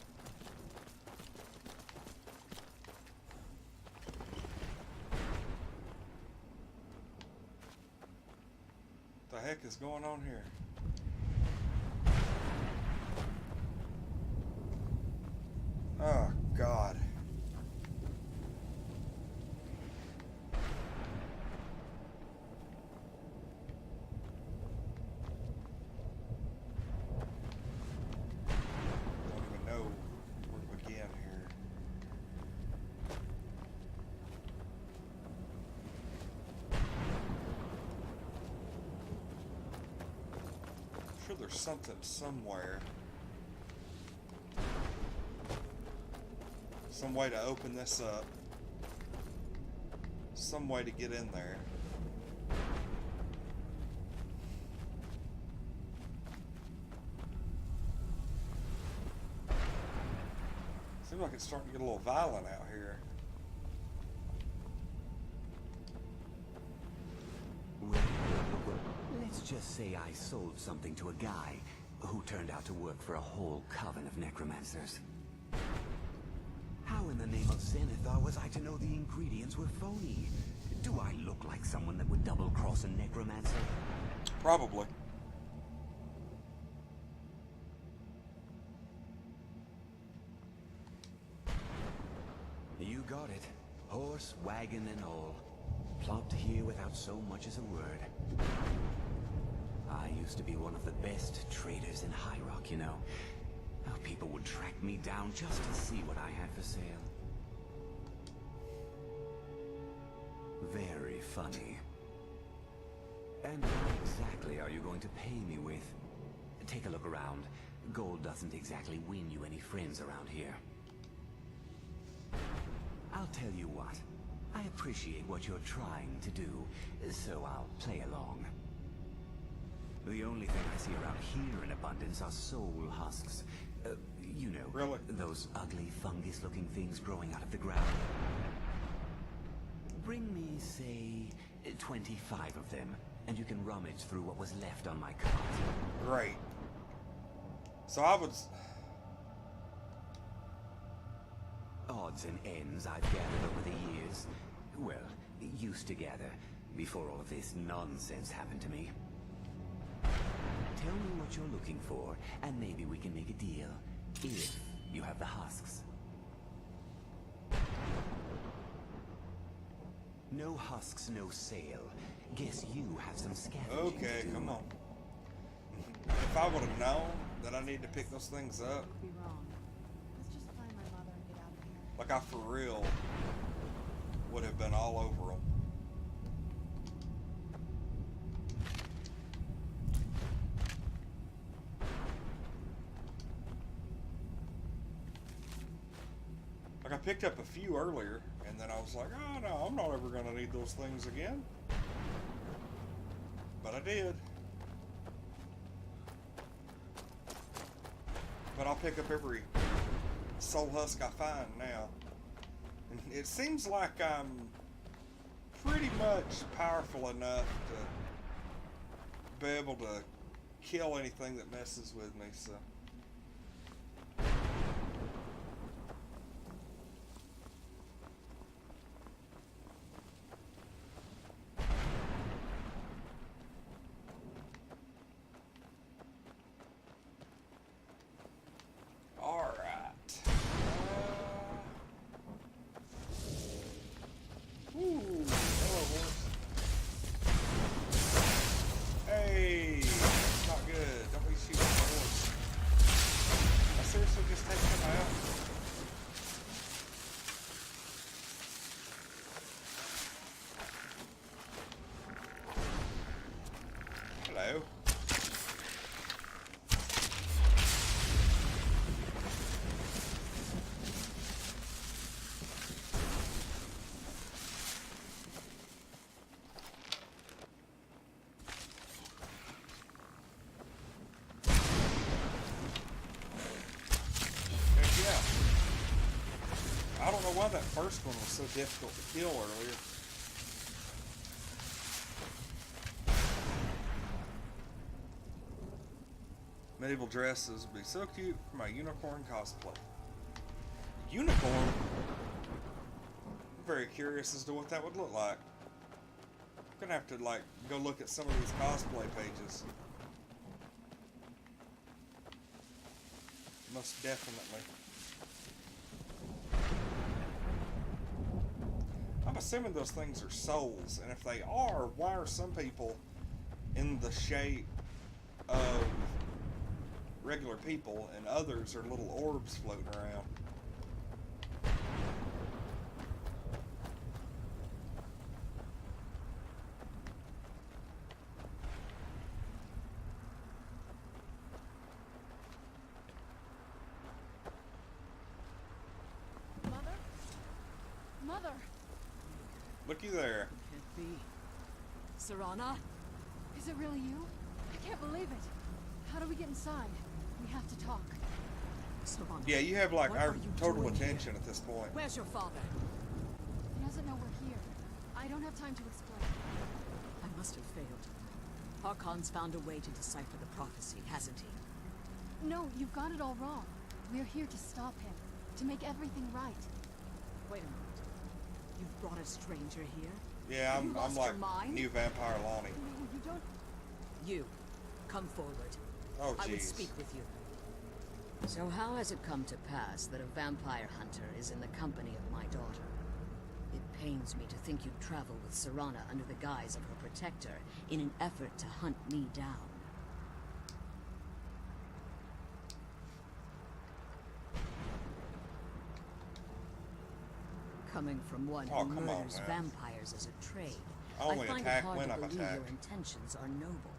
[SPEAKER 1] What the heck is going on here? Oh, God. Don't even know where to begin here. I'm sure there's something somewhere. Some way to open this up. Some way to get in there. Seems like it's starting to get a little violent out here.
[SPEAKER 10] Well, let's just say I sold something to a guy who turned out to work for a whole coven of necromancers. How in the name of Zenithar was I to know the ingredients were phony? Do I look like someone that would double-cross a necromancer?
[SPEAKER 1] Probably.
[SPEAKER 10] You got it. Horse, wagon, and all. Plopped here without so much as a word. I used to be one of the best traders in High Rock, you know. How people would track me down just to see what I had for sale. Very funny. And what exactly are you going to pay me with? Take a look around. Gold doesn't exactly win you any friends around here. I'll tell you what. I appreciate what you're trying to do, so I'll play along. The only thing I see around here in abundance are soul husks. You know,
[SPEAKER 1] really?
[SPEAKER 10] Those ugly fungus-looking things growing out of the ground. Bring me, say, 25 of them, and you can rummage through what was left on my cart.
[SPEAKER 1] Great. So I was...
[SPEAKER 10] Odds and ends I've gathered over the years. Well, used to gather, before all of this nonsense happened to me. Tell me what you're looking for, and maybe we can make a deal. If you have the husks. No husks, no sale. Guess you have some scavenging
[SPEAKER 1] Okay,
[SPEAKER 10] to do.
[SPEAKER 1] come on. If I would have known that I need to pick those things up,
[SPEAKER 5] Could be wrong. Let's just find my mother and get out of here.
[SPEAKER 1] like I for real would have been all over them. Like I picked up a few earlier, and then I was like, oh no, I'm not ever going to need those things again. But I did. But I'll pick up every soul husk I find now. And it seems like I'm pretty much powerful enough to be able to kill anything that messes with me, so. know why that first one was so difficult to kill earlier. Medieval dresses would be so cute for my unicorn cosplay. Unicorn? I'm very curious as to what that would look like. I'm gonna have to like go look at some of these cosplay pages. Most definitely. I'm assuming those things are souls, and if they are, why are some people in the shape of regular people and others are little orbs floating around?
[SPEAKER 5] Mother!
[SPEAKER 1] Looky there.
[SPEAKER 11] Can't be. Serana?
[SPEAKER 5] Is it really you? I can't believe it. How do we get inside? We have to talk.
[SPEAKER 11] Serana.
[SPEAKER 1] Yeah, you have like
[SPEAKER 11] what
[SPEAKER 1] our
[SPEAKER 11] are you
[SPEAKER 1] total
[SPEAKER 11] doing
[SPEAKER 1] attention
[SPEAKER 11] here?
[SPEAKER 1] at this point.
[SPEAKER 11] Where's your father?
[SPEAKER 5] He doesn't know we're here. I don't have time to explain.
[SPEAKER 11] I must have failed. Harkon's found a way to decipher the prophecy, hasn't he?
[SPEAKER 5] No, you've got it all wrong. We're here to stop him. To make everything right.
[SPEAKER 11] Wait a minute. You've brought a stranger here?
[SPEAKER 1] Yeah,
[SPEAKER 11] Have you
[SPEAKER 1] I'm
[SPEAKER 11] lost
[SPEAKER 1] like
[SPEAKER 11] your mind?
[SPEAKER 1] new vampire Lonnie.
[SPEAKER 5] No, you don't...
[SPEAKER 11] You, come forward.
[SPEAKER 1] Oh,
[SPEAKER 11] I would
[SPEAKER 1] jeez.
[SPEAKER 11] speak with you. So how has it come to pass that a vampire hunter is in the company of my daughter? It pains me to think you'd travel with Serana under the guise of her protector in an effort to hunt me down. Coming from one
[SPEAKER 1] Oh,
[SPEAKER 11] who
[SPEAKER 1] come on,
[SPEAKER 11] murders
[SPEAKER 1] man.
[SPEAKER 11] vampires as a trade,
[SPEAKER 1] I only
[SPEAKER 11] find
[SPEAKER 1] attack
[SPEAKER 11] it hard
[SPEAKER 1] when
[SPEAKER 11] to
[SPEAKER 1] I'm
[SPEAKER 11] believe
[SPEAKER 1] attacked.
[SPEAKER 11] your intentions are noble.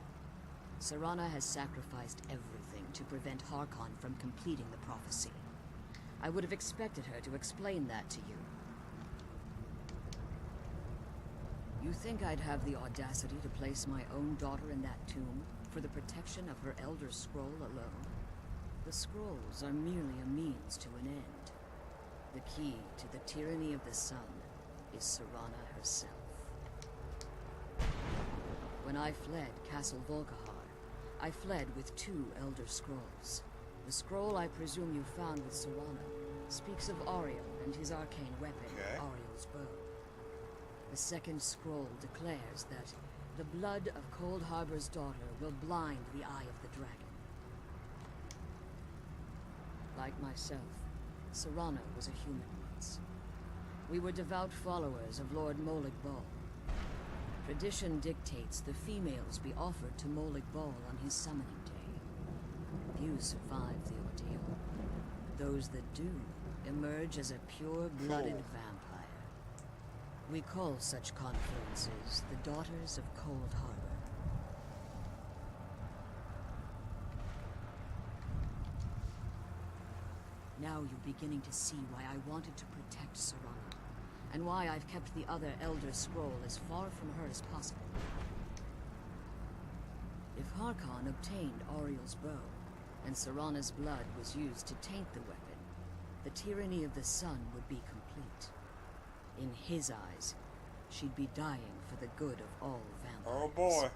[SPEAKER 11] Serana has sacrificed everything to prevent Harkon from completing the prophecy. I would have expected her to explain that to you. You think I'd have the audacity to place my own daughter in that tomb for the protection of her Elder Scroll alone? The scrolls are merely a means to an end. The key to the tyranny of the sun is Serana herself. When I fled Castle Volkihar, I fled with 2 Elder Scrolls. The scroll I presume you found with Serana speaks of Ariel and his arcane weapon, Ariel's bow. The second scroll declares that the blood of Cold Harbor's daughter will blind the eye of the dragon. Like myself, Serana was a human once. We were devout followers of Lord Molig Bal. Tradition dictates the females be offered to Molig Bal on his summoning day. Few survive the ordeal. Those that do emerge as a pure-blooded vampire. We call such confluences the Daughters of Cold Harbor. Now you're beginning to see why I wanted to protect Serana, and why I've kept the other Elder Scroll as far from her as possible. If Harkon obtained Ariel's bow, and Serana's blood was used to taint the weapon, the tyranny of the sun would be complete. In his eyes, she'd be dying for the good of all vampires.
[SPEAKER 1] Oh boy.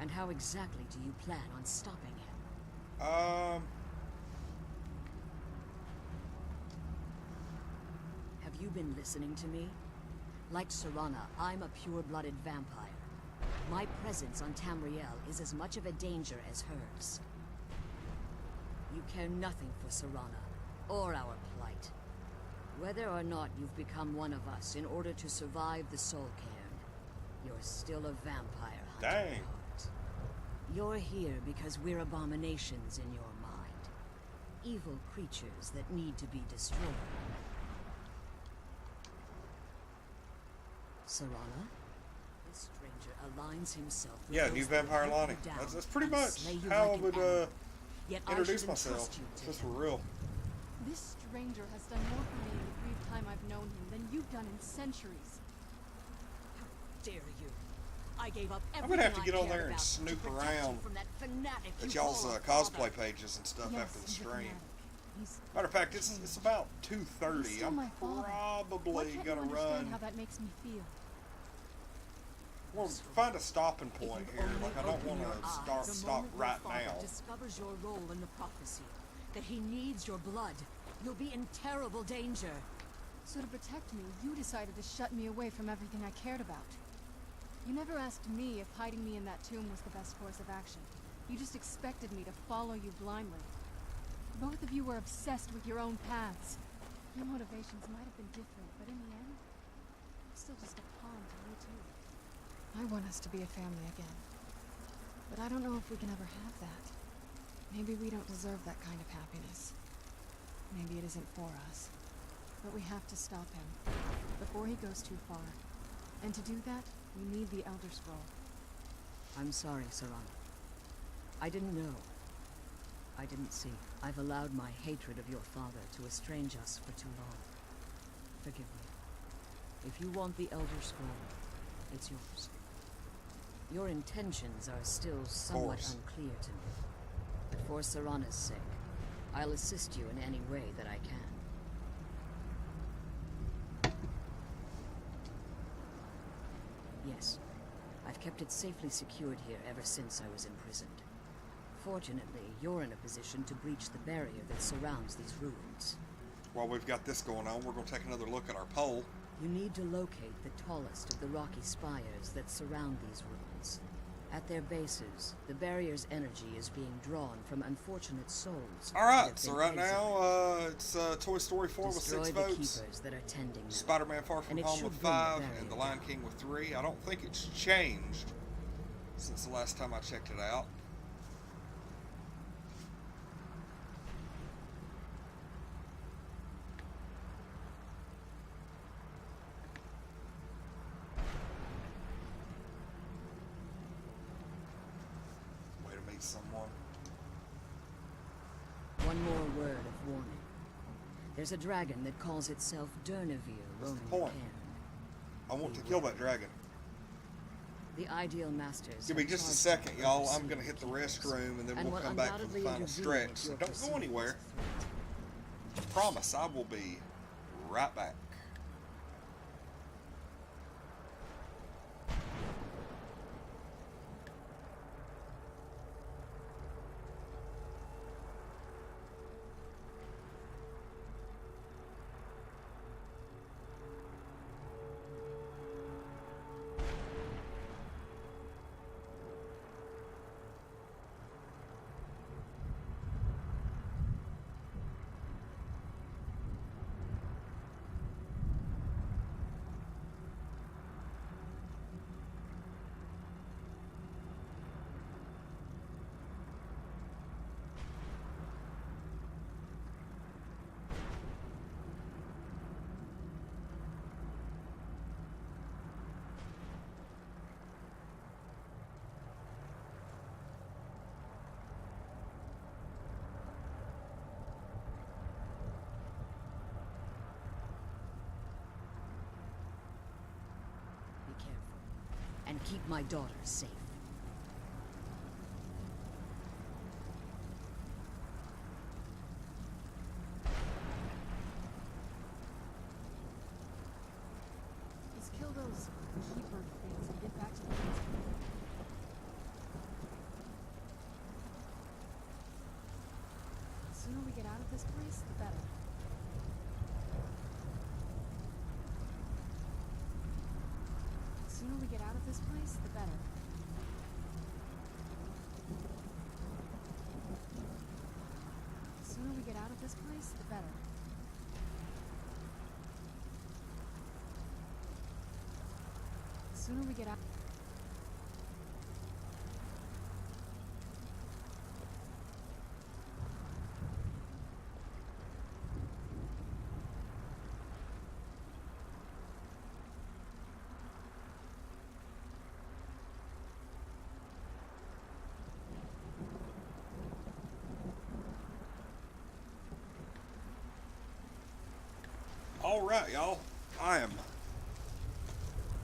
[SPEAKER 11] And how exactly do you plan on stopping him? Have you been listening to me? Like Serana, I'm a pure-blooded vampire. My presence on Tamriel is as much of a danger as hers. You care nothing for Serana, or our plight. Whether or not you've become one of us in order to survive the Soul Cairn, you're still a vampire hunter at heart. You're here because we're abominations in your mind. Evil creatures that need to be destroyed. Serana? This stranger aligns himself with
[SPEAKER 1] Yeah,
[SPEAKER 11] those
[SPEAKER 1] new
[SPEAKER 11] that
[SPEAKER 1] vampire
[SPEAKER 11] hunt you
[SPEAKER 1] Lonnie.
[SPEAKER 11] down
[SPEAKER 1] That's pretty
[SPEAKER 11] and
[SPEAKER 1] much
[SPEAKER 11] slay you
[SPEAKER 1] how
[SPEAKER 11] like
[SPEAKER 1] I
[SPEAKER 11] an
[SPEAKER 1] would
[SPEAKER 11] animal. Yet I
[SPEAKER 1] introduce
[SPEAKER 11] should
[SPEAKER 1] myself.
[SPEAKER 11] entrust you to
[SPEAKER 1] Just
[SPEAKER 11] him.
[SPEAKER 1] for real.
[SPEAKER 5] This stranger has done more for me in the brief time I've known him than you've done in centuries.
[SPEAKER 11] How dare you? I gave up
[SPEAKER 1] I'm
[SPEAKER 11] everything
[SPEAKER 1] gonna have to get
[SPEAKER 11] I
[SPEAKER 1] on
[SPEAKER 11] cared
[SPEAKER 1] there and
[SPEAKER 11] about
[SPEAKER 1] snoop
[SPEAKER 11] to protect you
[SPEAKER 1] around
[SPEAKER 11] from that fanatic
[SPEAKER 1] at
[SPEAKER 11] you
[SPEAKER 1] y'all's
[SPEAKER 11] call a
[SPEAKER 1] cosplay
[SPEAKER 11] father.
[SPEAKER 1] pages and stuff
[SPEAKER 5] Yes,
[SPEAKER 1] after the
[SPEAKER 5] he's a
[SPEAKER 1] stream.
[SPEAKER 5] fanatic. He's...
[SPEAKER 1] Matter of fact, it's about 2:30.
[SPEAKER 5] still
[SPEAKER 1] I'm
[SPEAKER 5] my father. Why
[SPEAKER 1] probably
[SPEAKER 5] can't
[SPEAKER 1] gonna
[SPEAKER 5] you understand
[SPEAKER 1] run.
[SPEAKER 5] how that makes me feel?
[SPEAKER 1] Well, find a stopping point here. Like I don't want to stop right now.
[SPEAKER 11] Discovers your role in the prophecy, that he needs your blood. You'll be in terrible danger.
[SPEAKER 5] So to protect me, you decided to shut me away from everything I cared about. You never asked me if hiding me in that tomb was the best course of action. You just expected me to follow you blindly. Both of you were obsessed with your own paths. Your motivations might have been different, but in the end, I'm still just a pawn to you too. I want us to be a family again. But I don't know if we can ever have that. Maybe we don't deserve that kind of happiness. Maybe it isn't for us. But we have to stop him before he goes too far. And to do that, we need the Elder Scroll.
[SPEAKER 11] I'm sorry, Serana. I didn't know. I didn't see. I've allowed my hatred of your father to estrange us for too long. Forgive me. If you want the Elder Scroll, it's yours. Your intentions are still somewhat unclear to me. But for Serana's sake, I'll assist you in any way that I can. Yes, I've kept it safely secured here ever since I was imprisoned. Fortunately, you're in a position to breach the barrier that surrounds these ruins.
[SPEAKER 1] While we've got this going on, we're going to take another look at our pole.
[SPEAKER 11] You need to locate the tallest of the rocky spires that surround these ruins. At their bases, the barrier's energy is being drawn from unfortunate souls.
[SPEAKER 1] Alright, so right now, it's Toy Story 4 with 6
[SPEAKER 11] Destroy the
[SPEAKER 1] votes.
[SPEAKER 11] keepers that are tending them.
[SPEAKER 1] Spider-Man Far From
[SPEAKER 11] And it
[SPEAKER 1] Home
[SPEAKER 11] should
[SPEAKER 1] with
[SPEAKER 11] bring the
[SPEAKER 1] 5,
[SPEAKER 11] barrier
[SPEAKER 1] and The Lion
[SPEAKER 11] down.
[SPEAKER 1] King with 3. I don't think it's changed since the last time I checked it out. Way to meet someone.
[SPEAKER 11] One more word of warning. There's a dragon that calls itself Durnevere roaming the
[SPEAKER 1] point?
[SPEAKER 11] cairn.
[SPEAKER 1] I want to kill that dragon.
[SPEAKER 11] The ideal masters.
[SPEAKER 1] Give me
[SPEAKER 11] have
[SPEAKER 1] just a
[SPEAKER 11] charged
[SPEAKER 1] second,
[SPEAKER 11] with
[SPEAKER 1] y'all. I'm
[SPEAKER 11] overseeing
[SPEAKER 1] going to hit the
[SPEAKER 11] keepers,
[SPEAKER 1] restroom, and then
[SPEAKER 11] and
[SPEAKER 1] we'll
[SPEAKER 11] will
[SPEAKER 1] come back for the
[SPEAKER 11] undoubtedly
[SPEAKER 1] final
[SPEAKER 11] intervene
[SPEAKER 1] stretch.
[SPEAKER 11] with
[SPEAKER 1] So
[SPEAKER 11] your
[SPEAKER 1] don't go
[SPEAKER 11] pursuit
[SPEAKER 1] anywhere.
[SPEAKER 11] as a threat.
[SPEAKER 1] Promise I will be right back.
[SPEAKER 11] Be careful. And keep my daughter safe.
[SPEAKER 5] Let's kill those keeper things and get back to the base. The sooner we get out of this place, the better. The sooner we get out of this place, the better. The sooner we get out of this place, the better. The sooner we get out.
[SPEAKER 1] Alright, y'all. I am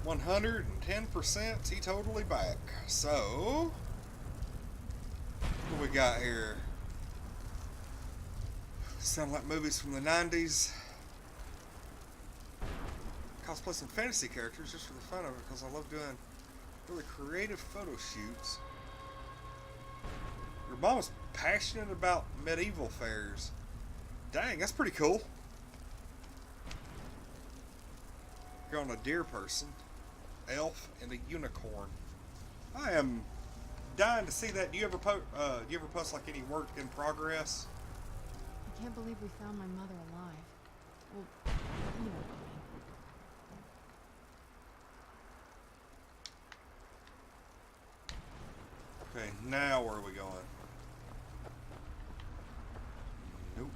[SPEAKER 1] 110% teetotally back. So, what do we got here? Sound like movies from the 90s. Cosplay some fantasy characters just for the fun of it, because I love doing really creative photo shoots. Your mom is passionate about medieval fairs. Dang, that's pretty cool. You're on a deer person, elf, and a unicorn. I am dying to see that. Do you ever post like any work in progress?
[SPEAKER 5] I can't believe we found my mother alive. Well, you know what I mean.
[SPEAKER 1] Okay, now where are we going? Nope.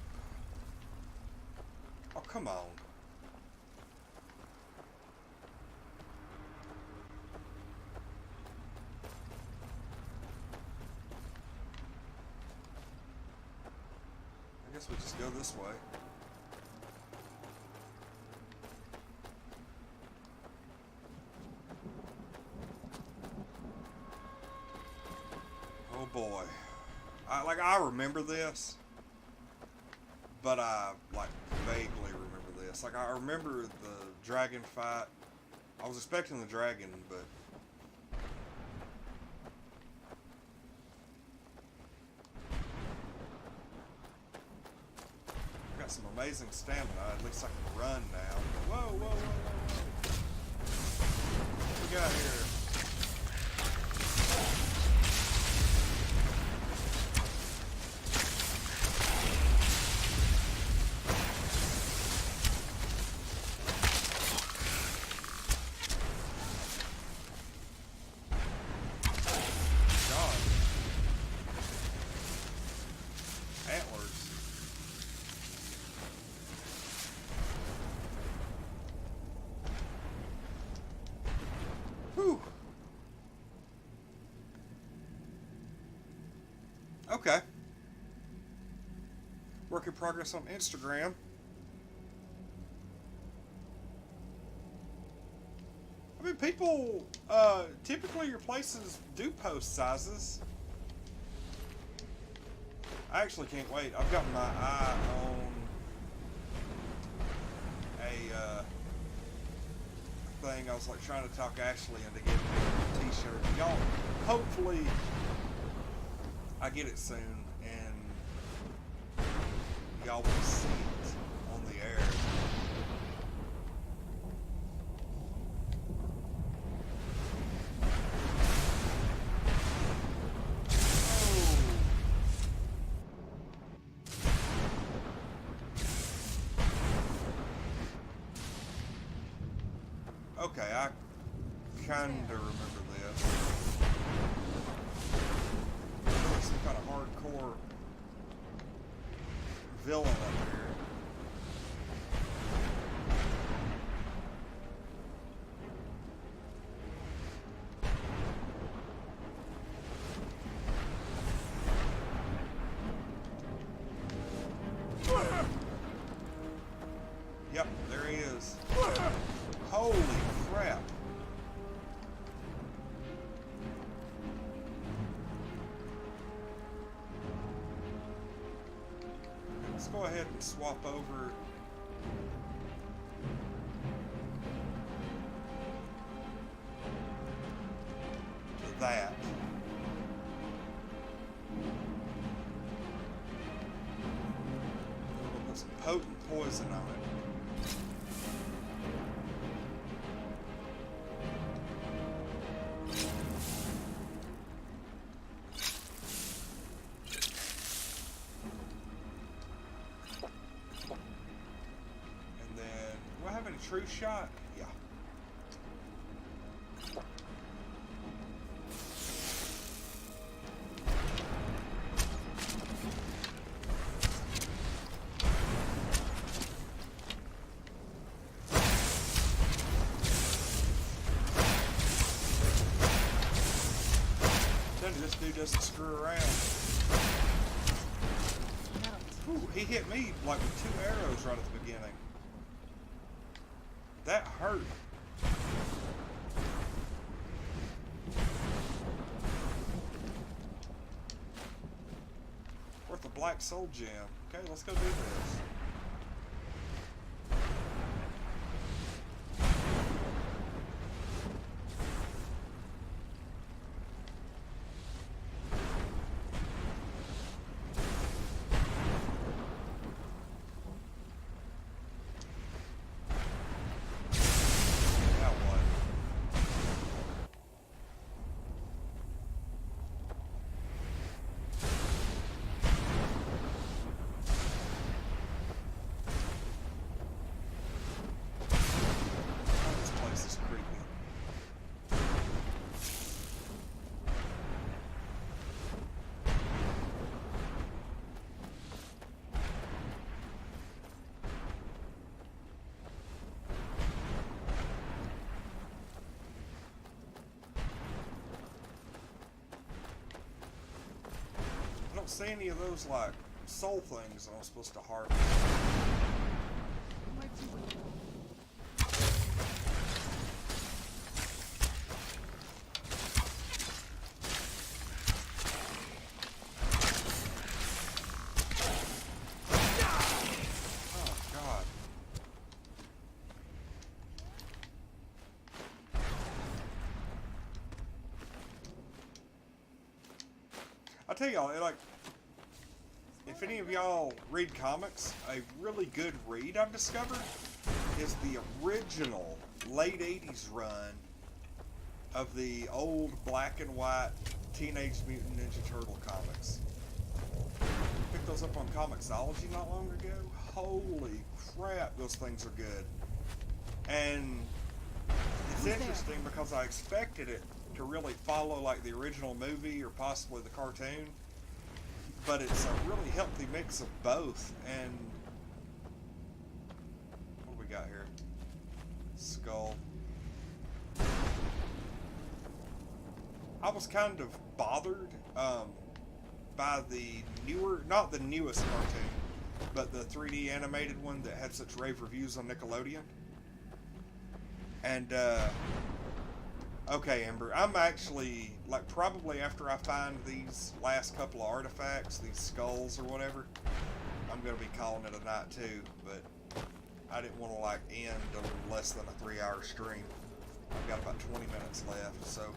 [SPEAKER 1] Oh, come on. I guess we just go this way. Oh boy. I remember this, but I like vaguely remember this. Like I remember the dragon fight. I was expecting the dragon, but I got some amazing stamina. At least I can run now. Whoa, whoa, whoa, whoa, whoa. What we got here? Okay. Work in progress on Instagram. I mean, people, typically your places do post sizes. I actually can't wait. I've got my eye on a, thing. I was like trying to talk Ashley into getting me a t-shirt. Y'all, hopefully I get it soon, and y'all will see it on the air. Oh. Okay, I kinda remember this. Some kind of hardcore villain up here. Yep, there he is. Holy crap. Let's go ahead and swap over to that. We'll put some potent poison on it. True shot? Yeah. This dude doesn't screw around. Ooh, he hit me like with 2 arrows right at the beginning. That hurt. Worth a black soul gem. Okay, let's go do this. See any of those like soul things I'm supposed to harvest. Oh God. I tell y'all, like, if any of y'all read comics, a really good read I've discovered is the original late 80s run of the old black and white Teenage Mutant Ninja Turtle comics. Picked those up on Comixology not long ago. Holy crap, those things are good. And it's interesting because I expected it to really follow like the original movie or possibly the cartoon. But it's a really healthy mix of both, and what do we got here? Skull. I was kind of bothered by the newer, not the newest cartoon, but the 3D animated one that had such rave reviews on Nickelodeon. And okay, Amber, I'm actually, like, probably after I find these last couple of artifacts, these skulls or whatever, I'm going to be calling it a night too, but I didn't want to, like, end on less than a 3-hour stream. I've got about 20 minutes left, so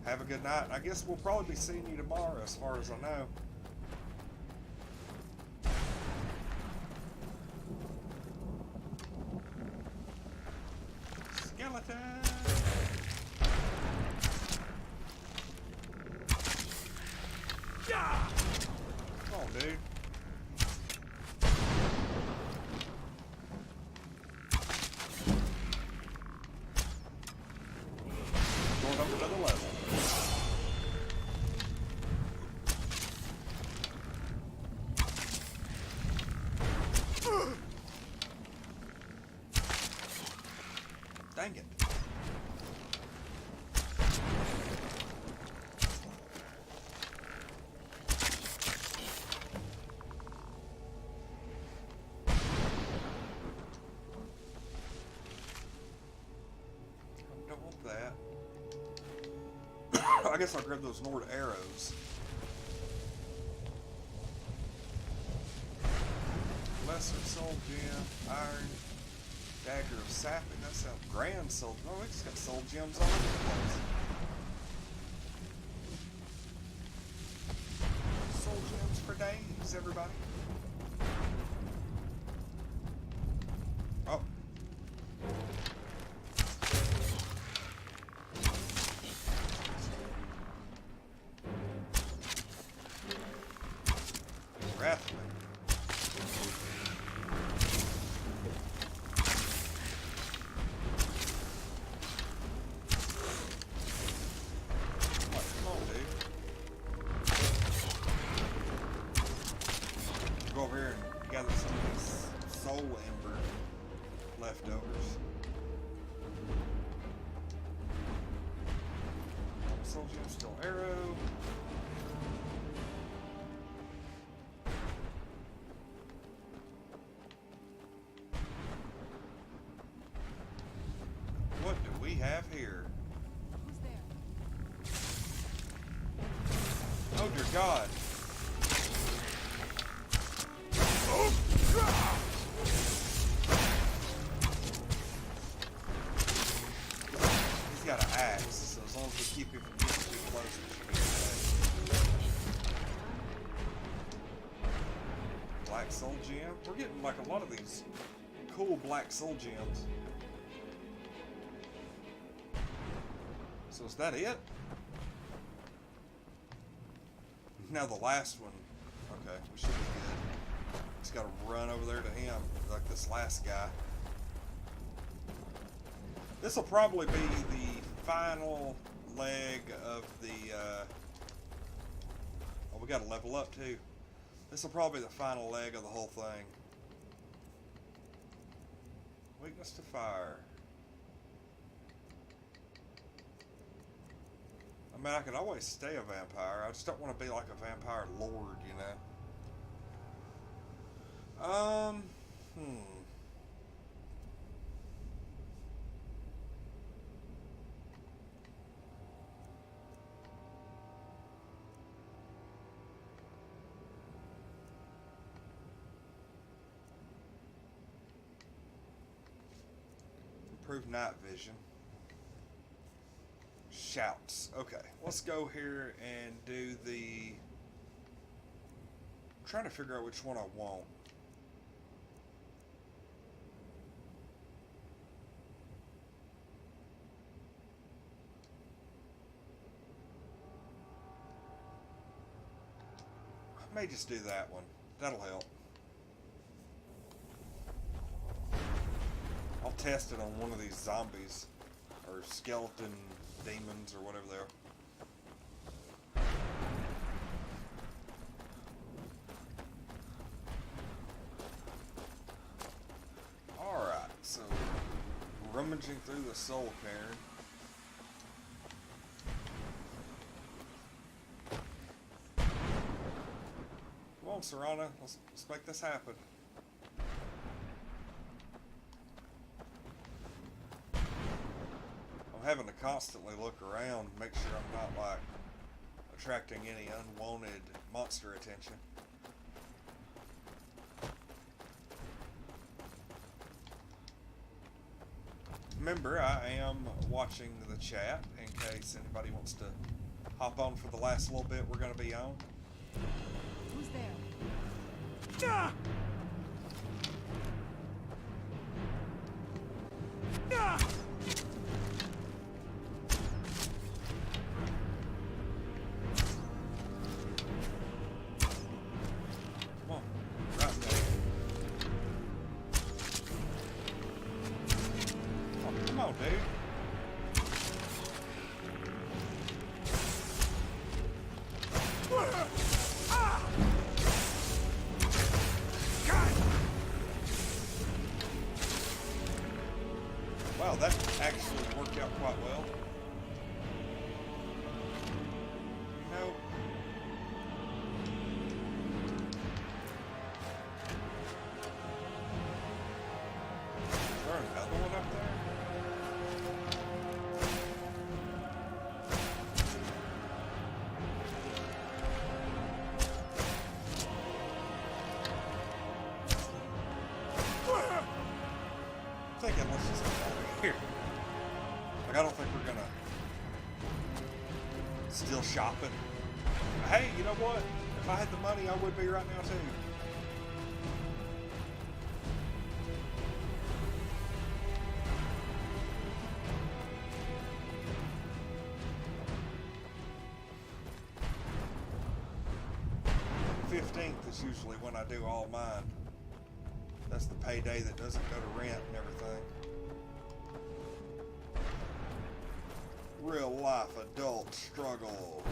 [SPEAKER 1] have a good night. I guess we'll probably be seeing you tomorrow as far as I know. Skeleton! Come on, dude. Going up another level. Dang it. I guess I'll grab those Nord arrows. Lesser soul gem, iron, dagger of sapping. That sounds grand soul. Oh, it's got soul gems all over the place. Soul gems for days, everybody. Oh. Go over here and gather some of these soul ember leftovers. Soul gem, still arrow. What do we have here?
[SPEAKER 5] Who's there?
[SPEAKER 1] Oh dear God. He's got an axe, so as long as we keep him from getting too close, we should be okay. Black soul gem? We're getting like a lot of these cool black soul gems. So is that it? Now the last one. Okay, we should be good. Just gotta run over there to him, like this last guy. This will probably be the final leg of the, oh, we gotta level up too. This will probably be the final leg of the whole thing. Weakness to fire. I mean, I could always stay a vampire. I just don't want to be like a vampire lord, you know? Improved night vision. Shouts. Okay, let's go here and do the... I'm trying to figure out which one I want. I may just do that one. That'll help. I'll test it on one of these zombies or skeleton demons or whatever they are. Alright, so rummaging through the soul cairn. Come on, Serana, let's make this happen. I'm having to constantly look around, make sure I'm not like attracting any unwanted monster attention. Remember, I am watching the chat in case anybody wants to hop on for the last little bit we're going to be on.
[SPEAKER 5] Who's there?
[SPEAKER 4] Ah! Ah!
[SPEAKER 1] Come on, right there. Oh, come on, dude. Wow, that actually worked out quite well. You know, is there another one up there? I'm thinking let's just get over here. Like, I don't think we're gonna still shopping. Hey, you know what? If I had the money, I would be right now too. The 15th is usually when I do all mine. That's the payday that doesn't go to rent and everything. Real life adult struggles.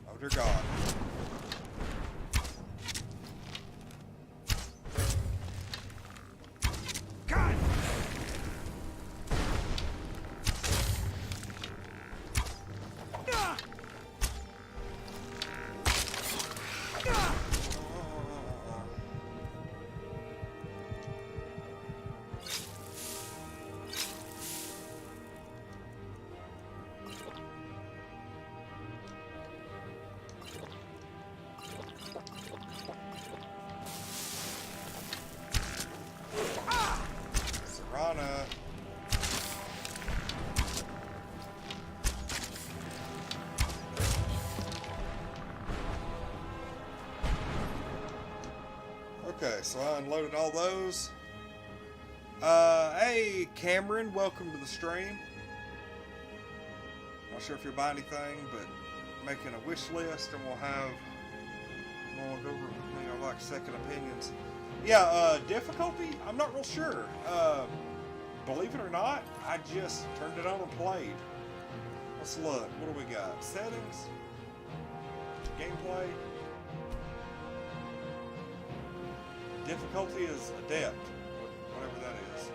[SPEAKER 1] Oh dear God.
[SPEAKER 4] God! Ah!
[SPEAKER 1] so I unloaded all those. Hey, Cameron, welcome to the stream. Not sure if you'll buy anything, but making a wish list, and we'll go over it with me. I like second opinions. Yeah, difficulty? I'm not real sure. Believe it or not, I just turned it on and played. Let's look. What do we got? Settings? Gameplay? Difficulty is adept. Whatever that is.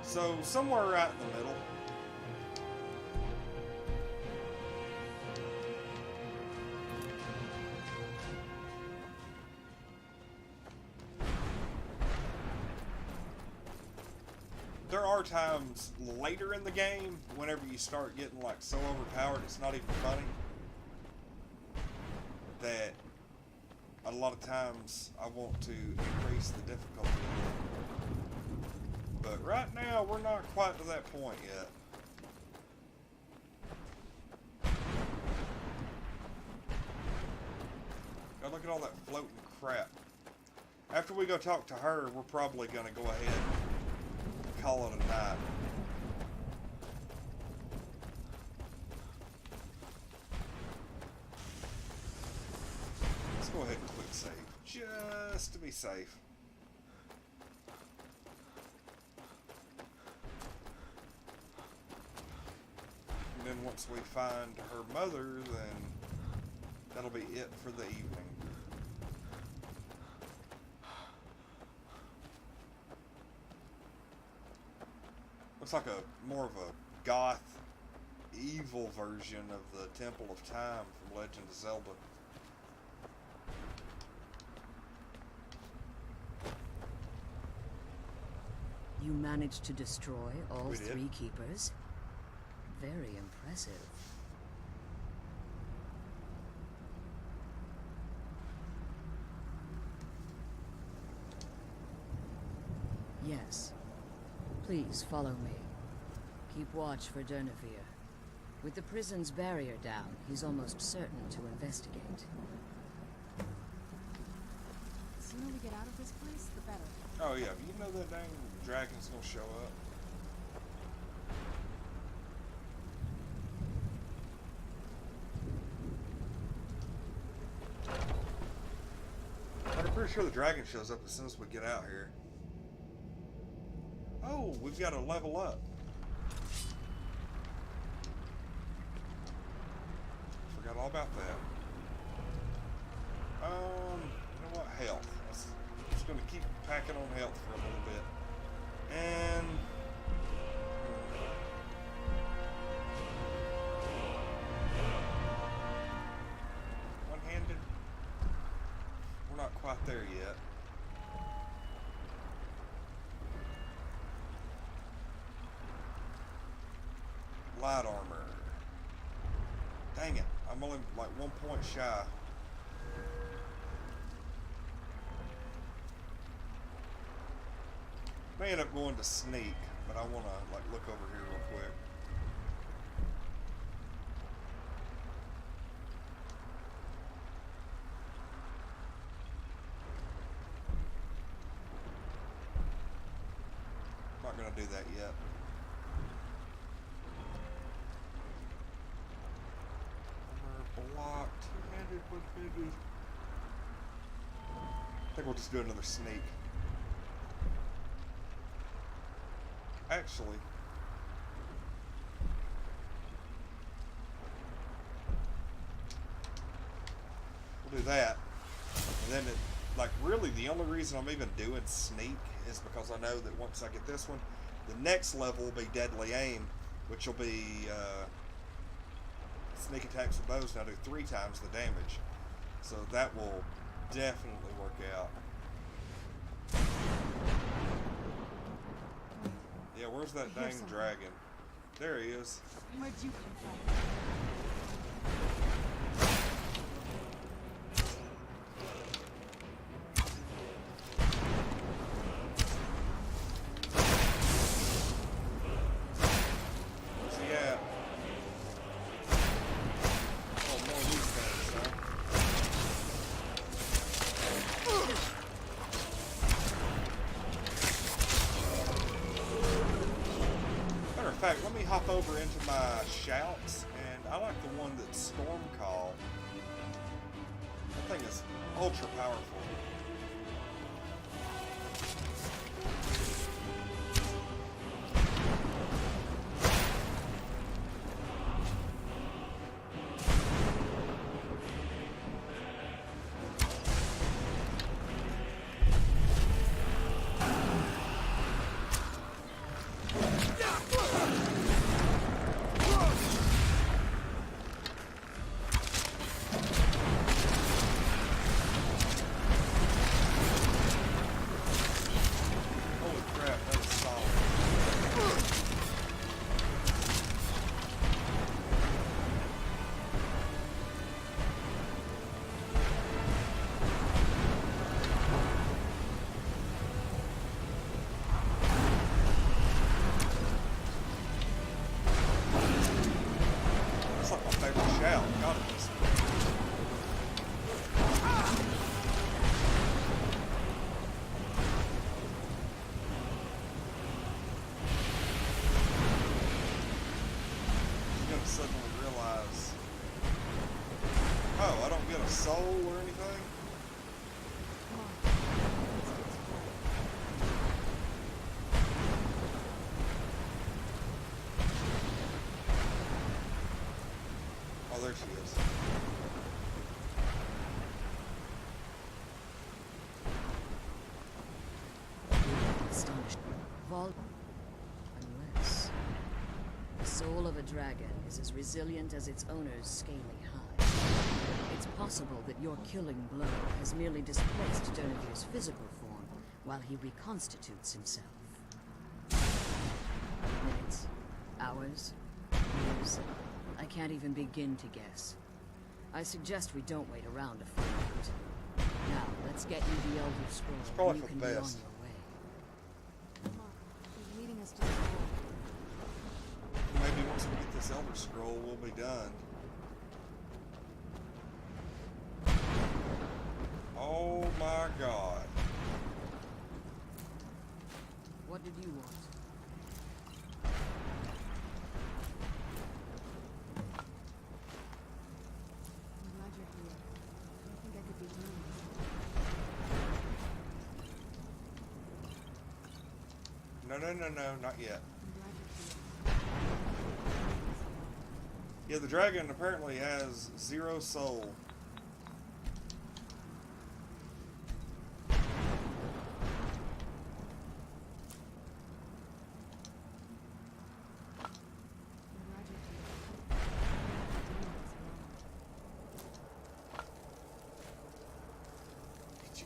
[SPEAKER 1] So, somewhere right in the middle. There are times later in the game, whenever you start getting like so overpowered it's not even funny, that a lot of times I want to increase the difficulty. But right now we're not quite to that point yet. God, look at all that floating crap. After we go talk to her, we're probably going to go ahead and call it a night. Let's go ahead and quick save, just to be safe. And then once we find her mother, then that'll be it for the evening. Looks like a more of a goth, evil version of the Temple of Time from Legend of Zelda.
[SPEAKER 11] You managed to destroy all
[SPEAKER 1] We did.
[SPEAKER 11] 3 keepers? Very impressive. Yes. Please follow me. Keep watch for Durnevere. With the prison's barrier down, he's almost certain to investigate.
[SPEAKER 5] The sooner we get out of this place, the better.
[SPEAKER 1] Oh yeah, you know that dang dragon's gonna show up. I'm pretty sure the dragon shows up as soon as we get out here. Oh, we've got to level up. Forgot all about that. You know what? Health. Just going to keep packing on health for a little bit. And one-handed. We're not quite there yet. Light armor. Dang it. I'm only like 1 point shy. May end up going to sneak, but I want to like look over here real quick. Not going to do that yet. Blocked, two-handed, one-handed. I think we'll just do another sneak. Actually, we'll do that. And then it, like really the only reason I'm even doing sneak is because I know that once I get this one, the next level will be deadly aim, which will be sneak attacks with bows now do 3 times the damage. So that will definitely work out. Yeah, where's that dang dragon? There he is.
[SPEAKER 5] Where'd you come from?
[SPEAKER 1] fact, let me hop over into my shouts, and I like the one that's Storm Call. That thing is ultra powerful. Soul or anything? Oh, there she is.
[SPEAKER 11] Astonished. Unless the soul of a dragon is as resilient as its owner's scaly hide. It's possible that your killing blow has merely displaced Dernevir's physical form while he reconstitutes himself. Minutes, hours, years. I can't even begin to guess. I suggest we don't wait around to find out. Now, let's get you the Elder Scroll.
[SPEAKER 1] It's probably
[SPEAKER 11] and you
[SPEAKER 1] for
[SPEAKER 11] can
[SPEAKER 1] the
[SPEAKER 11] be on
[SPEAKER 1] best.
[SPEAKER 11] your way.
[SPEAKER 5] Look, he's leading us to the school.
[SPEAKER 1] Maybe once we get this Elder Scroll, we'll be done. Oh my God.
[SPEAKER 11] What did you want?
[SPEAKER 5] I'm glad you're here. I don't think I could be doing this.
[SPEAKER 1] No, not yet.
[SPEAKER 5] I'm glad you're here.
[SPEAKER 1] Yeah, the dragon apparently has 0 soul.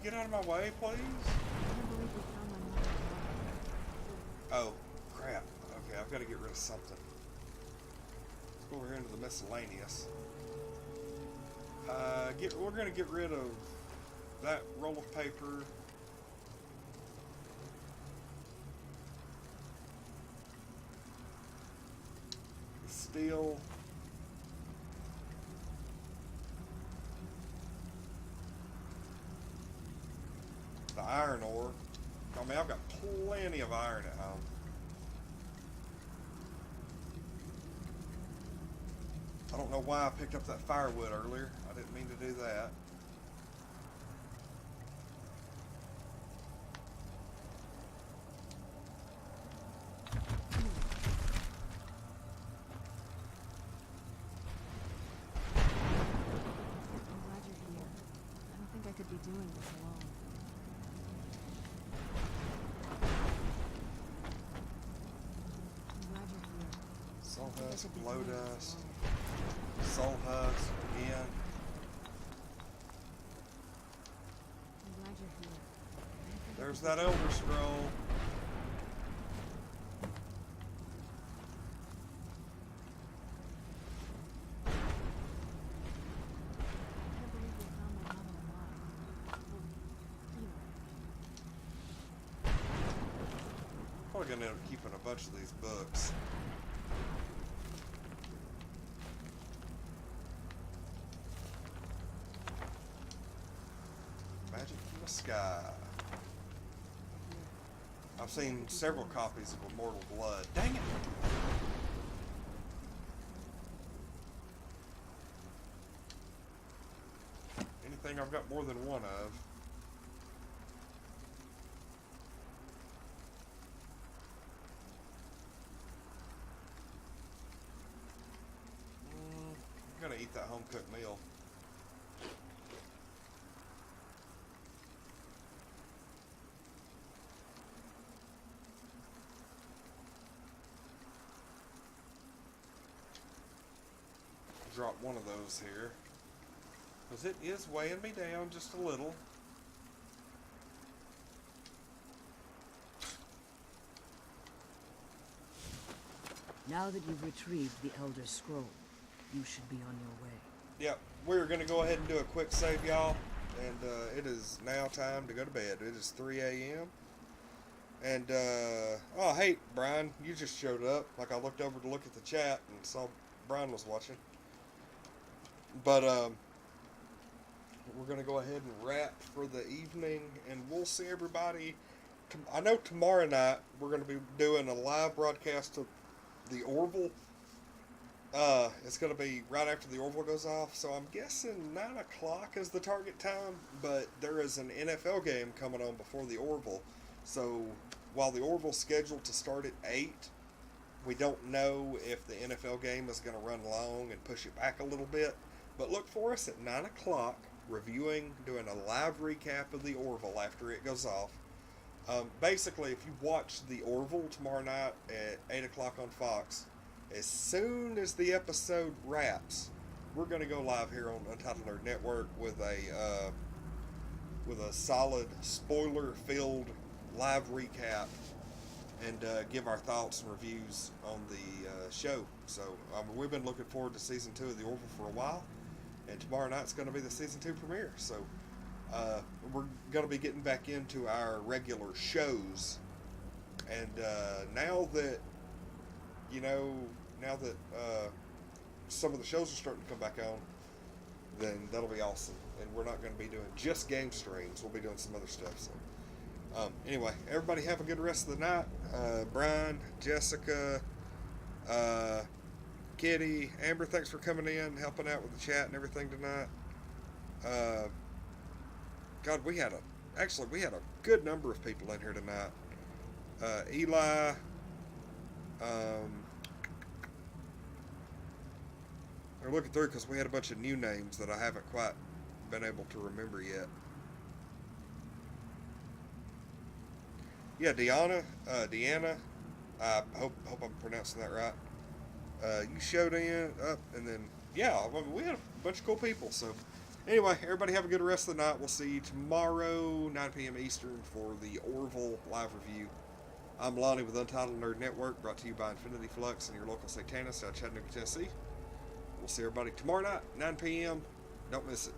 [SPEAKER 1] Get out of my way, please.
[SPEAKER 5] I can't believe we found my mother.
[SPEAKER 1] Oh, crap. Okay, I've got to get rid of something. Let's go over here into the miscellaneous. We're going to get rid of that roll of paper. The steel. The iron ore. I mean, I've got plenty of iron at home. I don't know why I picked up that firewood earlier. I didn't mean to do that.
[SPEAKER 5] I'm glad you're here. I don't think I could be doing this alone. I'm glad you're here.
[SPEAKER 1] Soul
[SPEAKER 5] I think I
[SPEAKER 1] husk,
[SPEAKER 5] could be
[SPEAKER 1] blow
[SPEAKER 5] doing this
[SPEAKER 1] dust,
[SPEAKER 5] alone.
[SPEAKER 1] soul husk again.
[SPEAKER 5] I'm glad you're here. I don't think I
[SPEAKER 1] There's
[SPEAKER 5] could be
[SPEAKER 1] that
[SPEAKER 5] doing
[SPEAKER 1] Elder Scroll.
[SPEAKER 5] I can't believe we found my mother alive. Well, you know.
[SPEAKER 1] Probably gonna end up keeping a bunch of these books. Magic from the sky. I've seen several copies of Immortal Blood. Dang it! Anything I've got more than one of. I'm gonna eat that home-cooked meal. Drop one of those here, because it is weighing me down just a little.
[SPEAKER 11] Now that you've retrieved the Elder Scroll, you should be on your way.
[SPEAKER 1] Yep, we're going to go ahead and do a quick save, y'all. And it is now time to go to bed. It is 3 a.m. And, oh, hey, Brian, you just showed up. Like, I looked over to look at the chat and saw Brian was watching. But, we're going to go ahead and wrap for the evening. And we'll see everybody. I know tomorrow night we're going to be doing a live broadcast of the Orville. It's going to be right after the Orville goes off, so I'm guessing 9 o'clock is the target time, but there is an NFL game coming on before the Orville, so while the Orville's scheduled to start at 8, we don't know if the NFL game is going to run long and push it back a little bit, but look for us at 9 o'clock, doing a live recap of the Orville after it goes off. Basically, if you watch the Orville tomorrow night at 8 o'clock on Fox, as soon as the episode wraps, we're going to go live here on Untitled Nerd Network with a solid spoiler-filled live recap and give our thoughts and reviews on the show. So we've been looking forward to season 2 of the Orville for a while, and tomorrow night's going to be the season 2 premiere. So we're going to be getting back into our regular shows, and now that some of the shows are starting to come back on, then that'll be awesome. And we're not going to be doing just game streams. We'll be doing some other stuff. So, anyway, everybody have a good rest of the night. Brian, Jessica, Kitty, Amber, thanks for coming in, helping out with the chat and everything tonight. God, we had a good number of people in here tonight. Eli, we're looking through because we had a bunch of new names that I haven't quite been able to remember yet. Yeah, Deanna, I hope I'm pronouncing that right. You showed up, and then, yeah, we had a bunch of cool people. So, anyway, everybody have a good rest of the night. We'll see you tomorrow, 9 p.m. Eastern, for the Orville live review. I'm Lonnie with Untitled Nerd Network, brought to you by Infinity Flux and your local Satanist out of Chattanooga, Tennessee. We'll see everybody tomorrow night, 9 p.m. Don't miss it.